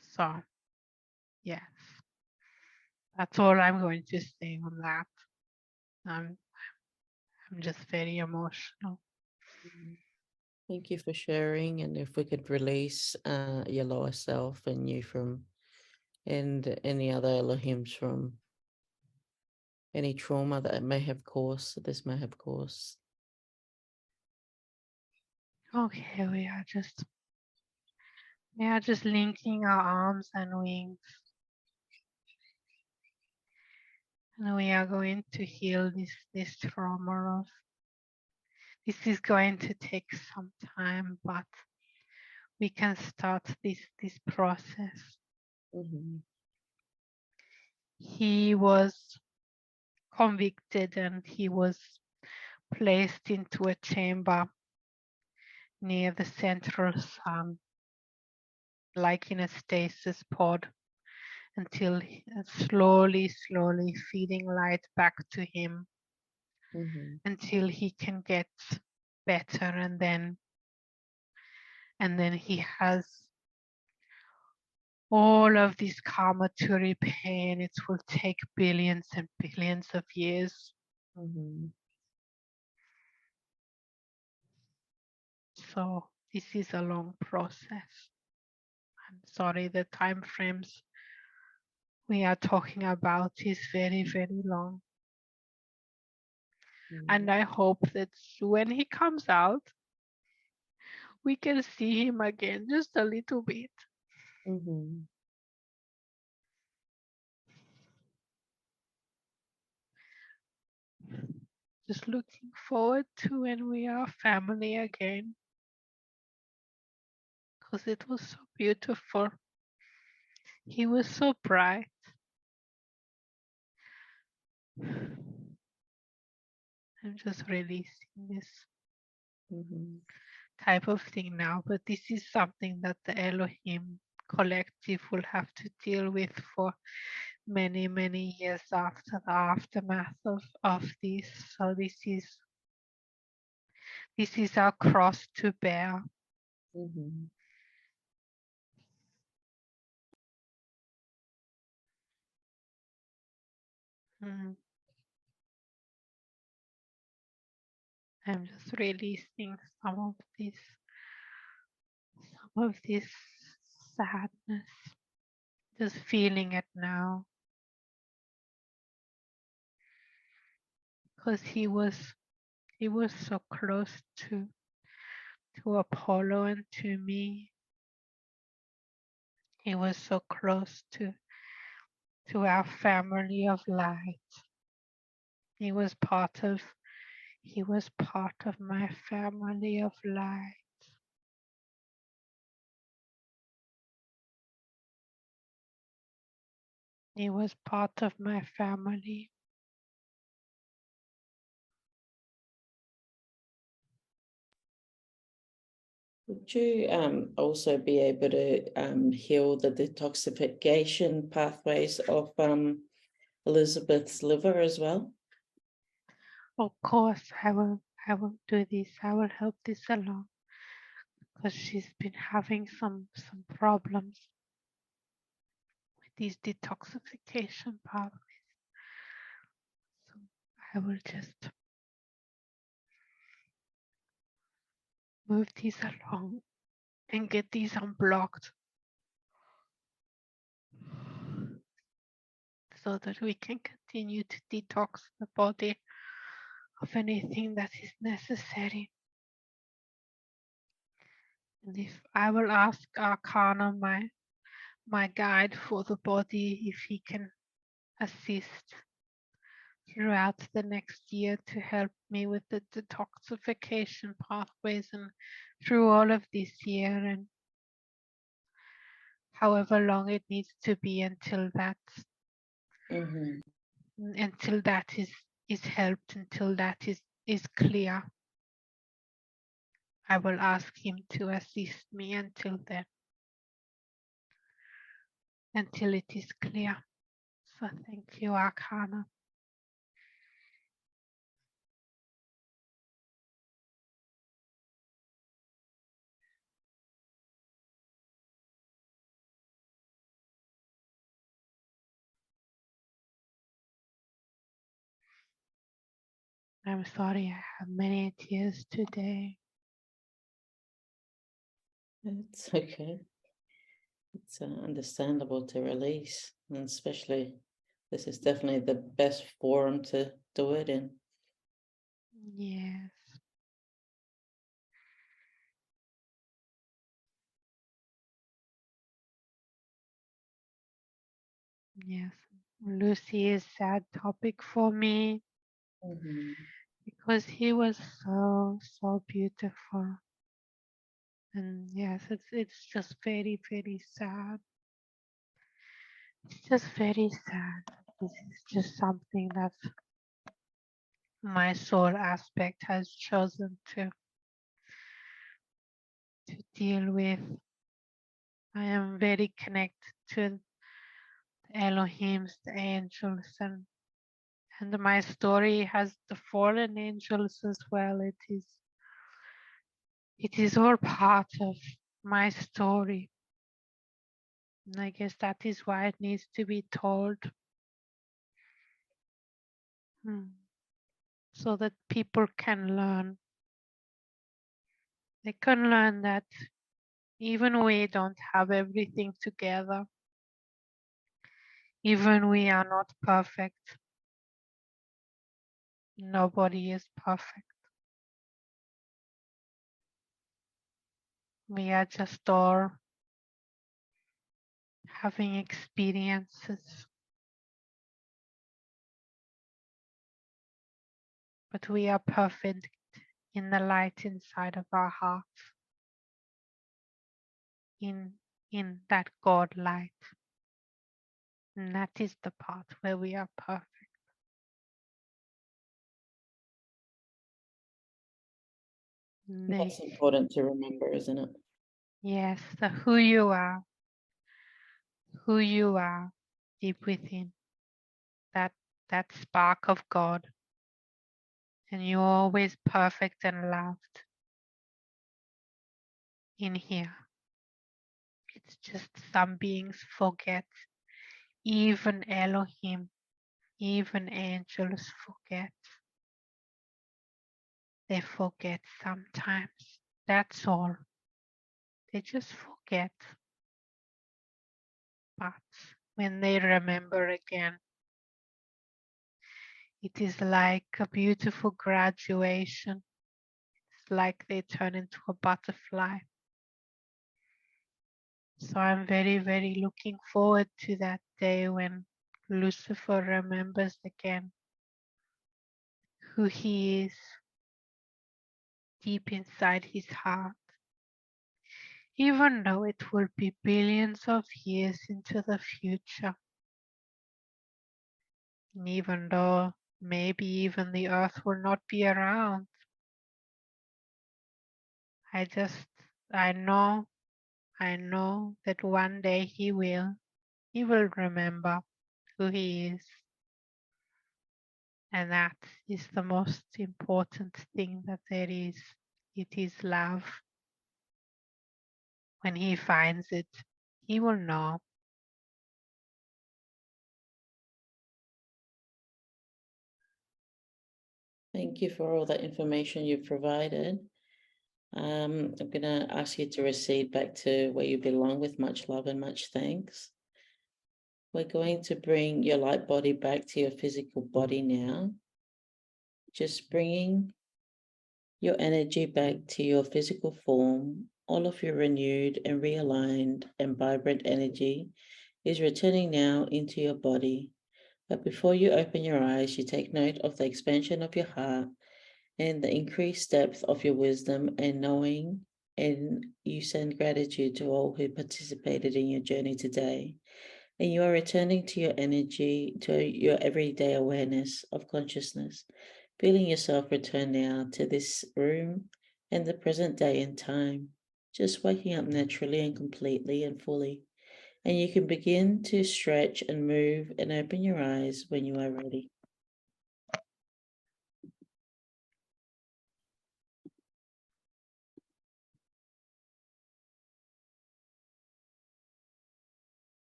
Speaker 2: So yes, that's all I'm going to say on that. I'm just very emotional.
Speaker 1: Thank you for sharing. And if we could release your lower self and you from, and any other Elohims from any trauma that it may have caused, this may have caused.
Speaker 2: Okay, we are just linking our arms and wings, and we are going to heal this trauma. This is going to take some time, but we can start this process.
Speaker 1: Mm-hmm.
Speaker 2: He was convicted and he was placed into a chamber near the central sun, like in a stasis pod, until slowly feeding light back to him
Speaker 1: Mm-hmm.
Speaker 2: until he can get better, and then he has all of this karma to repay, and it will take billions and billions of years.
Speaker 1: Mm-hmm.
Speaker 2: So this is a long process. I'm sorry, the time frames we are talking about is very, very long. And I hope that when he comes out, we can see him again just a little bit.
Speaker 1: Mm-hmm.
Speaker 2: Just looking forward to when we are family again, because it was so beautiful. He was so bright. I'm just releasing this
Speaker 1: Mm-hmm.
Speaker 2: type of thing now, but this is something that the Elohim collective will have to deal with for many, many years after the aftermath of this. So this is our cross to bear.
Speaker 1: Mm-hmm.
Speaker 2: Mm. I'm just releasing some of this sadness, just feeling it now, because he was so close to Apollo and to me. He was so close to our family of light. He was part of my family of light. He was part of my family.
Speaker 1: Would you also be able to heal the detoxification pathways of Elizabeth's liver as well?
Speaker 2: Of course, I will do this. I will help this along, because she's been having some problems with these detoxification pathways. So I will just move these along and get these unblocked, so that we can continue to detox the body of anything that is necessary. And if I will ask Arcana, my guide for the body, if he can assist throughout the next year to help me with the detoxification pathways, and through all of this year, and however long it needs to be until that
Speaker 1: Mm-hmm.
Speaker 2: is helped, until that is clear. I will ask him to assist me until then, until it is clear. So thank you, Arcana. I'm sorry I have many tears today.
Speaker 1: It's okay. It's understandable to release, and especially this is definitely the best forum to do it in.
Speaker 2: Yes. Yes. Lucy is a sad topic for me because he was so beautiful. And yes, it's just very, very sad. It's just very sad. This is just something that my soul aspect has chosen to deal with. I am very connected to the Elohims, the angels, and my story has the fallen angels as well. It is all part of my story. And I guess that is why it needs to be told. So that people can learn. They can learn that even we don't have everything together, even we are not perfect. Nobody is perfect. We are just all having experiences. But we are perfect in the light inside of our hearts, in that God light. And that is the part where we are perfect.
Speaker 1: That's important to remember, isn't it?
Speaker 2: Yes, who you are deep within, that spark of God, and you're always perfect and loved in here. It's just some beings forget, even Elohim, even angels forget. They forget sometimes, that's all. They just forget. But when they remember again, it is like a beautiful graduation. It's like they turn into a butterfly. So I'm very, very looking forward to that day when Lucifer remembers again who he is deep inside his heart. Even though it will be billions of years into the future. And even though maybe even the earth will not be around. I know that one day he will remember who he is. And that is the most important thing that there is. It is love. When he finds it, he will know.
Speaker 1: Thank you for all that information you've provided. I'm going to ask you to recede back to where you belong with much love and much thanks. We're going to bring your light body back to your physical body now. Just bringing your energy back to your physical form. All of your renewed and realigned and vibrant energy is returning now into your body. But before you open your eyes, you take note of the expansion of your heart and the increased depth of your wisdom and knowing, and you send gratitude to all who participated in your journey today. And you are returning to your energy, to your everyday awareness of consciousness, feeling yourself return now to this room and the present day and time, just waking up naturally and completely and fully. And you can begin to stretch and move and open your eyes when you are ready.